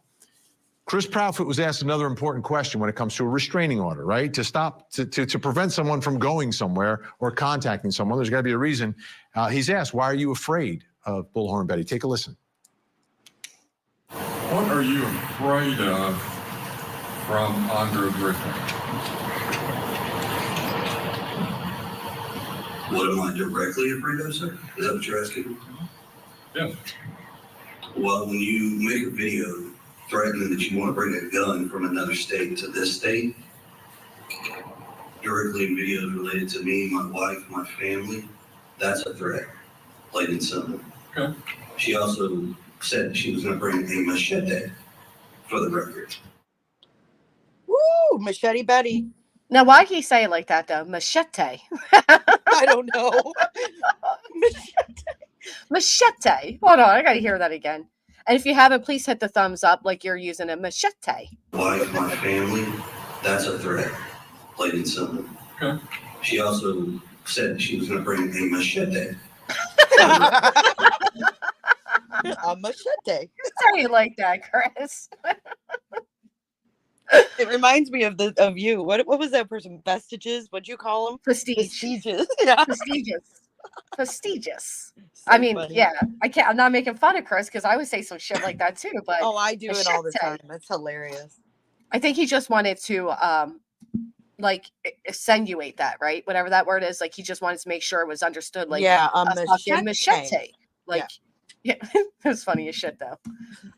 Chris Proudfoot was asked another important question when it comes to a restraining order, right? To prevent someone from going somewhere or contacting someone, there's got to be a reason. He's asked, why are you afraid of Bullhorn Betty? Take a listen. What are you afraid of from Andrew Griffin? What am I directly afraid of, sir? Is that what you're asking? Yes. Well, when you make a video threatening that you want to bring a gun from another state to this state, directly in videos related to me, my wife, my family, that's a threat, plain and simple. Okay. She also said she was going to bring a machete for the record. Woo, Machete Betty. Now, why'd he say it like that, though? Machete. I don't know. Machete. Hold on, I got to hear that again. And if you haven't, please hit the thumbs up like you're using a machete. Wife, my family, that's a threat, plain and simple. Okay. She also said she was going to bring a machete. A machete. Say it like that, Chris. It reminds me of you. What was that person? Vestiges? What'd you call them? Prestigious. Yeah. Prestigious. So I mean, funny. yeah, I'm not making fun of Chris because I would say some shit like that too. But Oh, I do it all the machete. time. It's hilarious. I think he just wanted to insinuate that, right? Whatever that word is, like he just wanted to make sure it was understood. Like, yeah, fucking machete. Like, yeah, it was funny as shit though.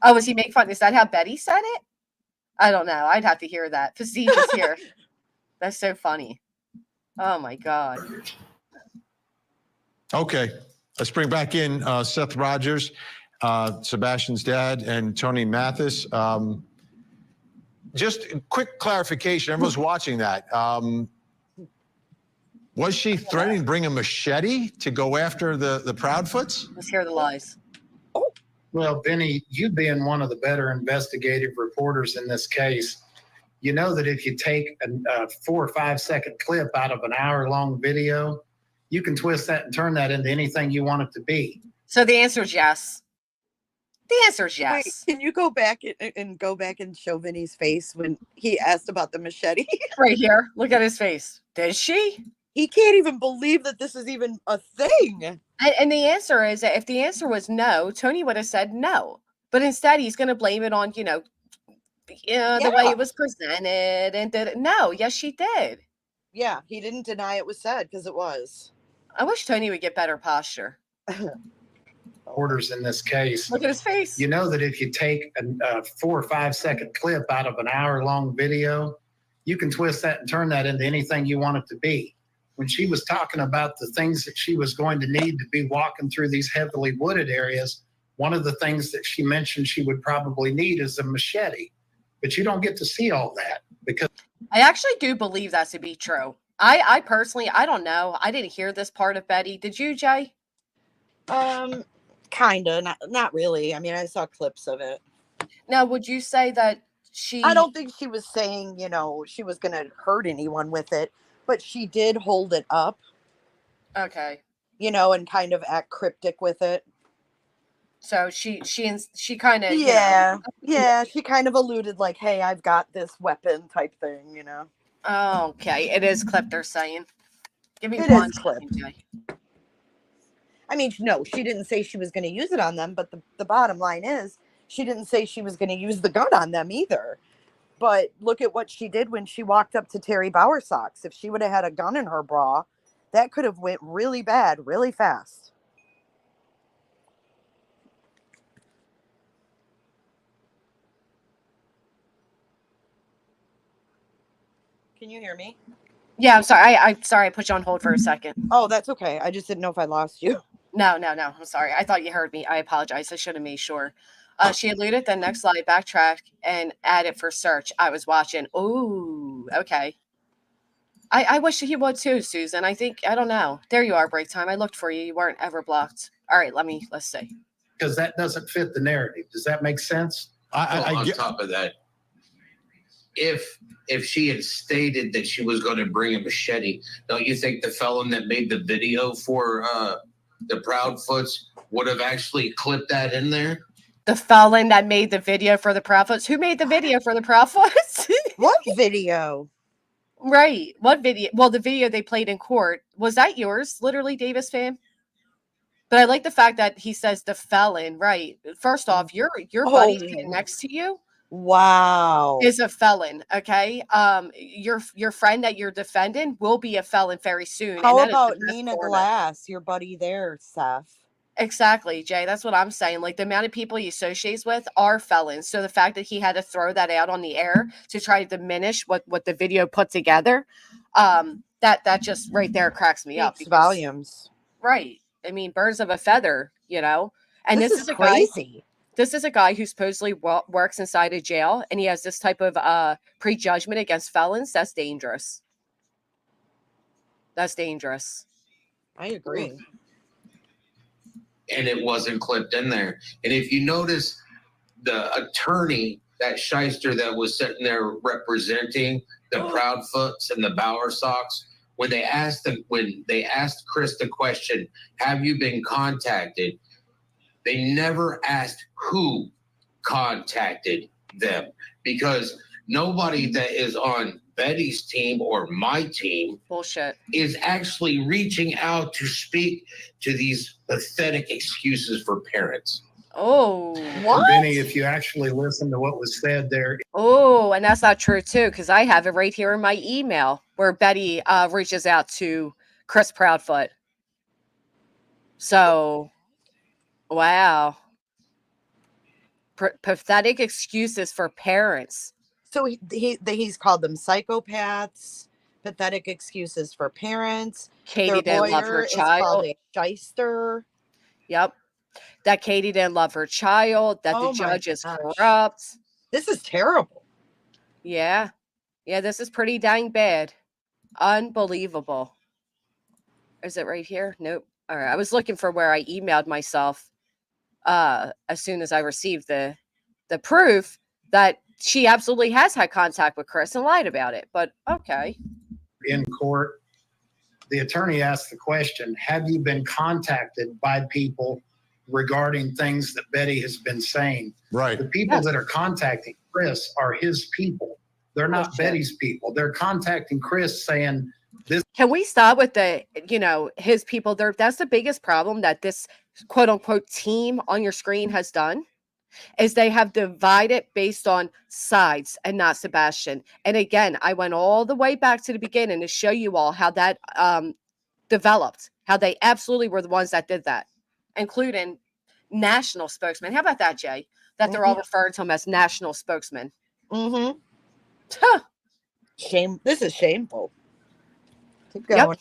Oh, was he making fun? Is that how Betty said it? I don't know. I'd have to hear that. Facetious here. That's so funny. Oh my God. Okay, let's bring back in Seth Rogers, Sebastian's dad, and Tony Mathis. Just a quick clarification. Everyone's watching that. Was she threatening to bring a machete to go after the Proudfoots? Let's hear the lies. Well, Vinny, you being one of the better investigative reporters in this case, you know that if you take a 4 or 5 second clip out of an hour-long video, you can twist that and turn that into anything you want it to be. So the answer is yes. The answer is Wait, yes. can you go back and go back and show Vinny's face when he asked about the machete? Right here. Look at his face. Did she? He can't even believe that this is even a thing. And the answer is, if the answer was no, Tony would have said no. But instead, he's going to blame it on, the way it was presented. And no, yes, she did. Yeah, he didn't deny it was said because it was. I wish Tony would get better posture. Orders in this case. Look at his face. You know that if you take a 4 or 5 second clip out of an hour-long video, you can twist that and turn that into anything you want it to be. When she was talking about the things that she was going to need to be walking through these heavily wooded areas, one of the things that she mentioned she would probably need is a machete. But you don't get to see all that because I actually do believe that to be true. I personally, I don't know. I didn't hear this part of Betty. Did you, Jay? Kinda, not really. I mean, I saw clips of it. Now, would you say that I don't think she was saying, she was going to hurt anyone with it, but she did hold it up. Okay. And kind of act cryptic with it. So she kind of yeah, she kind of alluded like, "Hey, I've got this weapon" type thing, Okay, it is clip. They're saying. Give me It one is clip. second, Jay. I mean, no, she didn't say she was going to use it on them, but the bottom line is she didn't say she was going to use the gun on them either. But look at what she did when she walked up to Terry Bowersox. If she would have had a gun in her bra, that could have went really bad, really fast. Can you hear me? Yeah, I'm sorry. I'm sorry. I put you on hold for a second. Oh, that's okay. I just didn't know if I lost you. No. I'm sorry. I thought you heard me. I apologize. I should have made sure. She alluded the next slide, backtrack, and add it for search. I was watching. Ooh, okay. I wish he would too, Susan. I don't know. There you are, break time. I looked for you. You weren't ever blocked. All right, let's see. because that doesn't fit the narrative. Does that make sense? On top of that, if she had stated that she was going to bring a machete, don't you think the felon that made the video for the Proudfoots would have actually clipped that in there? The felon that made the video for the Proudfoots? Who made the video for the Proudfoots? What video? Right. What video? Well, the video they played in court. Was that yours, literally, Davis fan? But I like the fact that he says the felon, right? First off, your buddy sitting next to you, wow, is a felon. Okay, your friend that you're defending will be a felon very soon. How and about Nina Glass, your buddy there, Seth? Exactly, Jay. That's what I'm saying. Like the amount of people he associates with are felons. So the fact that he had to throw that out on the air to try to diminish what the video put together, that just right there cracks me up. Speaks volumes. Right. I mean, birds of a feather, And this is a crazy. This is a guy who supposedly works inside a jail, and he has this type of prejudgment against felons. That's dangerous. That's dangerous. I agree. And it wasn't clipped in there. And if you notice, the attorney, that shyster that was sitting there representing the Proudfoots and the Bowersox, when they asked Chris the question, "Have you been contacted?" They never asked who contacted them, because nobody that is on Betty's team or my team bullshit is actually reaching out to speak to these pathetic excuses for parents. Oh, what? Benny, if you actually listen to what was said there. Oh, and that's not true too, because I have it right here in my email where Betty reaches out to Chris Proudfoot. So, wow. Pathetic excuses for parents. So he's called them psychopaths, pathetic excuses for parents. Katie Their didn't love her lawyer is called child. a shyster. Yep. That Katie didn't love her child, that the Oh my judge is gosh. corrupt. This is terrible. Yeah. Yeah, this is pretty dang bad. Unbelievable. Is it right here? Nope. All right. I was looking for where I emailed myself as soon as I received the proof that she absolutely has had contact with Chris and lied about it. But okay. In court, the attorney asked the question, have you been contacted by people regarding things that Betty has been saying? Right. The people Yes. that are contacting Chris are his people. They're not Bullshit. Betty's people. They're contacting Chris saying, Can we stop with the, his people there? That's the biggest problem that this quote unquote team on your screen has done, is they have divided based on sides and not Sebastian. And again, I went all the way back to the beginning to show you all how that developed, how they absolutely were the ones that did that, including national spokesman. How about that, Jay? That they're all referring to him as national spokesman. Mm-hmm. Huh. Shame. This is shameful. Keep going. Yep.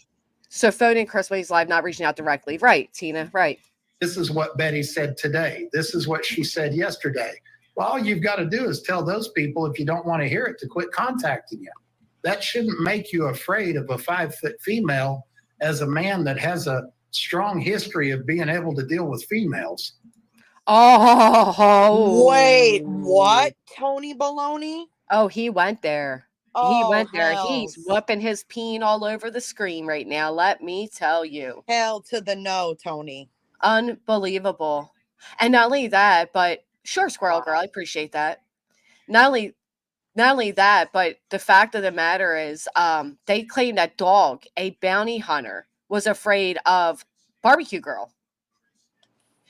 So phoning Chris when he's live, not reaching out directly. Right, Tina. Right. this is what Betty said today. This is what she said yesterday. Well, all you've got to do is tell those people, if you don't want to hear it, to quit contacting you. That shouldn't make you afraid of a 5-foot female as a man that has a strong history of being able to deal with females. Oh, wait, what? Tony Baloney? Oh, he went there. Oh, He went there. hells. He's whooping his peen all over the screen right now. Let me tell you. Hell to the no, Tony. Unbelievable. And not only that, but sure, Squirrel Girl, I appreciate that. Not only that, but the fact of the matter is, they claim that Dog, a bounty hunter, was afraid of Barbecue Girl.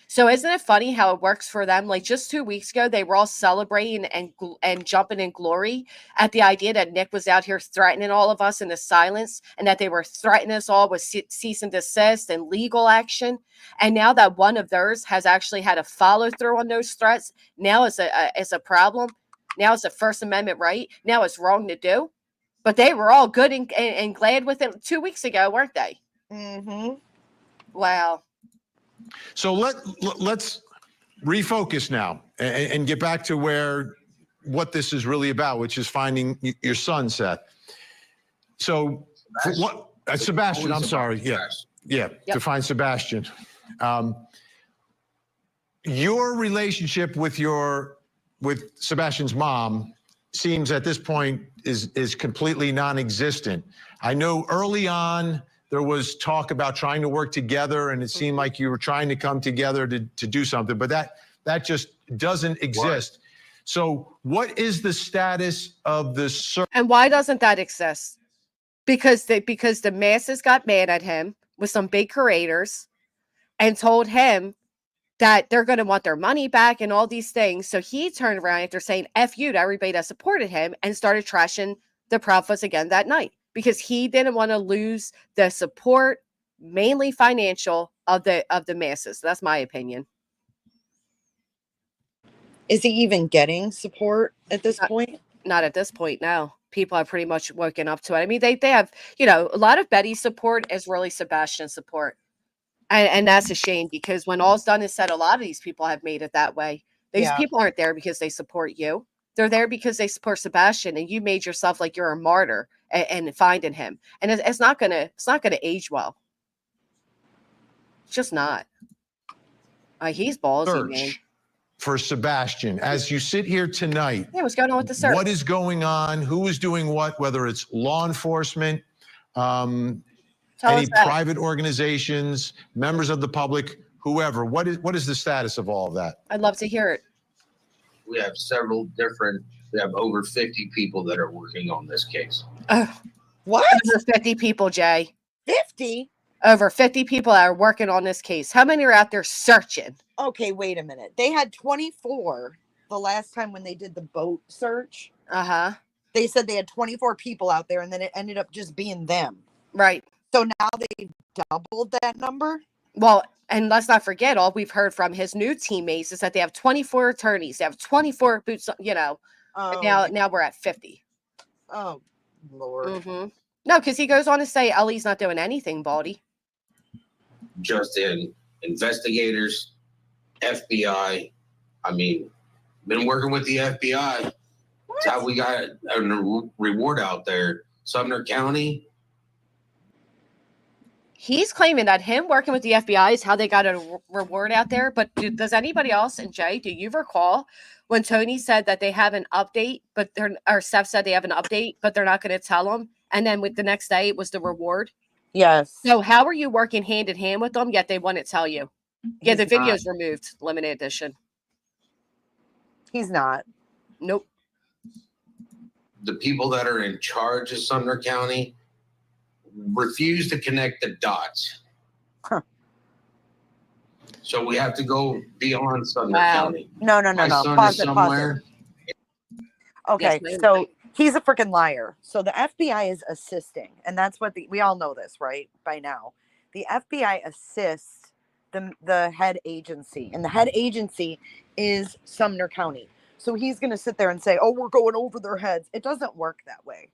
So isn't it funny how it works for them? Like just 2 weeks ago, they were all celebrating and jumping in glory at the idea that Nick was out here threatening all of us in the silence, and that they were threatening us all with cease and desist and legal action. And now that one of theirs has actually had a follow through on those threats, now it's a problem. Now it's a First Amendment right. Now it's wrong to do. But they were all good and glad with it 2 weeks ago, weren't they? Mm-hmm. Wow. So let's refocus now and get back to what this is really about, which is finding your son, Seth. So Sebastian, I'm sorry. Yeah. Yep. To find Sebastian. Your relationship with Sebastian's mom seems at this point is completely non-existent. I know early on there was talk about trying to work together, and it seemed like you were trying to come together to do something, but that just doesn't exist. Right. So what is the status of the search? And why doesn't that exist? Because the masses got mad at him with some big creators and told him that they're going to want their money back and all these things. So he turned around after saying F you to everybody that supported him and started trashing the Proudfoots again that night, because he didn't want to lose the support, mainly financial, of the masses. That's my opinion. Is he even getting support at this point? Not at this point, no. People have pretty much woken up to it. I mean, they have, a lot of Betty's support is really Sebastian's support. And that's a shame, because when all's done is said, a lot of these people have made it that way. These people aren't there because they support you. They're there because they support Sebastian, and you made yourself like you're a martyr and finding him. And it's not gonna age well. It's just not. He's ballsy, man. For Sebastian, as you sit here tonight, what's going on with the search? What is going on? Who is doing what? Whether it's law enforcement, any private organizations, members of the public, whoever. What is the status of all of that? I'd love to hear it. We have we have over 50 people that are working on this case. What? Over 50 people, Jay. 50? Over 50 people that are working on this case. How many are out there searching? Okay, wait a minute. They had 24 the last time when they did the boat search. Uh-huh. They said they had 24 people out there, and then it ended up just being them. Right. So now they've doubled that number? Well, and let's not forget, all we've heard from his new teammates is that they have 24 attorneys. They have 24 boots, and now we're at 50. Oh, Lord. Mm-hmm. No, because he goes on to say Ellie's not doing anything, Baldy. Just in investigators, FBI. I mean, been working with the FBI. That's how we got a reward out there. Sumner County. He's claiming that him working with the FBI is how they got a reward out there. But does anybody else, and Jay, do you recall when Tony said that they have an update, or Seth said they have an update, but they're not going to tell them? And then with the next day, it was the reward. Yes. So how are you working hand in hand with them, yet they wouldn't tell you? Yeah, the video's removed, limited edition. He's not. Nope. The people that are in charge of Sumner County refuse to connect the dots. Huh. So we have to go beyond Sumner Wow. County. No. My son Pause is it, pause somewhere. it. Okay, Yes, so he's a freaking liar. So the FBI is assisting, and that's what we all know this, right? By now, the FBI assists the head agency, and the head agency is Sumner County. So he's going to sit there and say, "Oh, we're going over their heads." It doesn't work that way.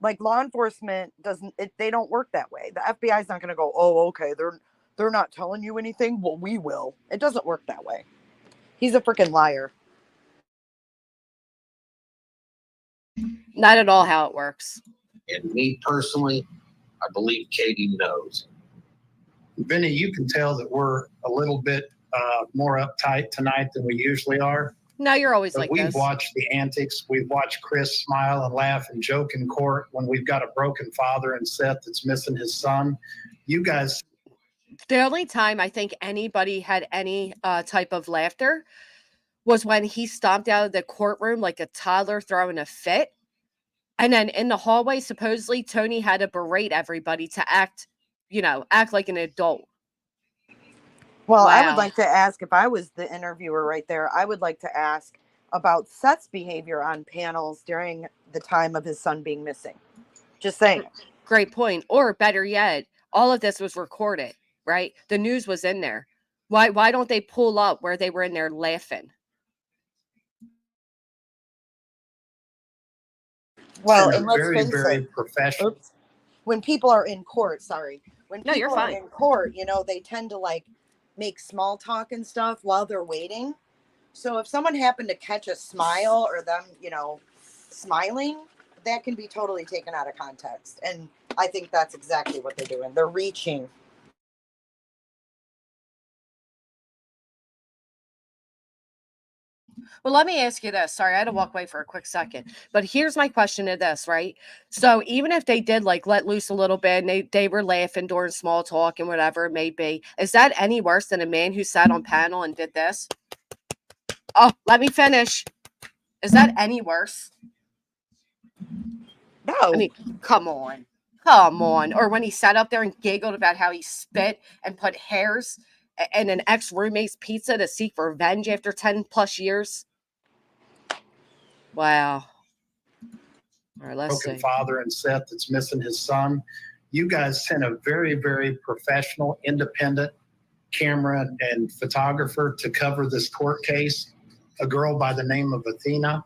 Like law enforcement doesn't. They don't work that way. The FBI is not going to go, "Oh, okay, they're not telling you anything. Well, we will." It doesn't work that way. He's a freaking liar. Not at all how it works. And me personally, I believe Katie knows. Vinny, you can tell that we're a little bit more uptight tonight than we usually are. No, you're always But like we've this. watched the antics. We've watched Chris smile and laugh and joke in court when we've got a broken father and Seth that's missing his son. You guys. The only time I think anybody had any type of laughter was when he stomped out of the courtroom like a toddler throwing a fit. And then in the hallway, supposedly Tony had to berate everybody to act like an adult. Well, I Wow. would like to ask, if I was the interviewer right there, I would like to ask about Seth's behavior on panels during the time of his son being missing. Just saying. Great point. Or better yet, all of this was recorded, right? The news was in there. Why don't they pull up where they were in there laughing? Well, in a and let's very, face very it. professional. Oops. When people are in court, when No, you're people are fine. in court, they tend to make small talk and stuff while they're waiting. So if someone happened to catch a smile or them, smiling, that can be totally taken out of context. And I think that's exactly what they're doing. They're reaching. Well, let me ask you this. Sorry, I had to walk away for a quick second. But here's my question to this, right? So even if they did let loose a little bit and they were laughing during small talk and whatever it may be, is that any worse than a man who sat on panel and did this? Oh, let me finish. Is that any worse? No. I mean, come on. Come on. Or when he sat up there and giggled about how he spit and put hairs in an ex-roommate's pizza to seek revenge after 10 plus years. Wow. All right, let's Broken see. father and Seth that's missing his son. You guys sent a very, very professional, independent camera and photographer to cover this court case, a girl by the name of Athena.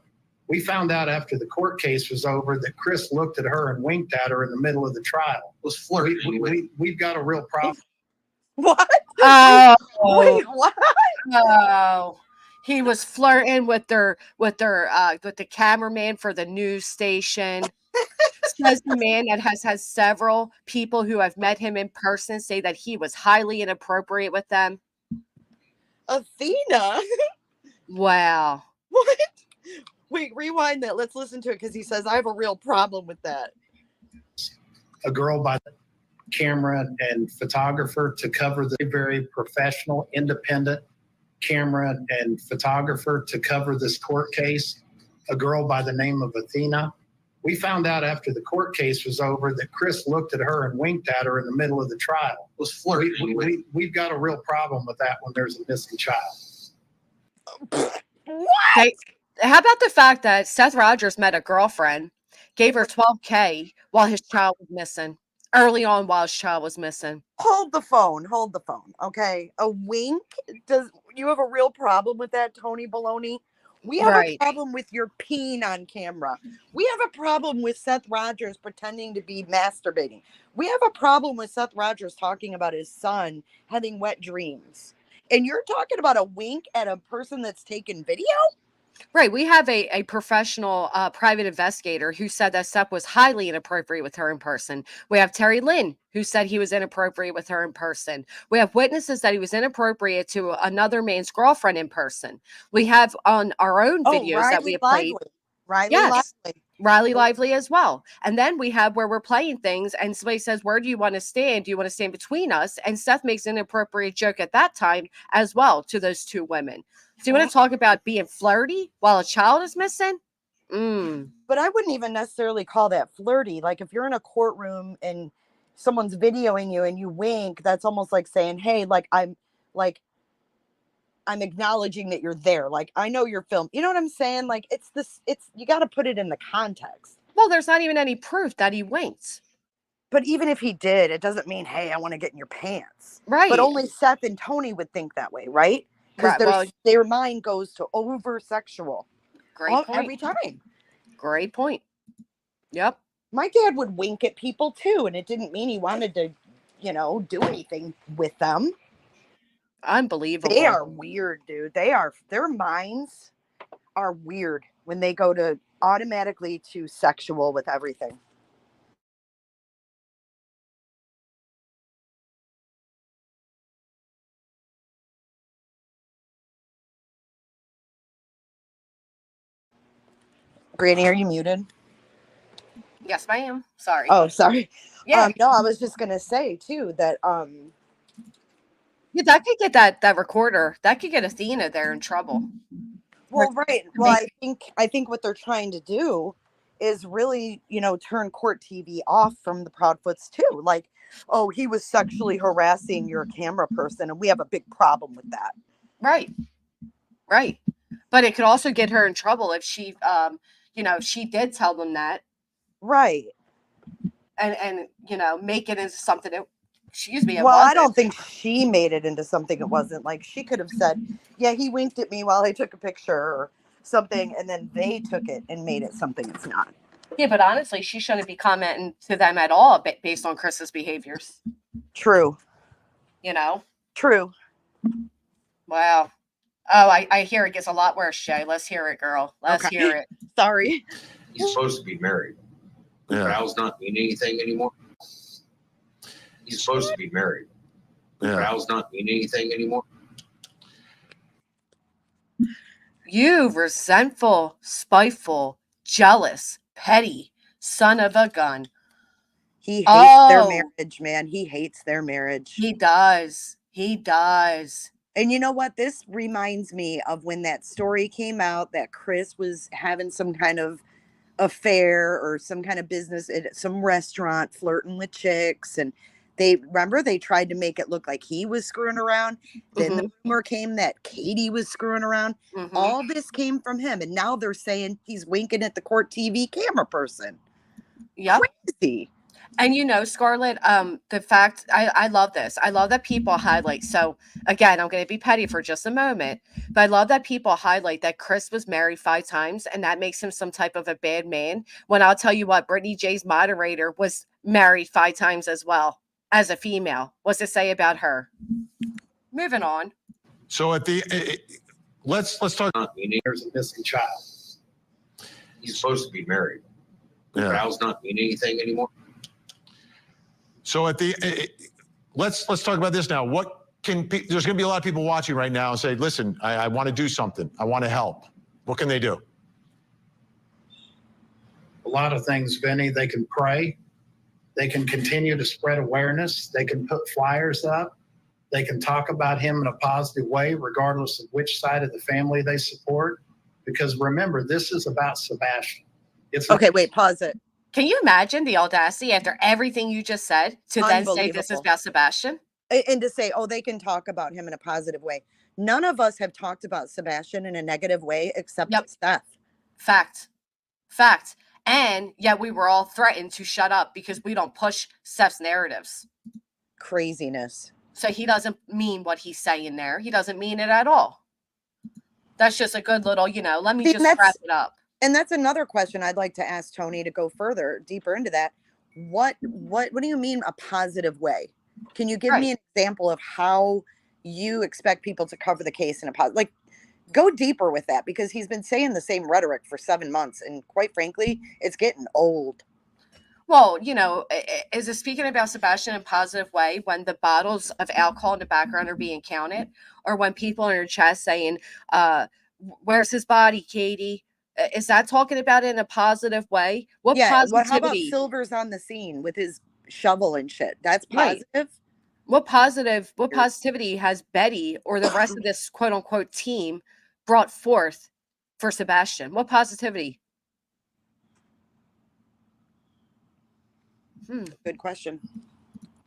We found out after the court case was over that Chris looked at her and winked at her in the middle of the trial. Was flirting. We've got a real problem. What? Oh, Wait, what? oh. He was flirting with the cameraman for the news station. Says the man that has had several people who have met him in person say that he was highly inappropriate with them. Athena? Wow. What? Wait, rewind that. Let's listen to it because he says, I have a real problem with that. A girl by the camera and photographer to cover the very professional, independent camera and photographer to cover this court case, a girl by the name of Athena. We found out after the court case was over that Chris looked at her and winked at her in the middle of the trial. Was flirting. We've got a real problem with that when there's a missing child. What? How about the fact that Seth Rogers met a girlfriend, gave her $12,000 while his child was missing, early on while his child was missing? Hold the phone. Okay. A wink? Does you have a real problem with that, Tony Baloney? We have Right. a problem with your peeing on camera. We have a problem with Seth Rogers pretending to be masturbating. We have a problem with Seth Rogers talking about his son having wet dreams. And you're talking about a wink at a person that's taking video? Right. We have a professional private investigator who said that Seth was highly inappropriate with her in person. We have Terry Lynn, who said he was inappropriate with her in person. We have witnesses that he was inappropriate to another man's girlfriend in person. We have on our own Oh, videos that we Riley have played. Lively. Riley Yes. Lively. Riley Lively as well. And then we have where we're playing things and somebody says, where do you want to stand? Do you want to stand between us? And Seth makes an inappropriate joke at that time as well to those two women. So you want to talk about being flirty while a child is missing? But I wouldn't even necessarily call that flirty. Like if you're in a courtroom and someone's videoing you and you wink, that's almost like saying, hey, I'm acknowledging that you're there. Like I know you're filmed. You know what I'm saying? Like it's you got to put it in the context. Well, there's not even any proof that he winked. But even if he did, it doesn't mean, hey, I want to get in your pants. Right. But only Seth and Tony would think that way, right? Because their mind goes to over sexual. Great point. Every time. Great point. Yep. My dad would wink at people too, and it didn't mean he wanted to, do anything with them. Unbelievable. They are weird, dude. Their minds are weird when they go to automatically to sexual with everything. Granny, are you muted? Yes, ma'am. Sorry. Oh, sorry. Yeah. No, I was just gonna say too that yeah, that could get that recorder. That could get Athena there in trouble. Well, right. Well, I think what they're trying to do is really, turn court TV off from the Proudfoots too. Like, oh, he was sexually harassing your camera person, and we have a big problem with that. Right. Right. But it could also get her in trouble if she she did tell them that. Right. And make it into something that, excuse me. Well, I don't think she made it into something it wasn't. Like she could have said, yeah, he winked at me while I took a picture or something, and then they took it and made it something it's not. Yeah, but honestly, she shouldn't be commenting to them at all based on Chris's behaviors. True. True. Wow. Oh, I hear it gets a lot worse, Shay. Let's hear it, girl. Let's hear it. Sorry. He's supposed to be married. Yeah. Vows not mean anything anymore. He's supposed to be married. Yeah. Vows not mean anything anymore. You resentful, spiteful, jealous, petty son of a gun. He hates their marriage, man. He hates their marriage. He does. He does. And you know what? This reminds me of when that story came out that Chris was having some kind of affair or some kind of business at some restaurant, flirting with chicks. And they tried to make it look like he was screwing around. Then the rumor came that Katie was screwing around. All this came from him. And now they're saying he's winking at the court TV camera person. Yep. Crazy. And Scarlett, the fact I love this. I love that people highlight. So again, I'm going to be petty for just a moment, but I love that people highlight that Chris was married 5 times and that makes him some type of a bad man. When I'll tell you what, Brittany J's moderator was married 5 times as well as a female. What's to say about her? Moving on. So at the let's talk. There's a missing child. He's supposed to be married. Yeah. Vows not mean anything anymore. So at the let's talk about this now. There's going to be a lot of people watching right now and say, listen, I want to do something. I want to help. What can they do? A lot of things, Vinny. They can pray. They can continue to spread awareness. They can put flyers up. They can talk about him in a positive way, regardless of which side of the family they support. Because remember, this is about Sebastian. Okay, wait, pause it. Can you imagine the audacity after everything you just said to then say this is about Sebastian? And to say, oh, they can talk about him in a positive way. None of us have talked about Sebastian in a negative way except Seth. Fact. And yet we were all threatened to shut up because we don't push Seth's narratives. Craziness. So he doesn't mean what he's saying there. He doesn't mean it at all. That's just a good little, let me See, just wrap it up. And that's another question I'd like to ask Tony to go further, deeper into that. What do you mean a positive way? Can you give me an example of how you expect people to cover the case in a positive, like, go deeper with that, because he's been saying the same rhetoric for 7 months, and quite frankly, it's getting old. Well, is it speaking about Sebastian in a positive way when the bottles of alcohol in the background are being counted, or when people in your chat saying, where's his body, Katie? Is that talking about it in a positive way? What positivity? How about Silver's on the scene with his shovel and shit? That's positive. Right. What positivity has Betty or the rest of this quote unquote team brought forth for Sebastian? What positivity? Good question.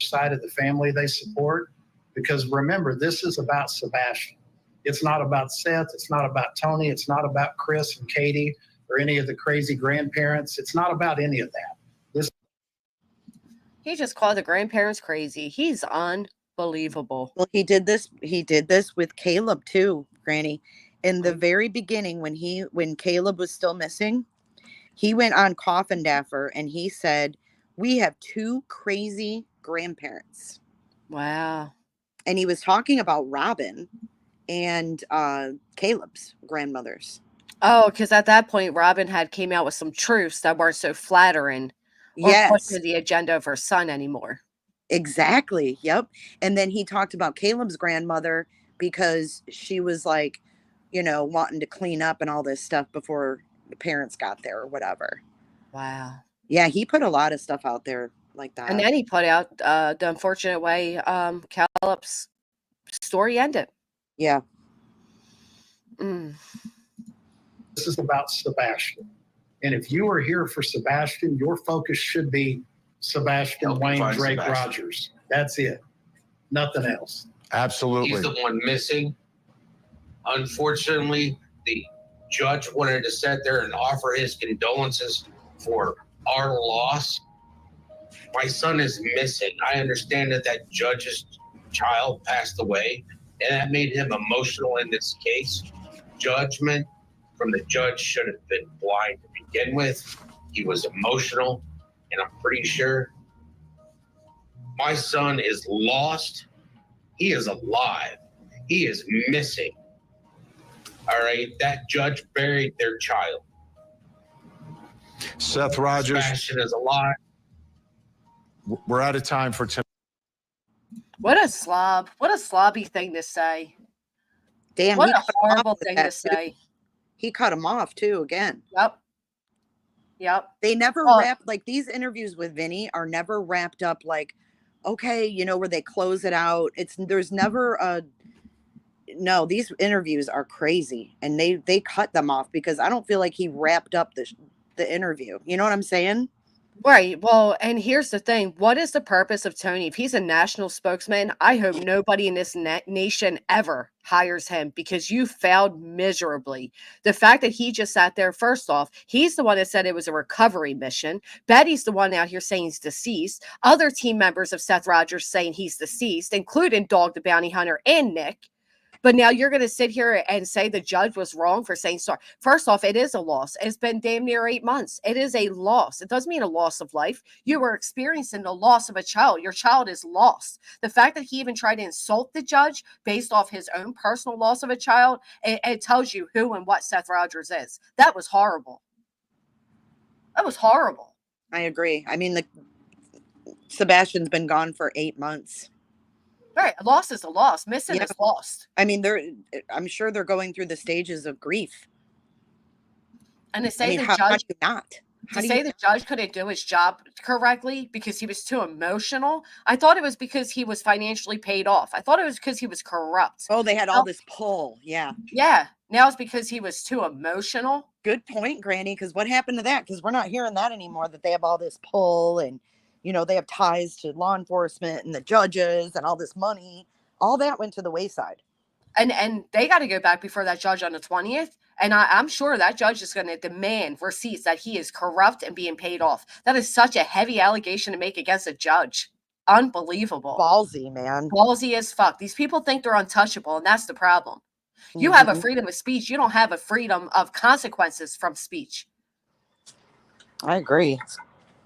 Side of the family they support, because remember, this is about Sebastian. It's not about Seth. It's not about Tony. It's not about Chris and Katie or any of the crazy grandparents. It's not about any of that. He just called the grandparents crazy. He's unbelievable. Well, he did this with Caleb too, Granny. In the very beginning, when Caleb was still missing, he went on Coffin Daffer and he said, "We have 2 crazy grandparents." Wow. And he was talking about Robin and Caleb's grandmothers. Oh, because at that point, Robin had came out with some truths that weren't so flattering or pushing the agenda of her son anymore. Exactly. Yep. And then he talked about Caleb's grandmother because she was like, wanting to clean up and all this stuff before the parents got there or whatever. Wow. Yeah, he put a lot of stuff out there like that. And then he put out the unfortunate way Caleb's story ended. Yeah. This is about Sebastian. And if you are here for Sebastian, your focus should be Sebastian Wayne Drake Rogers. That's it. Nothing else. Absolutely. He's the one missing. Unfortunately, the judge wanted to sit there and offer his condolences for our loss. My son is missing. I understand that judge's child passed away, and that made him emotional in this case. Judgment from the judge should have been blind to begin with. He was emotional, and I'm pretty sure my son is lost. He is alive. He is missing. All right, that judge buried their child. Seth Rogers. Sebastian is alive. We're out of time for tonight. What a slob. What a slobby thing to say. Damn, what a horrible thing to say. He cut him off too again. Yep. They never wrap, like, these interviews with Vinny are never wrapped up like, okay, where they close it out. There's never no, these interviews are crazy, and they cut them off because I don't feel like he wrapped up the interview. You know what I'm saying? Right. Well, and here's the thing. What is the purpose of Tony? If he's a national spokesman, I hope nobody in this nation ever hires him, because you failed miserably. The fact that he just sat there, first off, he's the one that said it was a recovery mission. Betty's the one out here saying he's deceased. Other team members of Seth Rogers saying he's deceased, including Dog the Bounty Hunter and Nick. But now you're going to sit here and say the judge was wrong for saying sorry. First off, it is a loss. It's been damn near 8 months. It is a loss. It doesn't mean a loss of life. You were experiencing the loss of a child. Your child is lost. The fact that he even tried to insult the judge based off his own personal loss of a child, it tells you who and what Seth Rogers is. That was horrible. That was horrible. I agree. I mean, Sebastian's been gone for 8 months. Right. A loss is a loss. Missing is lost. I mean, I'm sure they're going through the stages of grief. And to say the judge couldn't do his job correctly because he was too emotional. I thought it was because he was financially paid off. I thought it was because he was corrupt. Oh, they had all this pull. Yeah. Yeah. Now it's because he was too emotional. Good point, Granny. Because what happened to that? Because we're not hearing that anymore, that they have all this pull and, they have ties to law enforcement and the judges and all this money. All that went to the wayside. And they got to go back before that judge on the 20th. And I'm sure that judge is going to demand receipts that he is corrupt and being paid off. That is such a heavy allegation to make against a judge. Unbelievable. Ballsy, man. Ballsy as fuck. These people think they're untouchable, and that's the problem. You have a Mhm. freedom of speech. You don't have a freedom of consequences from speech. I agree.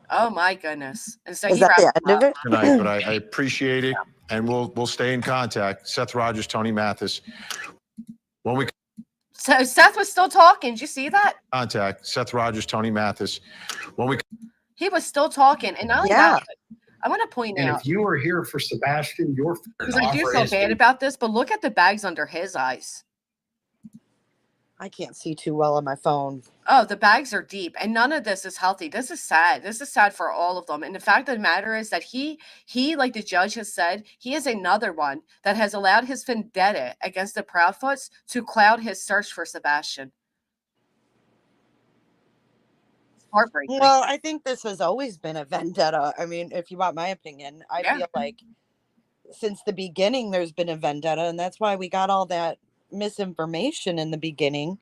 Oh my goodness. And so Is he that wrapped the him end of up. it? Tonight, but I appreciate it, and we'll stay in contact. Seth Rogers, Tony Mathis. When we So Seth was still talking. Did you see that? contact Seth Rogers, Tony Mathis. When we He was still talking. And not only Yeah. that, I want to point And out, if you were here for Sebastian, your because I do feel bad about this, but look at the bags under his eyes. I can't see too well on my phone. Oh, the bags are deep, and none of this is healthy. This is sad. This is sad for all of them. And the fact of the matter is that he, like the judge has said, he is another one that has allowed his vendetta against the Proudfoots to cloud his search for Sebastian. It's heartbreaking. Well, I think this has always been a vendetta. I mean, if you want my opinion, I Yeah. feel like since the beginning there's been a vendetta, and that's why we got all that misinformation in the beginning,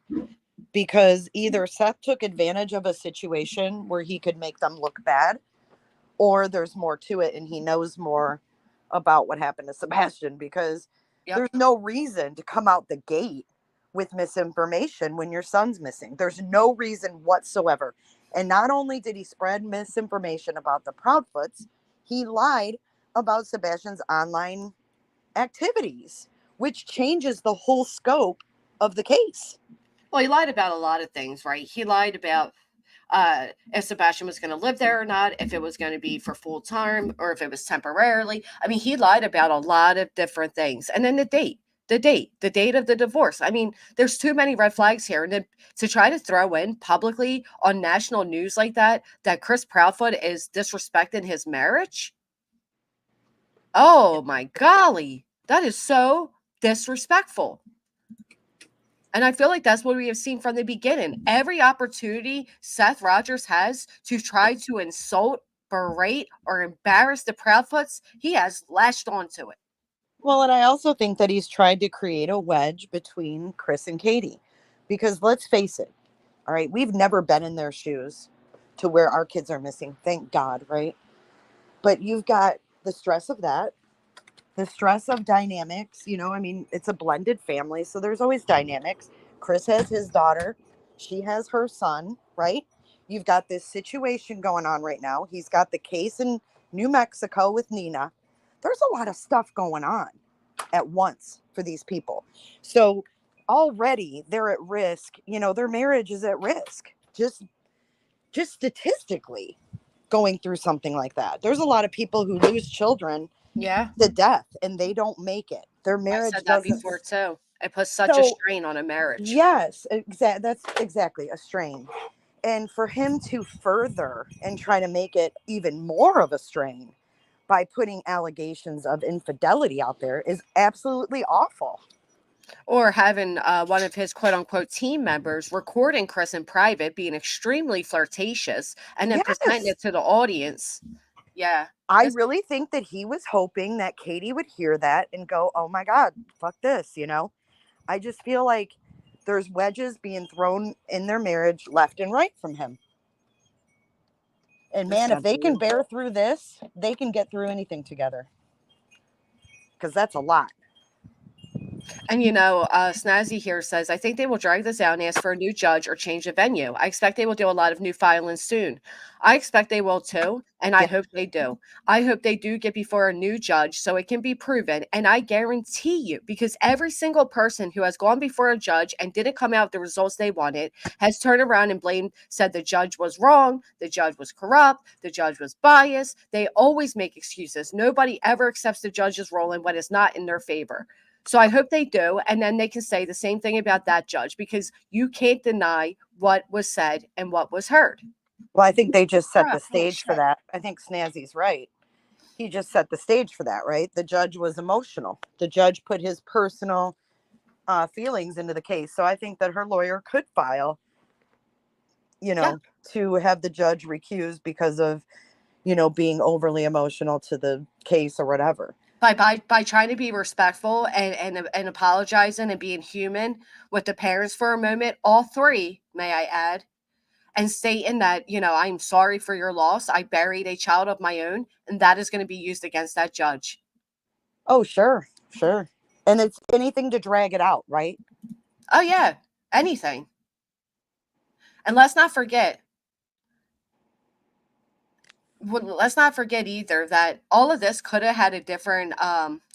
because either Seth took advantage of a situation where he could make them look bad, or there's more to it and he knows more about what happened to Sebastian, because Yep. there's no reason to come out the gate with misinformation when your son's missing. There's no reason whatsoever. And not only did he spread misinformation about the Proudfoots, he lied about Sebastian's online activities, which changes the whole scope of the case. Well, he lied about a lot of things, right? He lied about if Sebastian was going to live there or not, if it was going to be for full time or if it was temporarily. I mean, he lied about a lot of different things. And then the date of the divorce. I mean, there's too many red flags here. And then to try to throw in publicly on national news like that Chris Proudfoot is disrespecting his marriage. Oh my golly, that is so disrespectful. And I feel like that's what we have seen from the beginning. Every opportunity Seth Rogers has to try to insult, berate, or embarrass the Proudfoots, he has latched onto it. Well, and I also think that he's tried to create a wedge between Chris and Katie, because let's face it, all right, we've never been in their shoes to where our kids are missing, thank God, right? But you've got the stress of that, the stress of dynamics, I mean, it's a blended family, so there's always dynamics. Chris has his daughter, she has her son, right? You've got this situation going on right now. He's got the case in New Mexico with Nina. There's a lot of stuff going on at once for these people. So already they're at risk, their marriage is at risk. Just statistically going through something like that. There's a lot of people who lose children to death and they don't make it. Their marriage I said that doesn't. before too. It puts such a strain on a marriage. Yes, that's exactly a strain. And for him to further and try to make it even more of a strain by putting allegations of infidelity out there is absolutely awful. Or having one of his quote unquote team members recording Chris in private, being extremely flirtatious, and then presenting it to the audience. Yeah. I really think that he was hoping that Katie would hear that and go, oh my God, fuck this, I just feel like there's wedges being thrown in their marriage left and right from him. And man, if they can bear through this, they can get through anything together. Because that's a lot. And Snazzy here says, I think they will drag this out and ask for a new judge or change the venue. I expect they will do a lot of new filings soon. I expect they will too, and I hope they do. I hope they do get before a new judge so it can be proven. And I guarantee you, because every single person who has gone before a judge and didn't come out with the results they wanted has turned around and said the judge was wrong, the judge was corrupt, the judge was biased. They always make excuses. Nobody ever accepts the judge's role when it's not in their favor. So I hope they do, and then they can say the same thing about that judge, because you can't deny what was said and what was heard. Well, I think they just set the stage for that. I think Snazzy's right. He just set the stage for that, right? The judge was emotional. The judge put his personal feelings into the case. So I think that her lawyer could file, to have the judge recused because of, being overly emotional to the case or whatever. By trying to be respectful and apologizing and being human with the parents for a moment, all three, may I add, and stating that, I'm sorry for your loss. I buried a child of my own, and that is going to be used against that judge. Oh, sure. And it's anything to drag it out, right? Oh, yeah. Anything. And let's not forget either that all of this could have had a different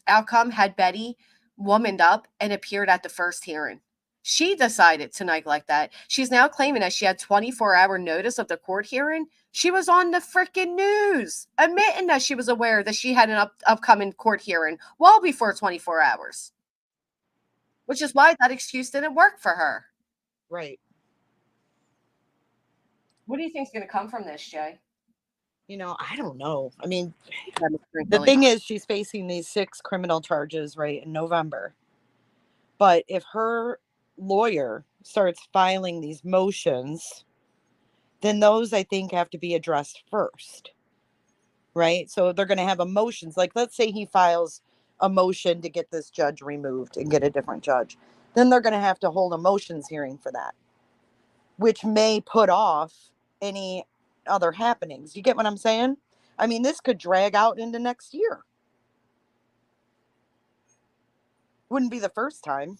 outcome had Betty womaned up and appeared at the first hearing. She decided to neglect that. She's now claiming that she had 24-hour notice of the court hearing. She was on the freaking news, admitting that she was aware that she had an upcoming court hearing well before 24 hours, which is why that excuse didn't work for her. Right. What do you think is going to come from this, Jay? I don't know. I mean, The the thing is, she's facing these 6 criminal charges right in November. But if her lawyer starts filing these motions, then those I think have to be addressed first. Right? So they're going to have emotions. Like, let's say he files a motion to get this judge removed and get a different judge. Then they're going to have to hold a motions hearing for that, which may put off any other happenings. You get what I'm saying? I mean, this could drag out into next year. Wouldn't be the first time.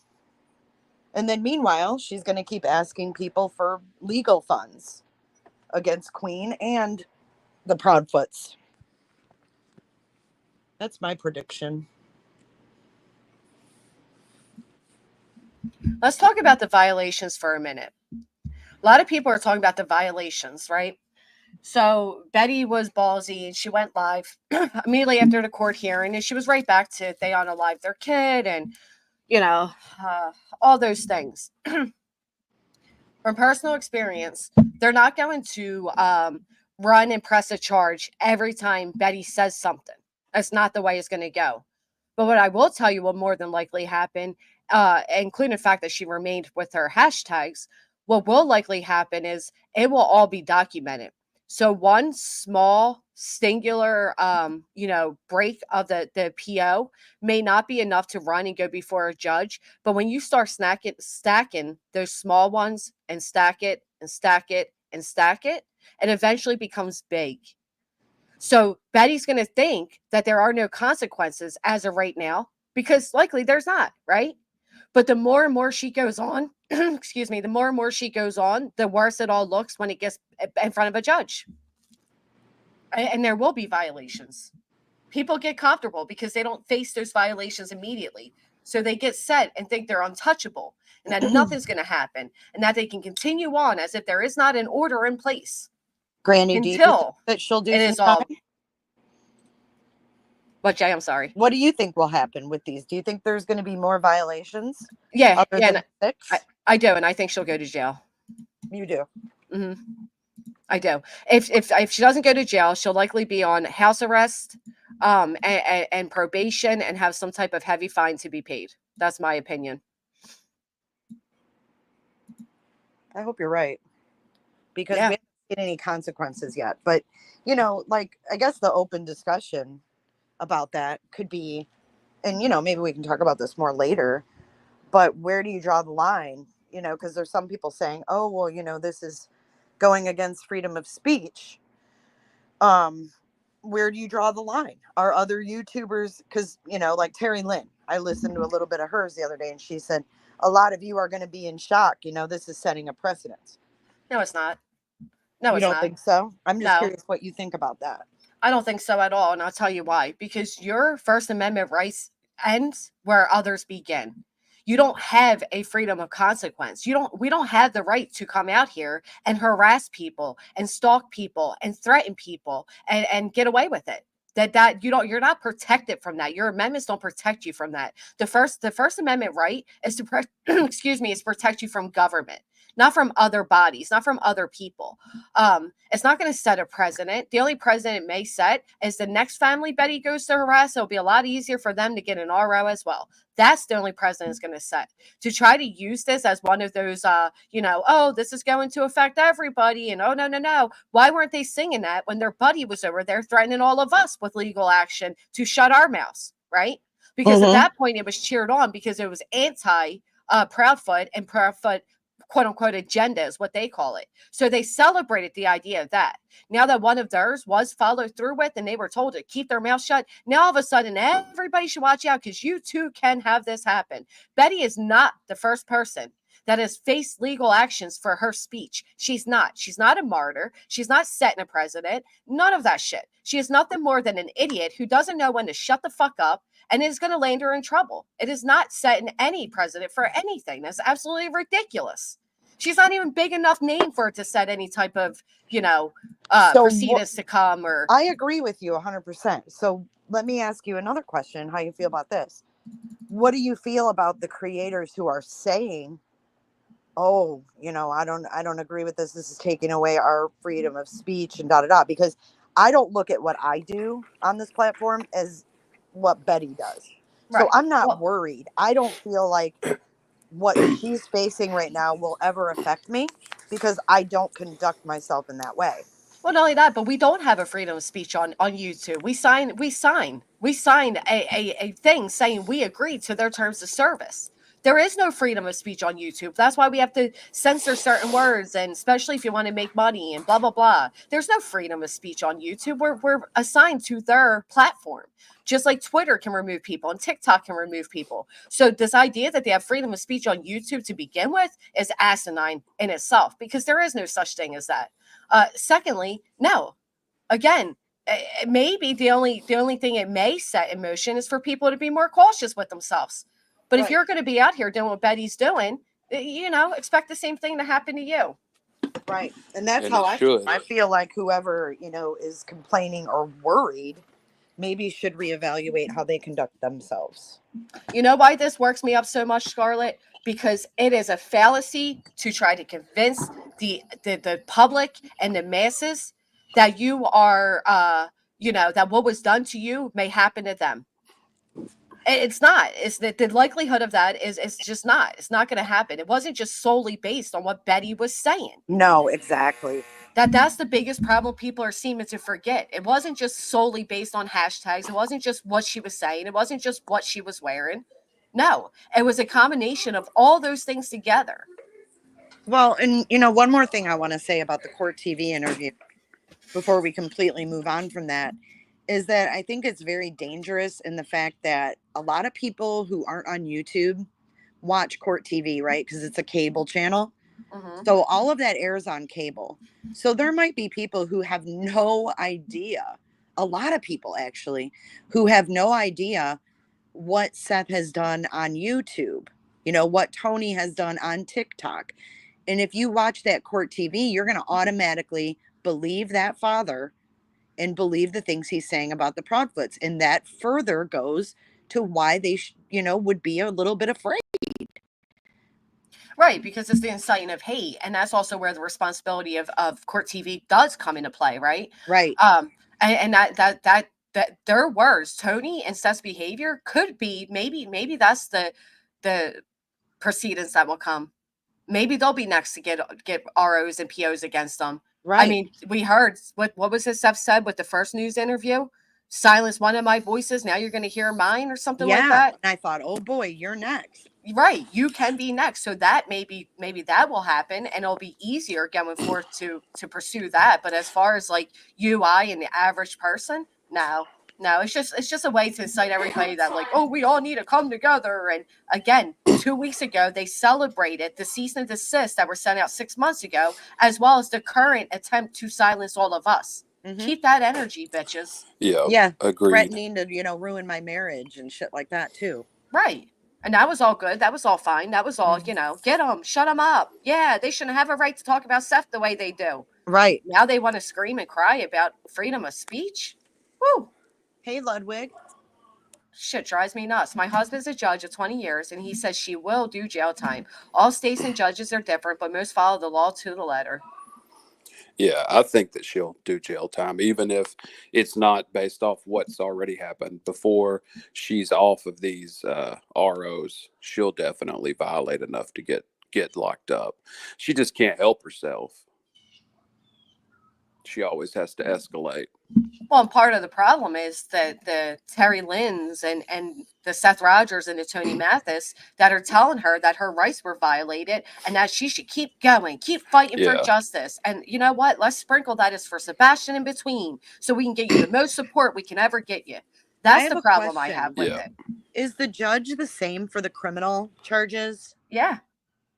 And then meanwhile, she's going to keep asking people for legal funds against Queen and the Proudfoots. That's my prediction. Let's talk about the violations for a minute. A lot of people are talking about the violations, right? So Betty was ballsy and she went live immediately after the court hearing, and she was right back to they unalive their kid and, all those things. From personal experience, they're not going to run and press a charge every time Betty says something. That's not the way it's going to go. But what I will tell you will more than likely happen, including the fact that she remained with her hashtags, what will likely happen is it will all be documented. So one small singular, break of the PO may not be enough to run and go before a judge. But when you start stacking those small ones and stack it and stack it and stack it, it eventually becomes big. So Betty's going to think that there are no consequences as of right now, because likely there's not, right? But the more and more she goes on, excuse me, the more and more she goes on, the worse it all looks when it gets in front of a judge. And there will be violations. People get comfortable because they don't face those violations immediately. So they get set and think they're untouchable and that nothing's going to happen and that they can continue on as if there is not an order in place. Granny, do you think Until that she'll do it some is all. time? What, Jay? I'm sorry. What do you think will happen with these? Do you think there's going to be more violations? Yeah, Other than 6? I do, and I think she'll go to jail. You do. Mm-hmm. I do. If she doesn't go to jail, she'll likely be on house arrest, and probation, and have some type of heavy fine to be paid. That's my opinion. I hope you're right, because Yeah. we haven't seen any consequences yet. But I guess the open discussion about that could be, and maybe we can talk about this more later, but where do you draw the line? Because there's some people saying, oh, well, this is going against freedom of speech. Where do you draw the line? Are other YouTubers, because like Terry Lynn, I listened to a little bit of hers the other day, and she said a lot of you are going to be in shock. This is setting a precedent. No, it's not. No, You it's don't not. think so? I'm just No. curious what you think about that. I don't think so at all, and I'll tell you why. Because your First Amendment rights ends where others begin. You don't have a freedom of consequence. We don't have the right to come out here and harass people and stalk people and threaten people and get away with it. You're not protected from that. Your amendments don't protect you from that. The First Amendment right is to protect you from government, not from other bodies, not from other people. It's not going to set a precedent. The only precedent it may set is the next family Betty goes to harass. It'll be a lot easier for them to get an RO as well. That's the only precedent it's going to set. To try to use this as one of those, this is going to affect everybody. And oh, no. Why weren't they singing that when their buddy was over there threatening all of us with legal action to shut our mouths, right? Because at that point it was cheered on because it was anti Proudfoot and Proudfoot quote unquote agenda is what they call it. So they celebrated the idea of that. Now that one of theirs was followed through with and they were told to keep their mouth shut, now all of a sudden everybody should watch out because you too can have this happen. Betty is not the first person that has faced legal actions for her speech. She's not. She's not a martyr. She's not setting a president. None of that shit. She is nothing more than an idiot who doesn't know when to shut the fuck up and is going to land her in trouble. It is not setting any precedent for anything. That's absolutely ridiculous. She's not even big enough name for it to set any type of, proceedings to come. Or I agree with you 100%. So let me ask you another question. How you feel about this? What do you feel about the creators who are saying, oh, I don't agree with this. This is taking away our freedom of speech and because I don't look at what I do on this platform as what Betty does. So I'm not worried. I don't feel like what she's facing right now will ever affect me because I don't conduct myself in that way. Well, not only that, but we don't have a freedom of speech on YouTube. We signed a thing saying we agreed to their terms of service. There is no freedom of speech on YouTube. That's why we have to censor certain words, and especially if you want to make money and blah, blah, blah. There's no freedom of speech on YouTube. We're assigned to their platform. Just like Twitter can remove people and TikTok can remove people. So this idea that they have freedom of speech on YouTube to begin with is asinine in itself, because there is no such thing as that. Secondly, no. Again, maybe the only thing it may set in motion is for people to be more cautious with themselves. But if you're going to be out here doing what Betty's doing, expect the same thing to happen to you. Right. And that's how I feel like whoever, is complaining or worried maybe should reevaluate how they conduct themselves. You know why this works me up so much, Scarlett? Because it is a fallacy to try to convince the public and the masses that you are, that what was done to you may happen to them. It's not. It's the likelihood of that is just not. It's not going to happen. It wasn't just solely based on what Betty was saying. No, exactly. That's the biggest problem people are seeming to forget. It wasn't just solely based on hashtags. It wasn't just what she was saying. It wasn't just what she was wearing. No, it was a combination of all those things together. Well, and one more thing I want to say about the Court TV interview before we completely move on from that is that I think it's very dangerous in the fact that a lot of people who aren't on YouTube watch Court TV, right? Because it's a cable channel. Mm-hmm. So all of that airs on cable. So there might be people who have no idea, a lot of people actually, who have no idea what Seth has done on YouTube, what Tony has done on TikTok. And if you watch that Court TV, you're going to automatically believe that father and believe the things he's saying about the Proudfoots. And that further goes to why they, would be a little bit afraid. Right, because it's the inciting of hate. And that's also where the responsibility of Court TV does come into play, right? Right. And that their words, Tony and Seth's behavior could be, maybe that's the proceedings that will come. Maybe they'll be next to get ROs and POs against them. Right. I mean, we heard what was it Seth said with the first news interview? Silence one of my voices. Now you're going to hear mine or something like that. And I thought, oh boy, you're next. Right. You can be next. So that maybe that will happen and it'll be easier going forth to pursue that. But as far as like UI and the average person, no, it's just a way to incite everybody that like, oh, we all need to come together. And again, 2 weeks ago, they celebrated the cease and desist that were sent out 6 months ago, as well as the current attempt to silence all of us. Mm-hmm. Keep that energy, bitches. Yeah. Agreed. Threatening to, ruin my marriage and shit like that too. Right. And that was all good. That was all fine. That was all, get them, shut them up. Yeah, they shouldn't have a right to talk about Seth the way they do. Right. Now they want to scream and cry about freedom of speech. Woo. Hey, Ludwig. Shit drives me nuts. My husband's a judge of 20 years, and he says she will do jail time. All states and judges are different, but most follow the law to the letter. Yeah, I think that she'll do jail time, even if it's not based off what's already happened. Before she's off of these ROs, she'll definitely violate enough to get locked up. She just can't help herself. She always has to escalate. Well, and part of the problem is that the Terry Lynn's and the Seth Rogers and the Tony Mathis that are telling her that her rights were violated and that she should keep going, keep fighting for justice. And you know what? Let's sprinkle that as for Sebastian in between so we can get you the most support we can ever get you. That's the problem I have with it. Is the judge the same for the criminal charges? Yeah.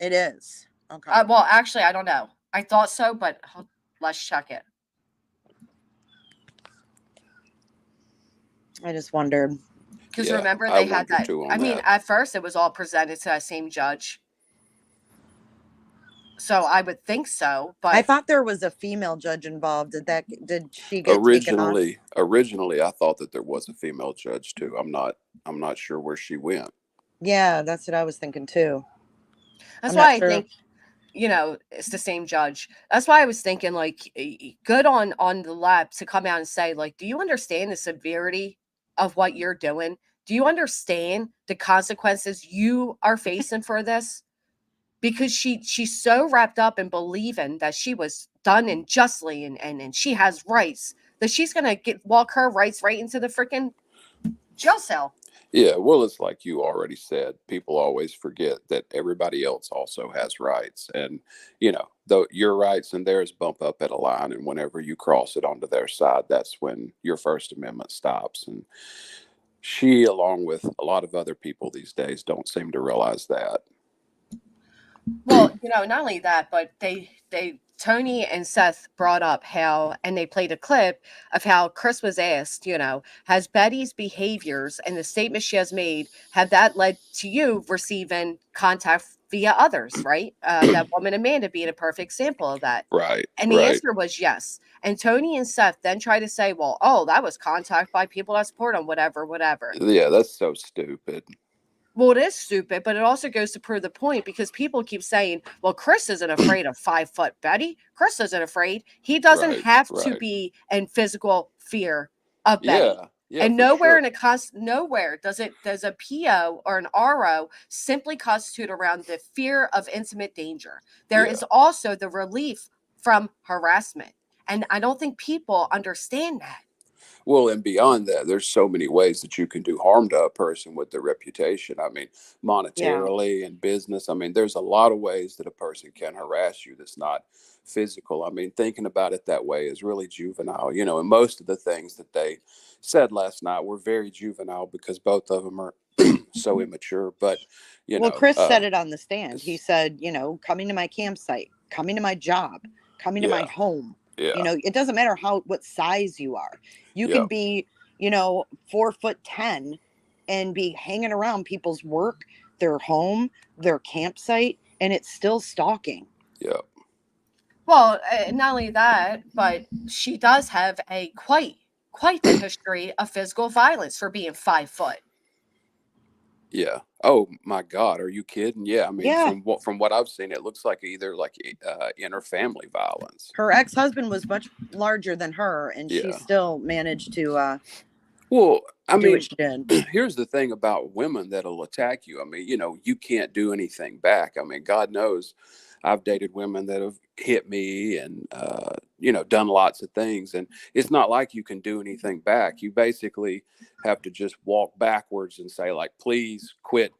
It is. Okay. Well, actually, I don't know. I thought so, but let's check it. I just wondered. Because Yeah, remember, I they had wonder that. too on I mean, that. at first, it was all presented to that same judge. So I would think so, I but thought there was a female judge involved. Did she get taken off? Originally, I thought that there was a female judge too. I'm not sure where she went. Yeah, that's what I was thinking too. that's I'm why not I sure. think, it's the same judge. That's why I was thinking, like, good on the lab to come out and say, like, do you understand the severity of what you're doing? Do you understand the consequences you are facing for this? Because she's so wrapped up in believing that she was done unjustly and she has rights that she's gonna walk her rights right into the freaking jail cell. Yeah, well, it's like you already said. People always forget that everybody else also has rights, and though your rights and theirs bump up at a line, and whenever you cross it onto their side, that's when your First Amendment stops. And she, along with a lot of other people these days, don't seem to realize that. Well, not only that, but Tony and Seth brought up how, and they played a clip of how Chris was asked, has Betty's behaviors and the statements she has made, have that led to you receiving contact via others, right? That woman Amanda being a perfect example of that. Right. And the Right. answer was yes. And Tony and Seth then try to say, well, oh, that was contact by people that support him, whatever. Yeah, that's so stupid. Well, it is stupid, but it also goes to prove the point because people keep saying, well, Chris isn't afraid of 5-foot Betty. Chris isn't afraid. He doesn't Right, have to right. be in physical fear of Betty. Yeah, And for nowhere sure. nowhere does a PO or an RO simply constitute around the fear of intimate danger. There Yeah. is also the relief from harassment. And I don't think people understand that. Well, and beyond that, there's so many ways that you can do harm to a person with their reputation. I mean, monetarily and business. I mean, there's a lot of ways that a person can harass you that's not physical. I mean, thinking about it that way is really juvenile, and most of the things that they said last night were very juvenile because both of them are so immature. But, Well, Chris said it on the stand. He said, coming to my campsite, coming to my job, coming to my Yeah. home. Yeah. It doesn't matter what size you are. You Yeah. can be, 4'10" and be hanging around people's work, their home, their campsite, and it's still stalking. Yeah. Well, not only that, but she does have a quite the history of physical violence for being 5 foot. Yeah. Oh my God, are you kidding? Yeah. I mean, Yeah. from what I've seen, it looks like either like interfamily violence. Her ex-husband was much larger than her, and she Yeah. still managed to Well, I do mean, what she did. here's the thing about women that'll attack you. I mean, you can't do anything back. I mean, God knows I've dated women that have hit me and, done lots of things. And it's not like you can do anything back. You basically have to just walk backwards and say, like, please quit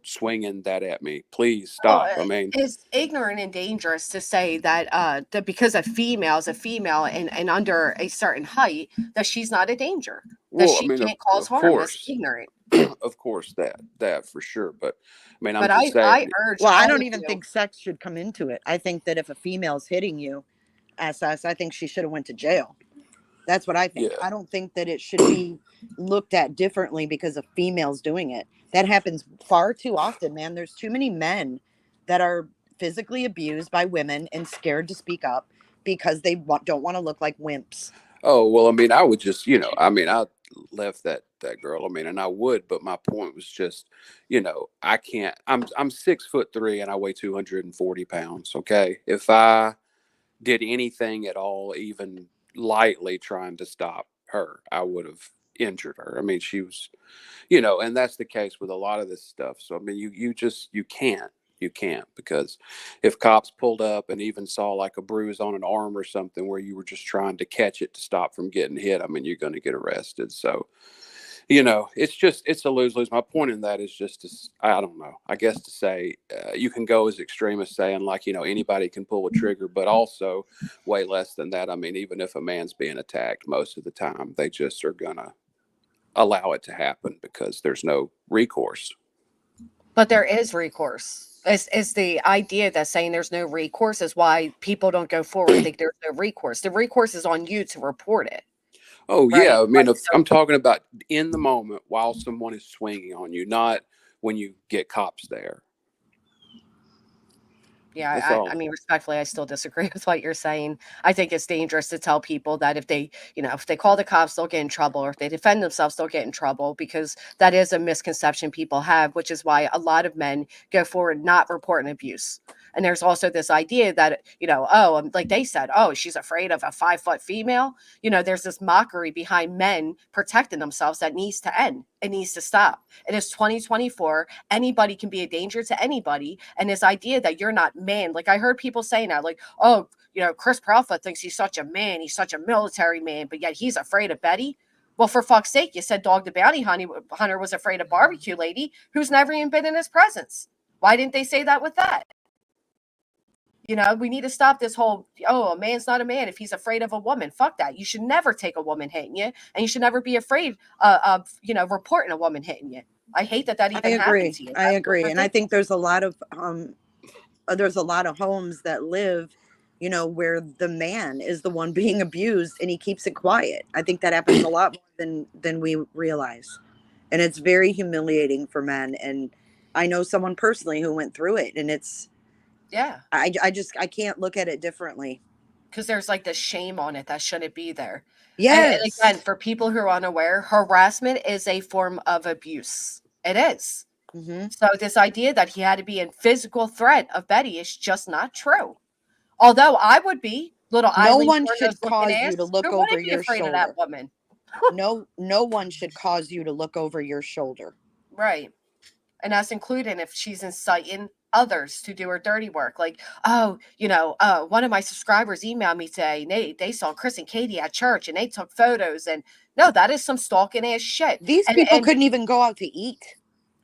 swinging that at me. Please stop. I mean, It's ignorant and dangerous to say that that because a female is a female and under a certain height that she's not a danger, that well, I she mean, can't cause of harm. That's course, ignorant. of course that for sure. But I mean, I'm But just I saying, urge Well, I all don't of even you. think sex should come into it. I think that if a female's hitting you, SS, I think she should have went to jail. That's what I think. Yeah. I don't think that it should be looked at differently because a female's doing it. That happens far too often, man. There's too many men that are physically abused by women and scared to speak up because they don't want to look like wimps. oh, well, I mean, I would just, I left that girl. I mean, and I would, but my point was just, I can't. I'm 6'3" and I weigh 240 pounds. Okay, if I did anything at all, even lightly trying to stop her, I would have injured her. I mean, she was, and that's the case with a lot of this stuff. So I mean, you can't because if cops pulled up and even saw like a bruise on an arm or something where you were just trying to catch it to stop from getting hit, I mean, you're going to get arrested. So it's a lose-lose. My point in that is just I don't know, I guess to say you can go as extreme as saying like, anybody can pull a trigger, but also way less than that. I mean, even if a man's being attacked, most of the time they just are going to allow it to happen because there's no recourse. But there is recourse. Is the idea that saying there's no recourse is why people don't go forward. Think there's no recourse. The recourse is on you to report it, Oh right? yeah, I mean, Like, if so I'm talking about in the moment while someone is swinging on you, not when you get cops there. yeah, That's I all. mean, respectfully, I still disagree with what you're saying. I think it's dangerous to tell people that if they, if they call the cops, they'll get in trouble, or if they defend themselves, they'll get in trouble, because that is a misconception people have, which is why a lot of men go forward not reporting abuse. And there's also this idea that, like they said, oh, she's afraid of a 5-foot female. There's this mockery behind men protecting themselves that needs to end. It needs to stop. It is 2024. Anybody can be a danger to anybody. And this idea that you're not man, like I heard people saying that, like, oh, Chris Proudfoot thinks he's such a man. He's such a military man, but yet he's afraid of Betty. Well, for fuck's sake, you said Dog the Bounty Hunter was afraid of Barbecue Lady, who's never even been in his presence. Why didn't they say that with that? We need to stop this whole, oh, a man's not a man if he's afraid of a woman. Fuck that. You should never take a woman hitting you, and you should never be afraid of, reporting a woman hitting you. I hate that I even happened agree. to you. I That's agree. And I think there's a lot of homes that live, where the man is the one being abused and he keeps it quiet. I think that happens a lot more than we realize. And it's very humiliating for men. And I know someone personally who went through it, and I can't look at it differently. Because there's like this shame on it that shouldn't be there. And Yes. again, for people who are unaware, harassment is a form of abuse. It is. Mm-hmm. So this idea that he had to be in physical threat of Betty is just not true. Although I would be little No Eileen one Wuornos should looking cause ass, you to look who over wouldn't be your afraid of shoulder. that woman? No one should cause you to look over your shoulder. Right. And that's including if she's inciting others to do her dirty work. Like, oh, one of my subscribers emailed me today, and they saw Chris and Katie at church, and they took photos. And no, that is some stalking ass shit. These people couldn't even go out to eat.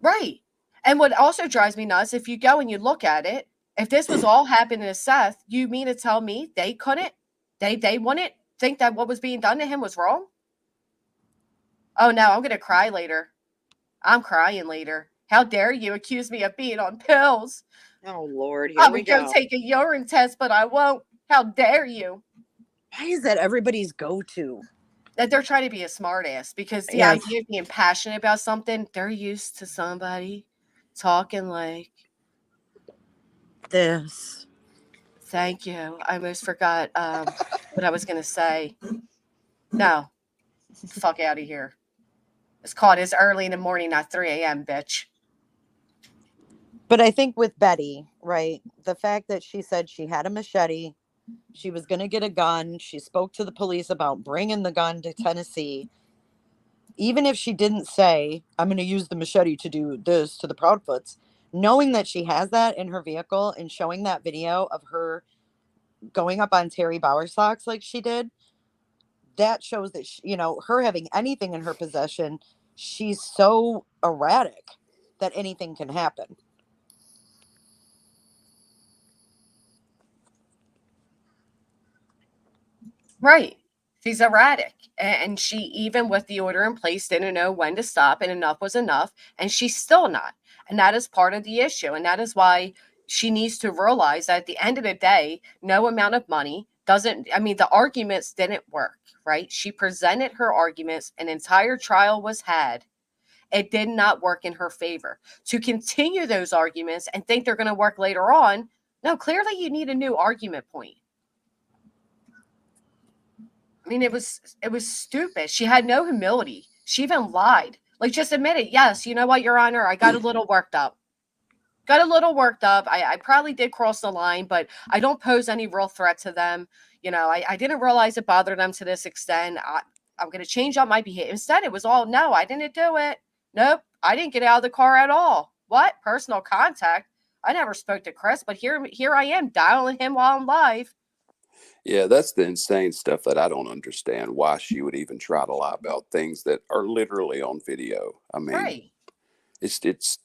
Right. And what also drives me nuts, if you go and you look at it, if this was all happening to Seth, you mean to tell me they couldn't, they wouldn't think that what was being done to him was wrong? Oh no, I'm gonna cry later. I'm crying later. How dare you accuse me of being on pills? Oh Lord, here I we would go go. take a urine test, but I won't. How dare you? Why is that everybody's go-to? That they're trying to be a smartass, because the Yes. idea of being passionate about something, they're used to somebody talking like this. Thank you. I almost forgot what I was going to say. No. Fuck out of here. It's early in the morning, not 3 a.m., bitch. But I think with Betty, right, the fact that she said she had a machete, she was going to get a gun, she spoke to the police about bringing the gun to Tennessee. Even if she didn't say, I'm going to use the machete to do this to the Proudfoots, knowing that she has that in her vehicle and showing that video of her going up on Terry Bowersox like she did, that shows that, her having anything in her possession, she's so erratic that anything can happen. Right. She's erratic. And she, even with the order in place, didn't know when to stop, and enough was enough. And she's still not. And that is part of the issue. And that is why she needs to realize that at the end of the day, no amount of money the arguments didn't work, right? She presented her arguments, an entire trial was had. It did not work in her favor. To continue those arguments and think they're going to work later on, no, clearly you need a new argument point. I mean, it was stupid. She had no humility. She even lied. Like, just admit it. Yes, you know what, Your Honor, I got a little worked up. I probably did cross the line, but I don't pose any real threat to them. I didn't realize it bothered them to this extent. I'm going to change up my behavior. Instead, it was all, no, I didn't do it. Nope, I didn't get out of the car at all. What? Personal contact? I never spoke to Chris, but here I am dialing him while I'm live. Yeah, that's the insane stuff that I don't understand, why she would even try to lie about things that are literally on video. I mean, right. It's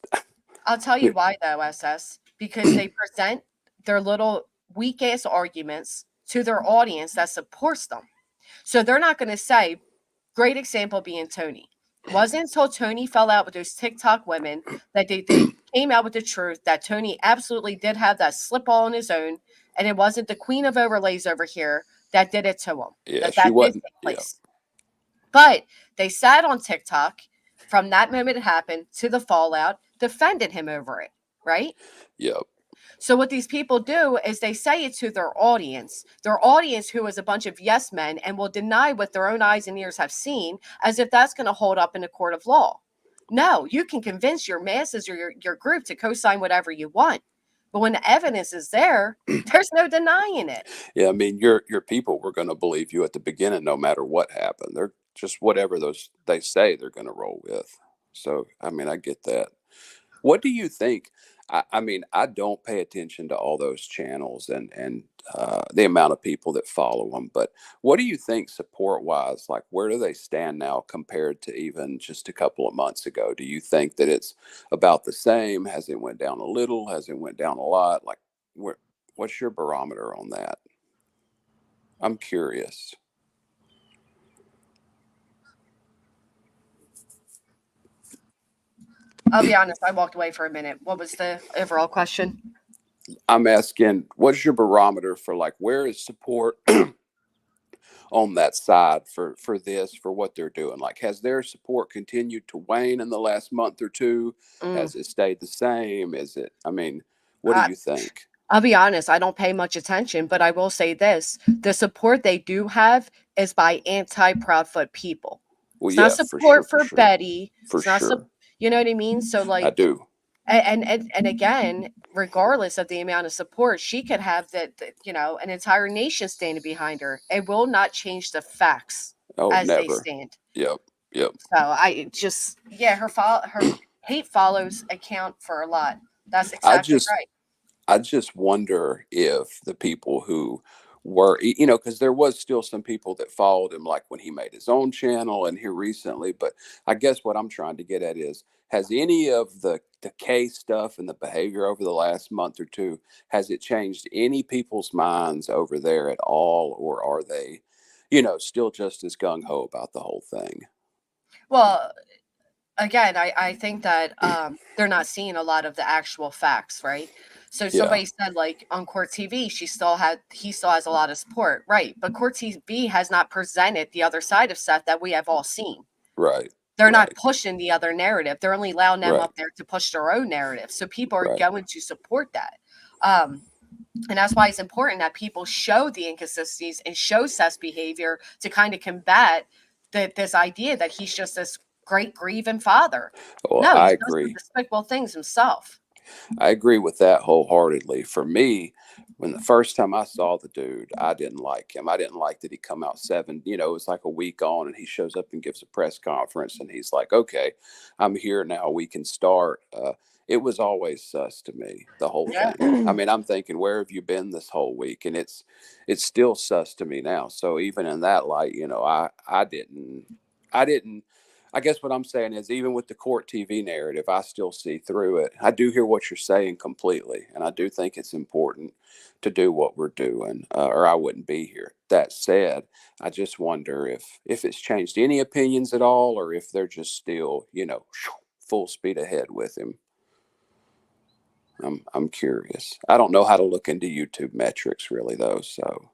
I'll tell you why, though, SS. Because they present their little weak-ass arguments to their audience that supports them. So they're not going to say, great example being Tony. It wasn't until Tony fell out with those TikTok women that they came out with the truth that Tony absolutely did have that slip all on his own, and it wasn't the queen of overlays over here that did it to him. Yeah, That she did wasn't. take Yeah, place. But they sat on TikTok from that moment it happened to the fallout, defended him over it, right? yep. So what these people do is they say it to their audience who is a bunch of yes men and will deny what their own eyes and ears have seen, as if that's going to hold up in a court of law. No, you can convince your masses or your group to co-sign whatever you want. But when the evidence is there, there's no denying it. Yeah, I mean, your people were going to believe you at the beginning, no matter what happened. They're just whatever those they say they're going to roll with. So, I mean, I get that. What do you think? I mean, I don't pay attention to all those channels and the amount of people that follow them. But what do you think support wise? Like, where do they stand now compared to even just a couple of months ago? Do you think that it's about the same? Has it went down a little? Has it went down a lot? Like, what's your barometer on that? I'm curious. I'll be honest, I walked away for a minute. What was the overall question? I'm asking, what's your barometer for like where is support on that side for this for what they're doing? Like, has their support continued to wane in the last month or two? Has it stayed the same? Is it? I mean, what do you think? I'll be honest, I don't pay much attention, but I will say this: the support they do have is by anti-Proudfoot people. Well, It's yeah, not support for for sure, Betty. for It's not sure. you know what I mean? So I like, do. and again, regardless of the amount of support, she could have an entire nation standing behind her. It will not change the facts Oh, as they never. stand. Yep, yep. So I just her hate follows account for a lot. That's I exactly just right. I just wonder if the people who were, because there was still some people that followed him, like when he made his own channel and here recently. But I guess what I'm trying to get at is, has any of the case stuff and the behavior over the last month or two, has it changed any people's minds over there at all, or are they, still just as gung ho about the whole thing? Well, again, I think that they're not seeing a lot of the actual facts, right? So Yeah, somebody said like on Court TV, he still has a lot of support, right? But Court TV has not presented the other side of Seth that we have all seen. right, They're not right, pushing the other narrative. They're only allowing them right, up there to push their own narrative. So people are right. going to support that. And that's why it's important that people show the inconsistencies and show Seth's behavior to kind of combat this idea that he's just this great grieving father. Well, No, I he's done some agree. despicable things himself. I agree with that wholeheartedly. For me, when the first time I saw the dude, I didn't like him. I didn't like that he come out it was like a week on and he shows up and gives a press conference and he's like, okay, I'm here now. We can start. It was always sus to me, the whole Yeah. thing. I mean, I'm thinking, where have you been this whole week? And it's still sus to me now. So even in that light, I didn't I guess what I'm saying is, even with the Court TV narrative, I still see through it. I do hear what you're saying completely, and I do think it's important to do what we're doing, or I wouldn't be here. That said, I just wonder if it's changed any opinions at all, or if they're just still, full speed ahead with him. I'm curious. I don't know how to look into YouTube metrics really, though. So.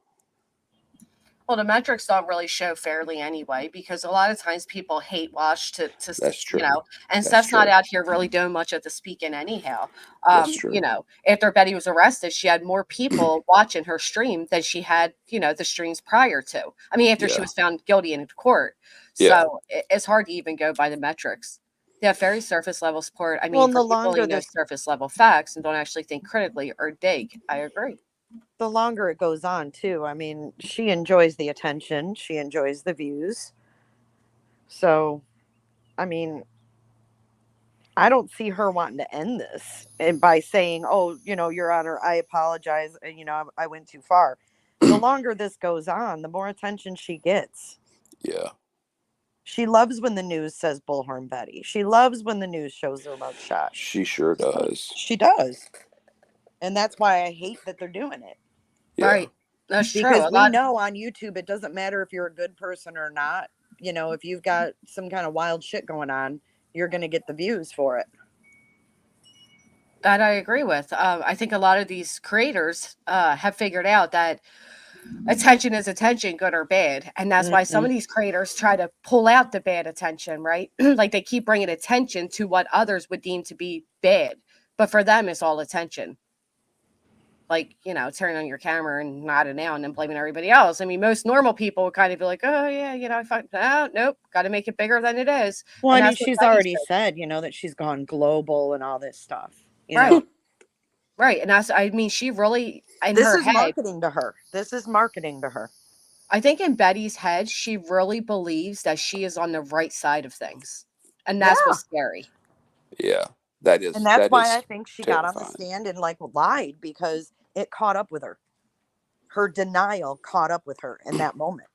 Well, the metrics don't really show fairly anyway, because a lot of times people hate watch to That's true. and That's Seth's not true. out here really doing much of the speaking anyhow. That's true. After Betty was arrested, she had more people watching her stream than she had, the streams prior to. I mean, after she Yeah. was found guilty in court. Yeah. So it's hard to even go by the metrics. They have very surface level support. I mean, Well, and for the people who longer know this surface level facts and don't actually think critically or dig. I agree. the longer it goes on too. I mean, she enjoys the attention, she enjoys the views. So, I mean, I don't see her wanting to end this and by saying, "Oh, Your Honor, I apologize. I went too far." The longer this goes on, the more attention she gets. Yeah. She loves when the news says Bullhorn Betty. She loves when the news shows her mugshot. She sure does. She does. And that's why I hate that they're doing it. Yeah. Right. That's true. Because A we lot. know on YouTube, it doesn't matter if you're a good person or not. If you've got some kind of wild shit going on, you're going to get the views for it. That I agree with. I think a lot of these creators have figured out that attention is attention, good or bad. And that's why some Mhm. of these creators try to pull out the bad attention, right? Like they keep bringing attention to what others would deem to be bad. But for them, it's all attention. Like, turning on your camera and nodding out and then blaming everybody else. I mean, most normal people would kind of be like, oh, yeah, I fucked out. Nope. Got to make it bigger than it is. Well, And I mean, that's what she's Betty already said. said, that she's gone global and all this stuff. Right. Right. And she really, in This her is head, marketing to her. This is marketing to her. I think in Betty's head, she really believes that she is on the right side of things. And that's Yeah. what's scary. Yeah, that is And that's why I is think she got on the terrifying. stand and lied, because it caught up with her. Her denial caught up with her in that moment,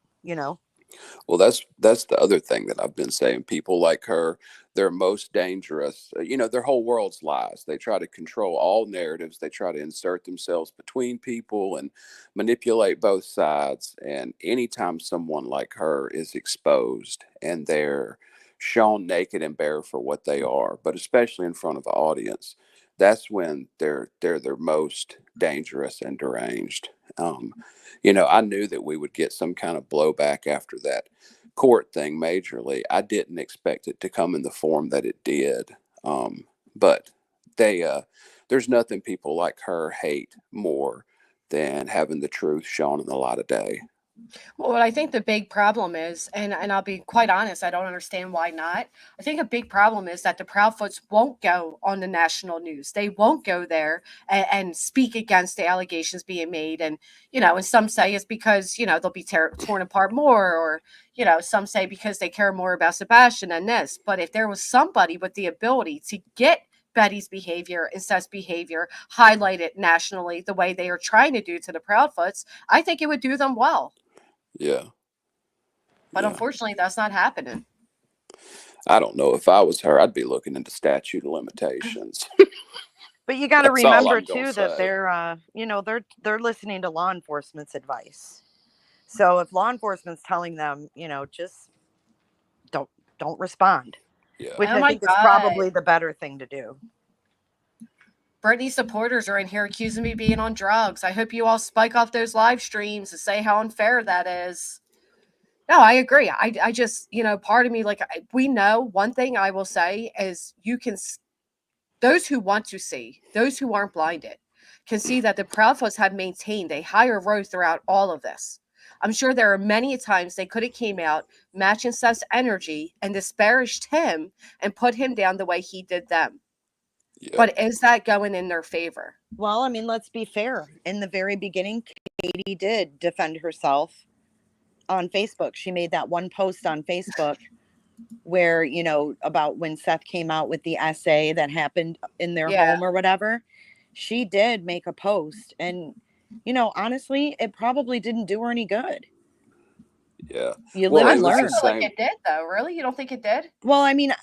Well, that's the other thing that I've been saying. People like her, they're most dangerous. Their whole world's lies. They try to control all narratives. They try to insert themselves between people and manipulate both sides. And anytime someone like her is exposed and they're shown naked and bare for what they are, but especially in front of an audience, that's when they're their most dangerous and deranged. I knew that we would get some kind of blowback after that court thing majorly. I didn't expect it to come in the form that it did. But there's nothing people like her hate more than having the truth shown in the light of day. Well, what I think the big problem is, and I'll be quite honest, I don't understand why not. I think a big problem is that the Proudfoots won't go on the national news. They won't go there and speak against the allegations being made. And some say it's because, they'll be torn apart more, or, some say because they care more about Sebastian than this. But if there was somebody with the ability to get Betty's behavior and Seth's behavior highlighted nationally the way they are trying to do to the Proudfoots, I think it would do them well. Yeah. But Yeah. unfortunately, that's not happening. I don't know. If I was her, I'd be looking into statute of limitations. But you got to That's all remember I'm gonna too that say. they're listening to law enforcement's advice. So if law enforcement's telling them, just don't respond, Yeah. which Oh I my think is God. probably the better thing to do. Britney supporters are in here accusing me of being on drugs. I hope you all spike off those live streams to say how unfair that is. No, I agree. I just, part of me, we know one thing I will say is those who want to see, those who aren't blinded, can see that the Proudfoots have maintained a higher road throughout all of this. I'm sure there are many times they could have came out matching Seth's energy and disparaged him and put him down the way he did them. Yeah. But is that going in their favor? Well, I mean, let's be fair. In the very beginning, Katie did defend herself on Facebook. She made that one post on Facebook where, about when Seth came out with the essay that happened in their Yeah. home or whatever. She did make a post, and, honestly, it probably didn't do her any good. Yeah. You Well, live I and it was learn. the feel like same. it did, though. Really? You don't think it did? Well, I mean,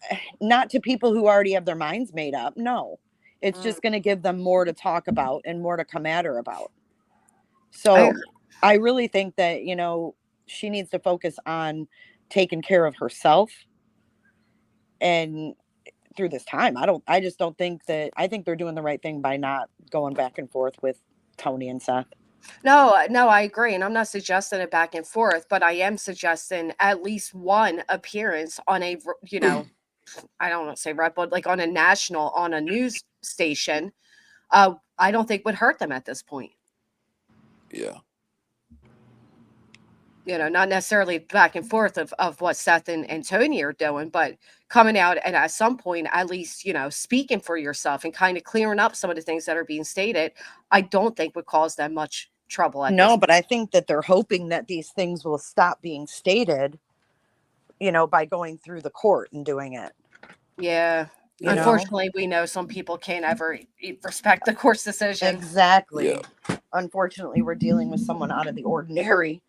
not to people who already have their minds made up. No, it's just going to give them more to talk about and more to come at her about. So I really think that, she needs to focus on taking care of herself. And through this time, I just don't think that, I think they're doing the right thing by not going back and forth with Tony and Seth. No, I agree. And I'm not suggesting it back and forth, but I am suggesting at least one appearance on a, I don't want to say red, but like on a news station. I don't think would hurt them at this point. Yeah. Not necessarily back and forth of what Seth and Tony are doing, but coming out and at some point, at least, speaking for yourself and kind of clearing up some of the things that are being stated, I don't think would cause them much trouble at No, this but I think that they're hoping that these things will stop being stated, by going through the court and doing it. Yeah. Unfortunately, we know some people can't ever respect the court's decision. Exactly. Yeah. Unfortunately, we're dealing with someone out of the ordinary.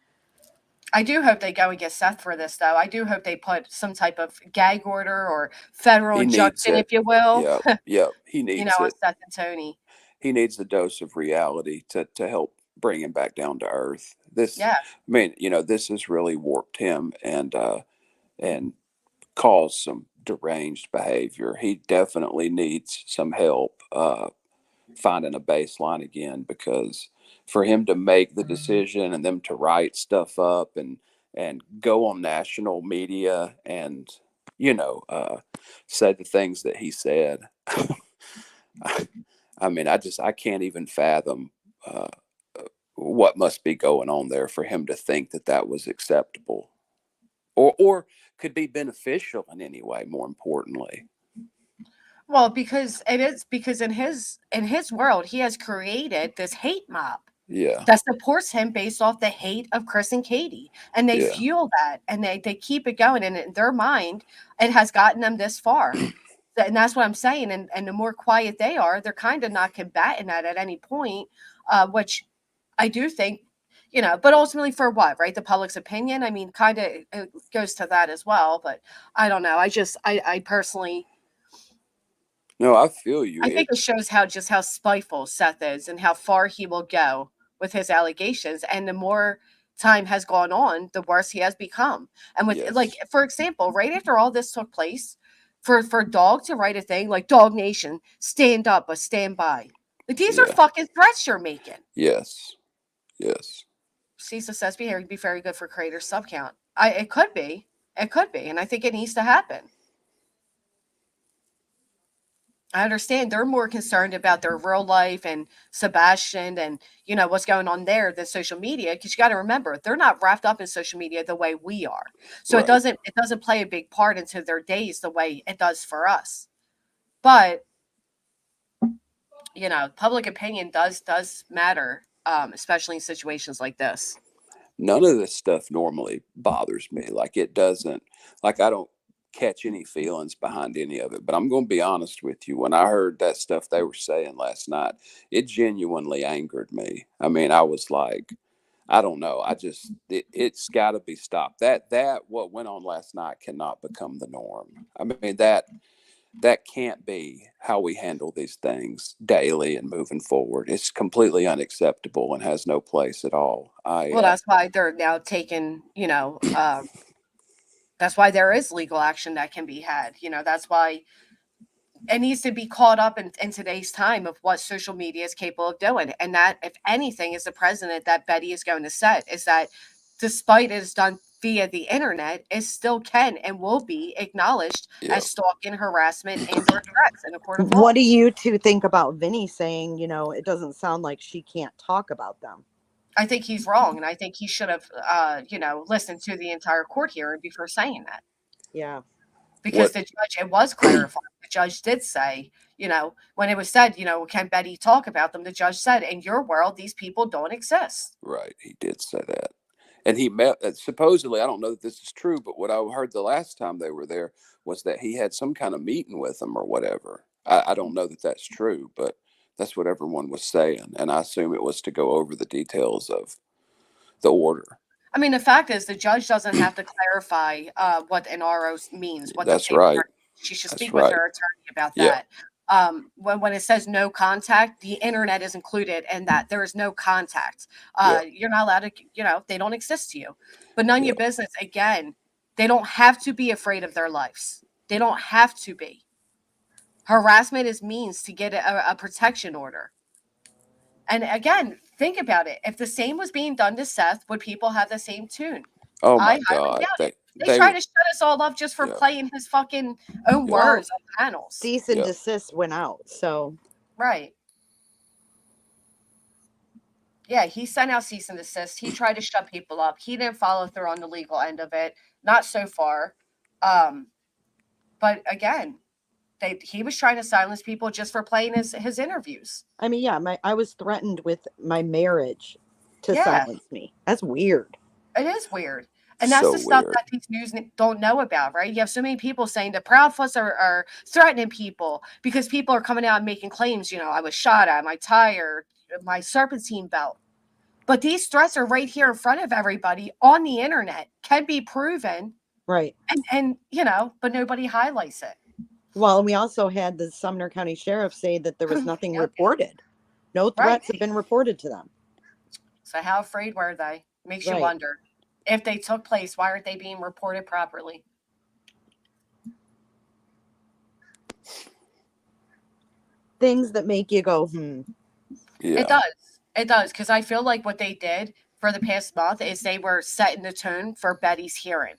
I do hope they go and get Seth for this, though. I do hope they put some type of gag order or federal He needs injunction, it. if you will. Yeah. He needs On it. Seth and Tony. He needs a dose of reality to help bring him back down to earth. Yeah. I mean, this has really warped him and caused some deranged behavior. He definitely needs some help. finding a baseline again, because for him to make the decision and them to write stuff up and go on national media and say the things that he said, I mean, I can't even fathom what must be going on there for him to think that that was acceptable, or could be beneficial in any way. More importantly, Well, because it is, because in his world, he has created this hate mob yeah, that supports him based off the hate of Chris and Katie. And they yeah, fuel that, and they keep it going. And in their mind, it has gotten them this far. And that's what I'm saying. And the more quiet they are, they're kind of not combating that at any point, which I do think, but ultimately for what, right? The public's opinion. I mean, kind of it goes to that as well. But I don't know. I personally, no, I feel you. I think it shows how spiteful Seth is and how far he will go with his allegations. And the more time has gone on, the worse he has become. And with like, Yes. for example, right after all this took place, for Dog to write a thing like Dog Nation, stand up but stand by. Like, these are Yeah. fucking threats you're making. Yes. Yes. Cecil says behavior would be very good for creator sub count. It could be. It could be. And I think it needs to happen. I understand they're more concerned about their real life and Sebastian and what's going on there than social media, because you got to remember they're not wrapped up in social media the way we are. So Right. it doesn't play a big part into their days the way it does for us. But public opinion does matter, especially in situations like this. None of this stuff normally bothers me. Like, it doesn't, like, I don't catch any feelings behind any of it. But I'm going to be honest with you. When I heard that stuff they were saying last night, it genuinely angered me. I mean, I was like, I don't know. It's got to be stopped. That what went on last night cannot become the norm. I mean, that can't be how we handle these things daily and moving forward. It's completely unacceptable and has no place at all. Well, that's why they're now taking, that's why there is legal action that can be had. That's why it needs to be caught up in today's time of what social media is capable of doing. And that, if anything, is the precedent that Betty is going to set, is that despite it is done via the internet, it still can and will be acknowledged as stalking, harassment, and or threats in a court of law. What do you two think about Vinny saying, it doesn't sound like she can't talk about them? I think he's wrong, and I think he should have, listened to the entire court hearing before saying that. Yeah. Because the judge, it was clarified. The judge did say, when it was said, can Betty talk about them? The judge said, in your world, these people don't exist. Right. He did say that. And he met, supposedly, I don't know that this is true, but what I heard the last time they were there was that he had some kind of meeting with them or whatever. I don't know that that's true, but that's what everyone was saying. And I assume it was to go over the details of the order. I mean, the fact is, the judge doesn't have to clarify what an RO means. What that's the right. She should speak with her attorney about that. When it says no contact, the internet is included in that. There is no contact. You're not allowed to, they don't exist to you. But none of your business. Again, they don't have to be afraid of their lives. They don't have to be. Harassment is means to get a protection order. And again, think about it. If the same was being done to Seth, would people have the same tune? Oh my God. They try to shut us all up just for playing his fucking own words on panels. Cease and desist went out, so. Right. Yeah, he sent out cease and desist. He tried to shut people up. He didn't follow through on the legal end of it. Not so far. But again, he was trying to silence people just for playing his interviews. I mean, I was threatened with my marriage to silence me. That's weird. It is weird. And that's the stuff that these news don't know about, right? You have so many people saying the Proudfoots are threatening people because people are coming out and making claims, I was shot at, my tire, my serpentine belt. But these threats are right here in front of everybody on the internet, can be proven. Right. And but nobody highlights it. Well, we also had the Sumner County Sheriff say that there was nothing reported. No threats have been reported to them. So how afraid were they? Makes you wonder. If they took place, why aren't they being reported properly? things that make you go, Yeah. It does. It does. Because I feel like what they did for the past month is they were setting the tone for Betty's hearing.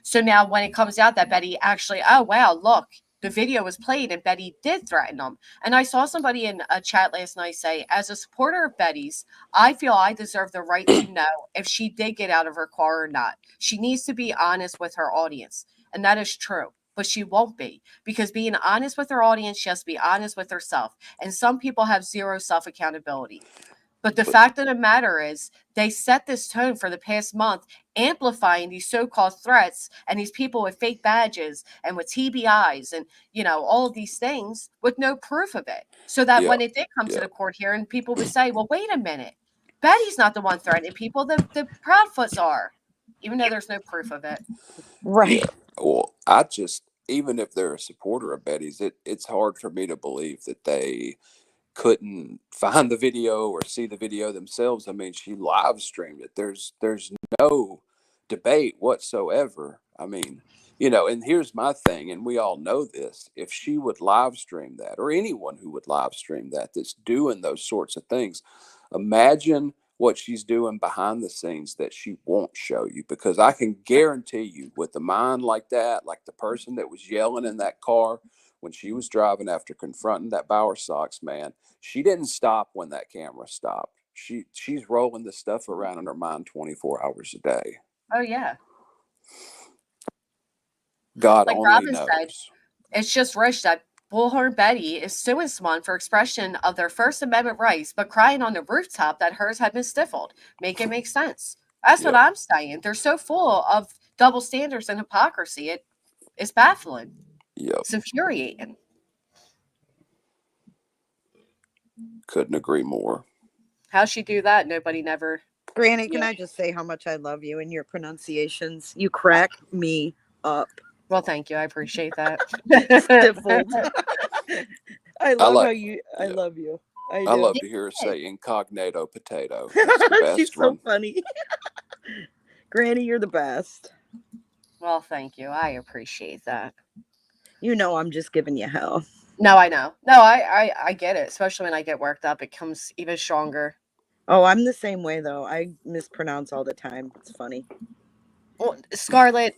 So now when it comes out that Betty actually, oh, wow, look, the video was played and Betty did threaten them. And I saw somebody in a chat last night say, as a supporter of Betty's, I feel I deserve the right to know if she did get out of her car or not. She needs to be honest with her audience. And that is true. But she won't be, because being honest with her audience, she has to be honest with herself. And some people have zero self accountability. But the fact of the matter is, they set this tone for the past month, amplifying these so-called threats and these people with fake badges and with TBIs and, all of these things with no proof of it. So that Yeah. when it did come to the court hearing, people would say, well, wait a minute. Betty's not the one threatening people. The Proudfoots are, even though there's no proof of it. right. Yeah. Well, I just, even if they're a supporter of Betty's, it's hard for me to believe that they couldn't find the video or see the video themselves. I mean, she live streamed it. There's no debate whatsoever. I mean, and here's my thing, and we all know this. If she would live stream that, or anyone who would live stream that that's doing those sorts of things, imagine what she's doing behind the scenes that she won't show you. Because I can guarantee you, with a mind like that, like the person that was yelling in that car when she was driving after confronting that Bower Sox man, she didn't stop when that camera stopped. She's rolling this stuff around in her mind 24 hours a day. Oh, yeah. God Like only Robin knows. said, it's just rich that Bullhorn Betty is suing someone for expression of their First Amendment rights, but crying on the rooftop that hers had been stifled. Make it make sense. That's what I'm saying. They're so full of double standards and hypocrisy. It's baffling. Yep. It's infuriating. Couldn't agree more. How'd she do that? Nobody never. Granny, can I just say how much I love you and your pronunciations? You crack me up. Well, thank you. I appreciate that. Stifled. I love like- how you. I love you. I I do. love to hear her say incognito potato. That's the best She's so one. funny. Granny, you're the best. Well, thank you. I appreciate that. You know I'm just giving you hell. No, I know. No, I get it. Especially when I get worked up, it comes even stronger. Oh, I'm the same way though. I mispronounce all the time. It's funny. Well, Scarlett,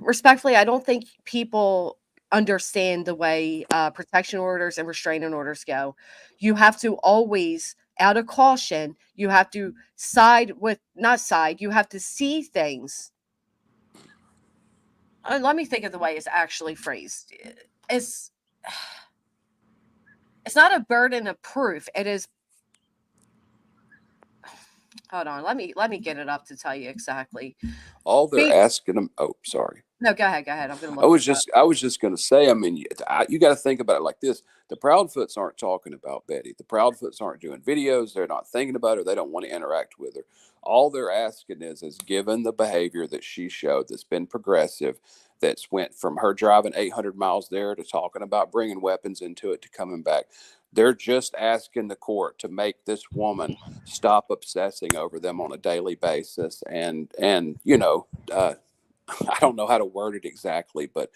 respectfully, I don't think people understand the way protection orders and restraining orders go. You have to always, out of caution, you have to you have to see things. Let me think of the way it's actually phrased. It's not a burden of proof. It is. Hold on. Let me get it up to tell you exactly. All they're asking them. Oh, sorry. No, go ahead. Go ahead. I'm going to look. I was just going to say. I mean, you got to think about it like this: the Proudfoots aren't talking about Betty. The Proudfoots aren't doing videos. They're not thinking about her. They don't want to interact with her. All they're asking is given the behavior that she showed, that's been progressive, that's went from her driving 800 miles there to talking about bringing weapons into it to coming back. They're just asking the court to make this woman stop obsessing over them on a daily basis, and I don't know how to word it exactly, but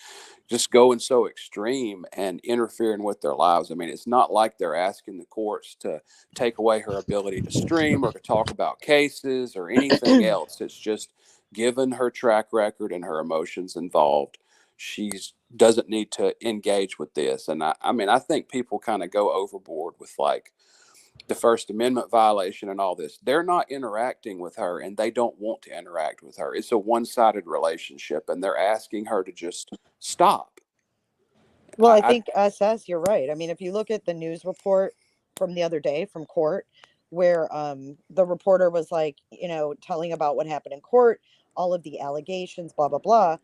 just going so extreme and interfering with their lives. I mean, it's not like they're asking the courts to take away her ability to stream or to talk about cases or anything else. It's just given her track record and her emotions involved, she doesn't need to engage with this. And I mean, I think people kind of go overboard with like the First Amendment violation and all this. They're not interacting with her, and they don't want to interact with her. It's a one-sided relationship, and they're asking her to just stop. Well, I think SS, you're right. I mean, if you look at the news report from the other day from court, where the reporter was like, telling about what happened in court, all of the allegations, blah, blah, blah,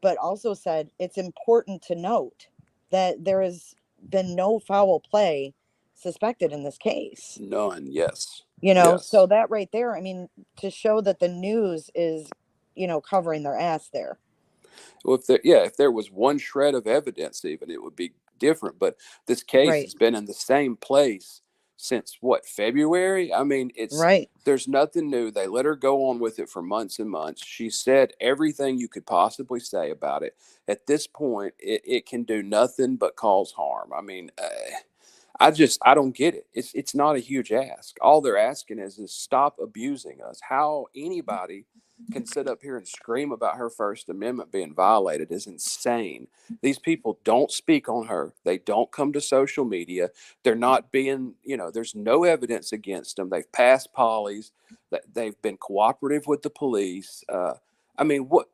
but also said it's important to note that there has been no foul play suspected in this case. None. Yes. Yes. So that right there, I mean, to show that the news is, covering their ass there. Well, if there was one shred of evidence, even, it would be different. But this case has been in the same place since February? I mean, there's nothing new. They let her go on with it for months and months. She said everything you could possibly say about it. At this point, it can do nothing but cause harm. I mean, I don't get it. It's not a huge ask. All they're asking is stop abusing us. How anybody can sit up here and scream about her First Amendment being violated is insane. These people don't speak on her. They don't come to social media. They're not being, there's no evidence against them. They've passed polys. They've been cooperative with the police. I mean, what?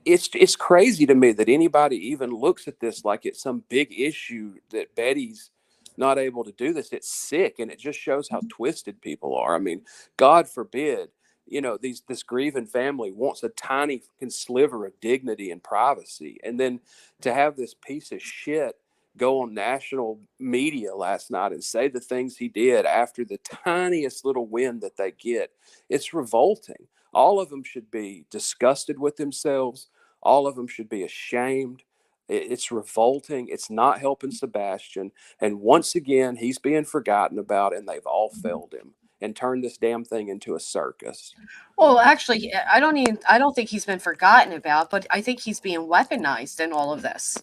It's crazy to me that anybody even looks at this like it's some big issue that Betty's not able to do this. It's sick, and it just shows how twisted people are. I mean, God forbid, this grieving family wants a tiny sliver of dignity and privacy, and then to have this piece of shit go on national media last night and say the things he did after the tiniest little win that they get, it's revolting. All of them should be disgusted with themselves. All of them should be ashamed. It's revolting. It's not helping Sebastian. And once again, he's being forgotten about, and they've all failed him and turned this damn thing into a circus. Well, actually, I don't think he's been forgotten about, but I think he's being weaponized in all of this.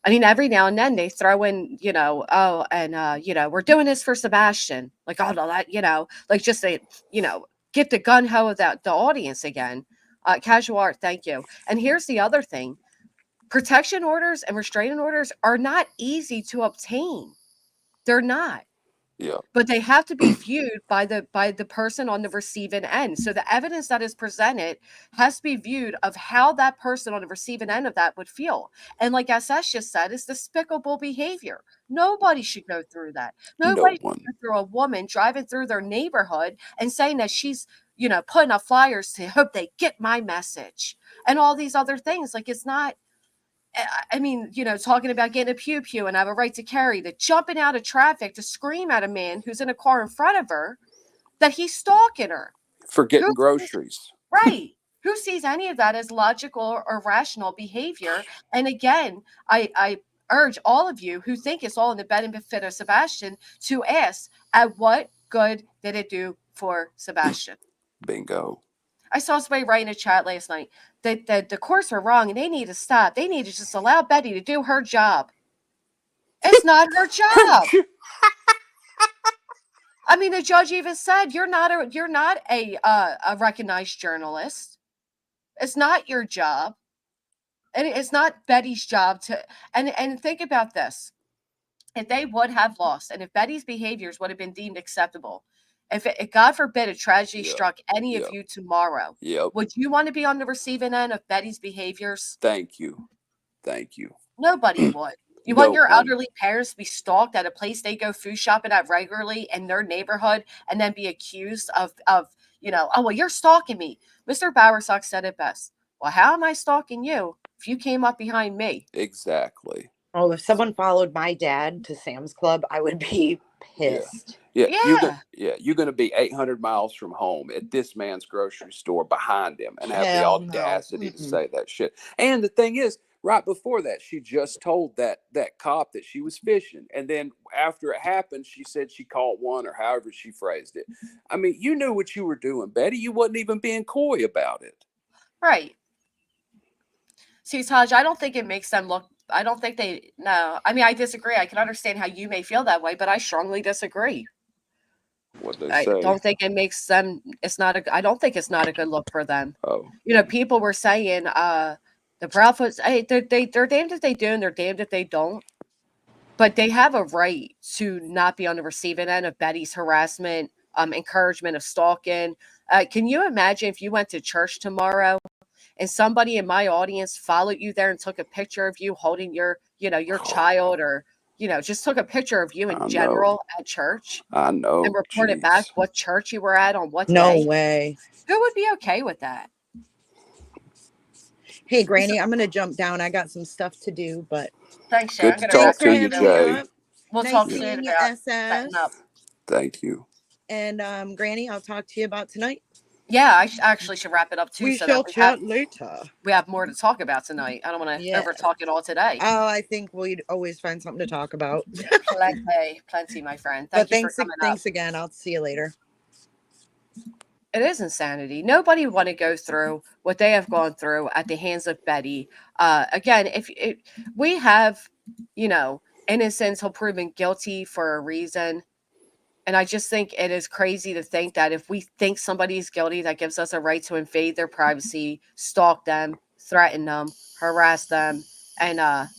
I mean, every now and then they throw in, we're doing this for Sebastian. Like, all that, like just they, get the gun ho of the audience again. Casual art, thank you. And here's the other thing. Protection orders and restraining orders are not easy to obtain. They're not. Yeah. But they have to be viewed by the person on the receiving end. So the evidence that is presented has to be viewed of how that person on the receiving end of that would feel. And like SS just said, it's despicable behavior. Nobody should go through that. Nobody should go through a woman driving through their neighborhood and saying that she's, putting up flyers to hope they get my message and all these other things. Like, it's not. I mean, talking about getting a pew-pew and have a right to carry, the jumping out of traffic to scream at a man who's in a car in front of her that he's stalking her. For getting groceries. Right. Who sees any of that as logical or rational behavior? And again, I urge all of you who think it's all in the benefit of Sebastian to ask, at what good did it do for Sebastian? Bingo. I saw somebody write in a chat last night that the courts were wrong and they need to stop. They need to just allow Betty to do her job. It's not her job. I mean, the judge even said you're not a recognized journalist. It's not your job, and it's not Betty's job to. And think about this: if they would have lost, and if Betty's behaviors would have been deemed acceptable. If God forbid a tragedy struck any of you tomorrow, would you want to be on the receiving end of Betty's behaviors? Thank you. Nobody would. You want your elderly parents to be stalked at a place they go food shopping at regularly in their neighborhood and then be accused of oh, well, you're stalking me. Mr. Bowersock said it best. Well, how am I stalking you if you came up behind me? Exactly. Oh, if someone followed my dad to Sam's Club, I would be pissed. Yeah. You're going to be 800 miles from home at this man's grocery store behind him and have the audacity to say that shit. And the thing is, right before that, she just told that cop that she was fishing. And then after it happened, she said she caught one, or however she phrased it. I mean, you knew what you were doing, Betty. You wasn't even being coy about it. Right. See, Taj, I don't think it makes them look. I don't think they. No, I mean, I disagree. I can understand how you may feel that way, but I strongly disagree. What they I say. don't think it makes them. I don't think it's not a good look for them. Oh. People were saying the Proudfoots. Hey, they're damned if they do, and they're damned if they don't. But they have a right to not be on the receiving end of Betty's harassment, encouragement of stalking. Can you imagine if you went to church tomorrow and somebody in my audience followed you there and took a picture of you holding your child, or, just took a picture of you in general at church? I know. And reported back what church you were at on what day? No way. Who would be okay with that? Hey, Granny, I'm going to jump down. I got some stuff to do, but. Thanks, Shay. Good to talk to you, Jay. We'll nice talk seeing soon you, about SS. setting up. Thank you. And Granny, I'll talk to you about tonight. Yeah, I actually should wrap it up too. We so shall that chat later. We have more to talk about tonight. I don't want to over talk it all today. Oh, I think we'd always find something to talk about. Plenty, my friend. Thanks again. I'll see you later. It is insanity. Nobody would want to go through what they have gone through at the hands of Betty. Again, if we have, innocent till proven guilty for a reason. And I just think it is crazy to think that if we think somebody is guilty, that gives us a right to invade their privacy, stalk them, threaten them, harass them, and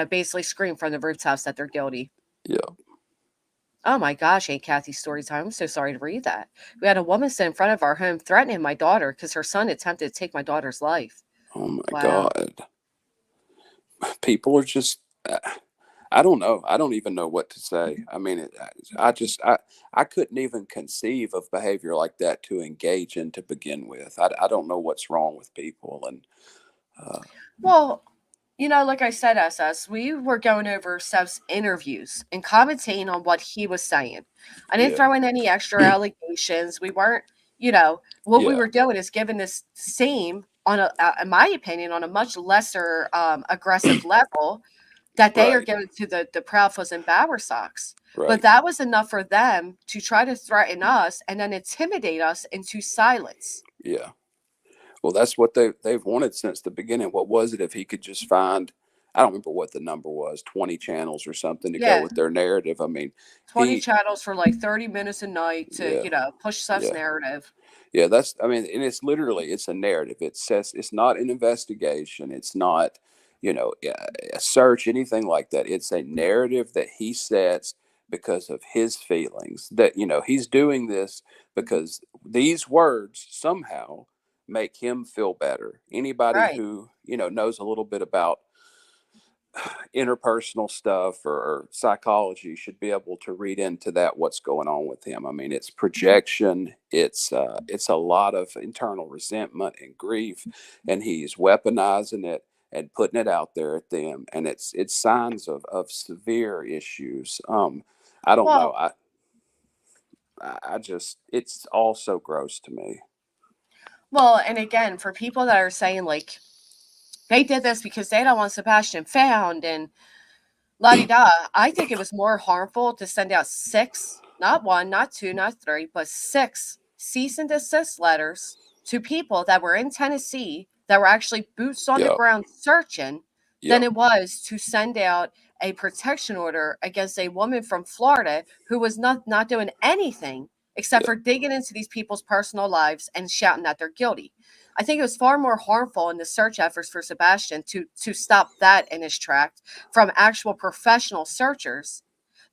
basically scream from the rooftops that they're guilty. Yeah. Oh my gosh, Aunt Kathy's story time. I'm so sorry to read that. We had a woman sit in front of our home threatening my daughter because her son attempted to take my daughter's life. Oh my Wow. God. People are just, I don't know. I don't even know what to say. I mean, I couldn't even conceive of behavior like that to engage in to begin with. I don't know what's wrong with people. And Well, like I said, SS, we were going over Seth's interviews and commenting on what he was saying. I didn't yeah, throw in any extra allegations. We weren't, what we yeah, were doing is giving this same, on in my opinion, on a much lesser aggressive level that they are right, giving to the Proudfoot and Bowerstocks. But right. that was enough for them to try to threaten us and then intimidate us into silence. Yeah. Well, that's what they've wanted since the beginning. What was it? If he could just find, I don't remember what the number was, 20 channels or something to go Yeah, with their narrative. I mean, 20 he, channels for like 30 minutes a night to, yeah, push Seth's yeah. narrative. Yeah, I mean, and it's literally, it's a narrative. It says it's not an investigation. It's not, a search, anything like that. It's a narrative that he sets because of his feelings that, he's doing this because these words somehow make him feel better. Anybody Right. who, knows a little bit about interpersonal stuff or psychology should be able to read into that what's going on with him. I mean, it's projection, it's a lot of internal resentment and grief, and he's weaponizing it and putting it out there at them, and it's signs of severe issues. I don't know. Well, I just, it's all so gross to me. well, and again, for people that are saying like they did this because they don't want Sebastian found and la di da, I think it was more harmful to send out 6, not 1, not 2, not 3, but 6 cease and desist letters to people that were in Tennessee that were actually boots on the Yep. ground searching than Yep. it was to send out a protection order against a woman from Florida who was not doing anything except Yep. for digging into these people's personal lives and shouting that they're guilty. I think it was far more harmful in the search efforts for Sebastian to stop that in his tracks from actual professional searchers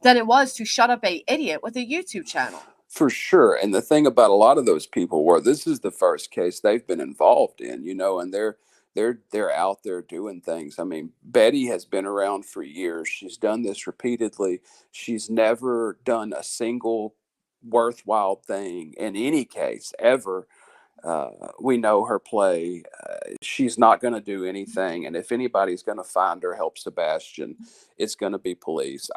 than it was to shut up a idiot with a YouTube channel. For sure. And the thing about a lot of those people were this is the first case they've been involved in, and they're out there doing things. I mean, Betty has been around for years. She's done this repeatedly. She's never done a single worthwhile thing in any case ever. We know her play. She's not going to do anything. And if anybody's going to find or help Sebastian, it's going to be police.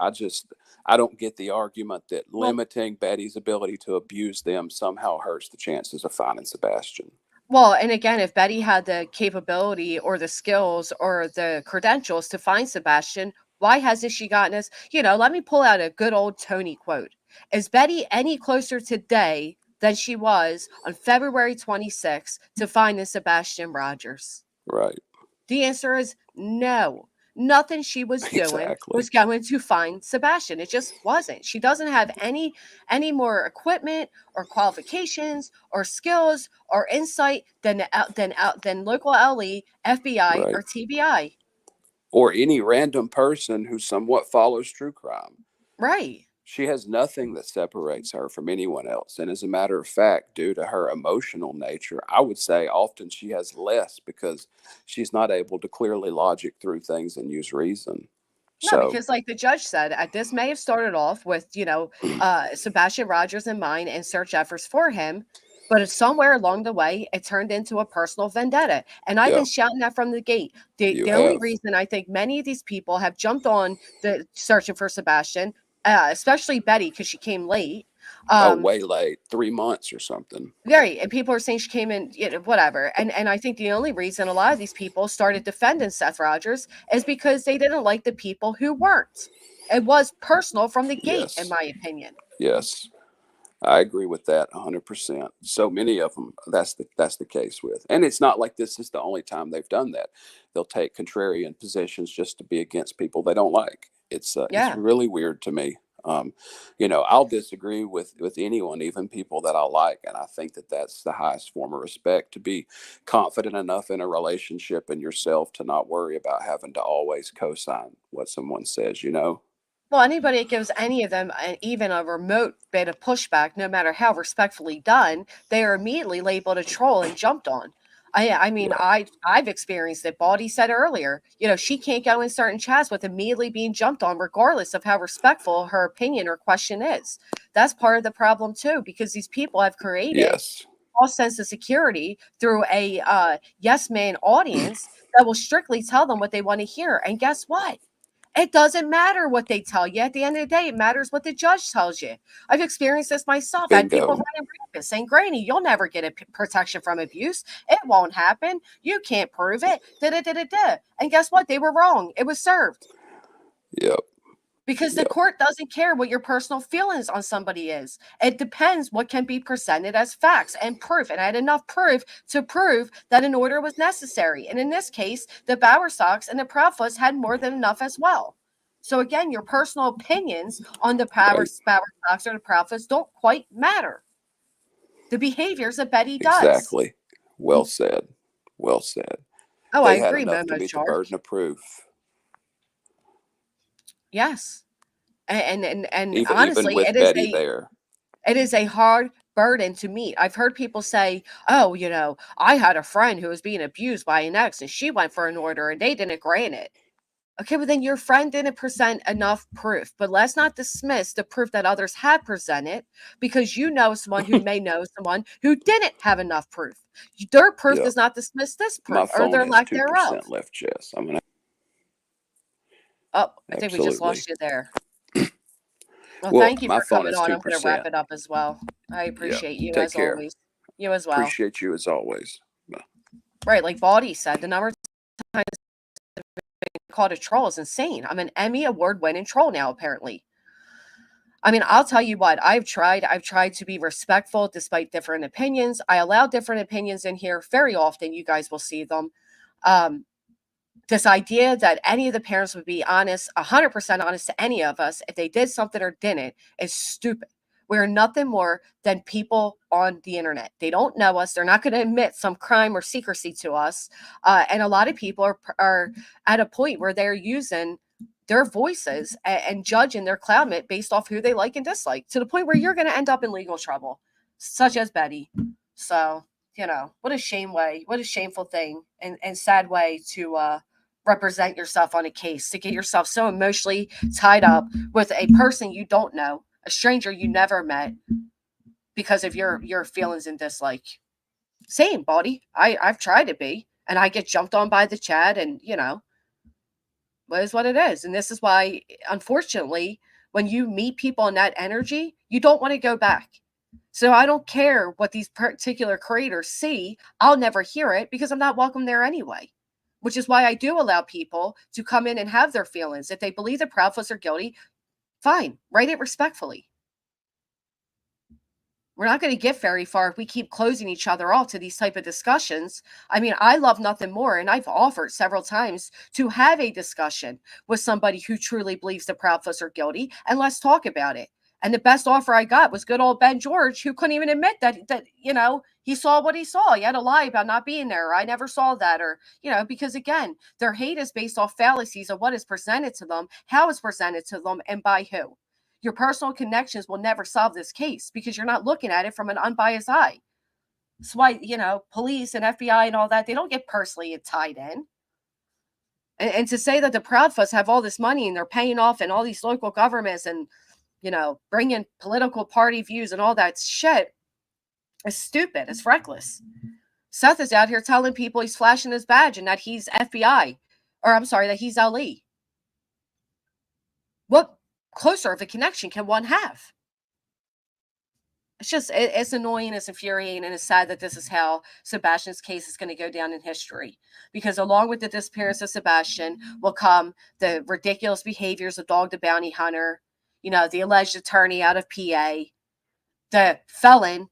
I don't get the argument that limiting Betty's ability to abuse them somehow hurts the chances of finding Sebastian. Well, and again, if Betty had the capability or the skills or the credentials to find Sebastian, why hasn't she gotten us? Let me pull out a good old Tony quote. Is Betty any closer today than she was on February 26th to finding Sebastian Rogers? Right. The answer is no. Nothing she was doing Exactly. was going to find Sebastian. It just wasn't. She doesn't have any more equipment or qualifications or skills or insight than local LE, FBI, Right. or TBI. Or any random person who somewhat follows true crime. Right. She has nothing that separates her from anyone else. And as a matter of fact, due to her emotional nature, I would say often she has less because she's not able to clearly logic through things and use reason. No, because like the judge said, this may have started off with, Sebastian Rogers in mind and search efforts for him. But somewhere along the way, it turned into a personal vendetta. And I've been shouting that from the gate. The only reason I think many of these people have jumped on the searching for Sebastian, especially Betty, because she came late. Way late, 3 months or something. Right. And people are saying she came in, whatever. And I think the only reason a lot of these people started defending Seth Rogers is because they didn't like the people who weren't. It was personal from the gate, in my opinion. Yes. I agree with that 100%. So many of them, that's the case with. And it's not like this is the only time they've done that. They'll take contrarian positions just to be against people they don't like. It's Yeah. really weird to me. I'll disagree with anyone, even people that I like, and I think that that's the highest form of respect, to be confident enough in a relationship and yourself to not worry about having to always co-sign what someone says. Well, anybody that gives any of them even a remote bit of pushback, no matter how respectfully done, they are immediately labeled a troll and jumped on. I mean, Yeah, I've experienced it. Baldy said earlier, she can't go in certain chats with immediately being jumped on, regardless of how respectful her opinion or question is. That's part of the problem too, because these people have created yes, false sense of security through a yes man audience that will strictly tell them what they want to hear. And guess what? It doesn't matter what they tell you. At the end of the day, it matters what the judge tells you. I've experienced this myself. I had people bingo, running rampant saying, Granny, you'll never get a protection from abuse. It won't happen. You can't prove it. Da-da-da-da-da. And guess what? They were wrong. It was served. yep, Because the yep, court doesn't care what your personal feelings on somebody is. It depends what can be presented as facts and proof. And I had enough proof to prove that an order was necessary. And in this case, the Bowerstocks and the Proudfoots had more than enough as well. So again, your personal opinions on the right, Bowerstocks or the Proudfoots don't quite matter. The behaviors that Betty does. exactly. Well said, well said. Oh, I They had agree, enough to Momo meet the Shark. burden of proof, Yes. And even honestly, with Betty there. it is a hard burden to meet. I've heard people say, oh, I had a friend who was being abused by an ex and she went for an order and they didn't grant it. Okay, well, then your friend didn't present enough proof. But let's not dismiss the proof that others had presented, because you know someone who may know someone who didn't have enough proof. Their proof Yep. does not dismiss this My proof or phone their has lack thereof. 2% left, Jess. I'm gonna Oh, I think we just absolutely. lost you there. Well, Well, thank you my for phone coming is on. I'm going to wrap 2%. it up as well. I Yeah. appreciate you Take as care. always. You as well. Appreciate you as always. Right, like Baldy said, the number of times called a troll is insane. I'm an Emmy award-winning troll now, apparently. I mean, I'll tell you what, I've tried to be respectful despite different opinions. I allow different opinions in here very often. You guys will see them. This idea that any of the parents would be honest, 100% honest to any of us if they did something or didn't, is stupid. We're nothing more than people on the internet. They don't know us. They're not going to admit some crime or secrecy to us. And a lot of people are at a point where they're using their voices and judging their climate based off who they like and dislike, to the point where you're going to end up in legal trouble, such as Betty. So, what a shameful thing and sad way to represent yourself on a case, to get yourself so emotionally tied up with a person you don't know, a stranger you never met, because of your feelings and dislike. Same, Baldy. I've tried to be, and I get jumped on by the chat, and what is what it is. And this is why, unfortunately, when you meet people in that energy, you don't want to go back. So I don't care what these particular creators see. I'll never hear it because I'm not welcome there anyway. Which is why I do allow people to come in and have their feelings. If they believe the Proudfoots are guilty, fine, write it respectfully. We're not going to get very far if we keep closing each other off to these type of discussions. I mean, I love nothing more, and I've offered several times to have a discussion with somebody who truly believes the Proudfoots are guilty, and let's talk about it. And the best offer I got was good old Ben George, who couldn't even admit that he saw what he saw. He had to lie about not being there. Or I never saw that, or because again, their hate is based off fallacies of what is presented to them, how it's presented to them, and by who. Your personal connections will never solve this case because you're not looking at it from an unbiased eye. That's why, police and FBI and all that, they don't get personally tied in. And to say that the Proudfoots have all this money and they're paying off in all these local governments and, bringing political party views and all that shit is stupid. It's reckless. Seth is out here telling people he's flashing his badge and that he's FBI. Or I'm sorry, that he's LE. What closer of a connection can one have? It's annoying, it's infuriating, and it's sad that this is how Sebastian's case is going to go down in history. Because along with the disappearance of Sebastian will come the ridiculous behaviors of Dog the Bounty Hunter, the alleged attorney out of PA, the felon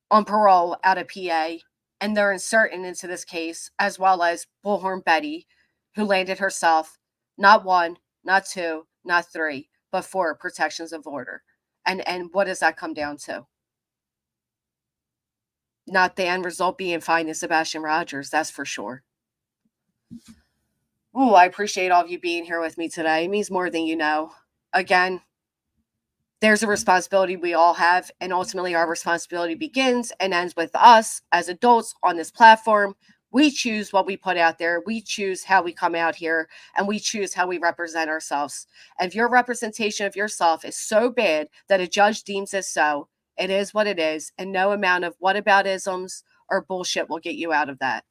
on parole out of PA, and they're inserting into this case, as well as Bullhorn Betty, who landed herself not one, not two, not 3, but 4 protections of order. And what does that come down to? Not the end result being finding Sebastian Rogers, that's for sure. Oh, I appreciate all of you being here with me today. It means more than you know. Again, there's a responsibility we all have, and ultimately our responsibility begins and ends with us as adults on this platform. We choose what we put out there. We choose how we come out here, and we choose how we represent ourselves. And if your representation of yourself is so bad that a judge deems it so, it is what it is, and no amount of whataboutisms or bullshit will get you out of that.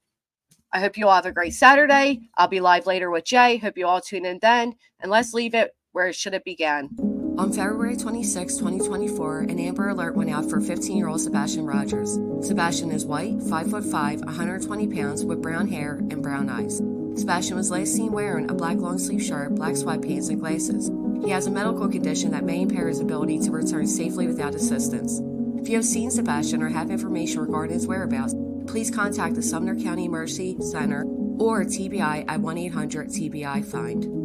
I hope you all have a great Saturday. I'll be live later with Jay. Hope you all tune in then, and let's leave it where it should have began. On February 26, 2024, an Amber Alert went out for 15-year-old Sebastian Rogers. Sebastian is white, 5'5", 120 pounds, with brown hair and brown eyes. Sebastian was last seen wearing a black long-sleeve shirt, black sweatpants, and glasses. He has a medical condition that may impair his ability to return safely without assistance. If you have seen Sebastian or have information regarding his whereabouts, please contact the Sumner County Emergency Center or TBI at 1-800-TBI-FIND.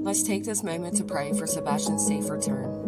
Let's take this moment to pray for Sebastian's safe return.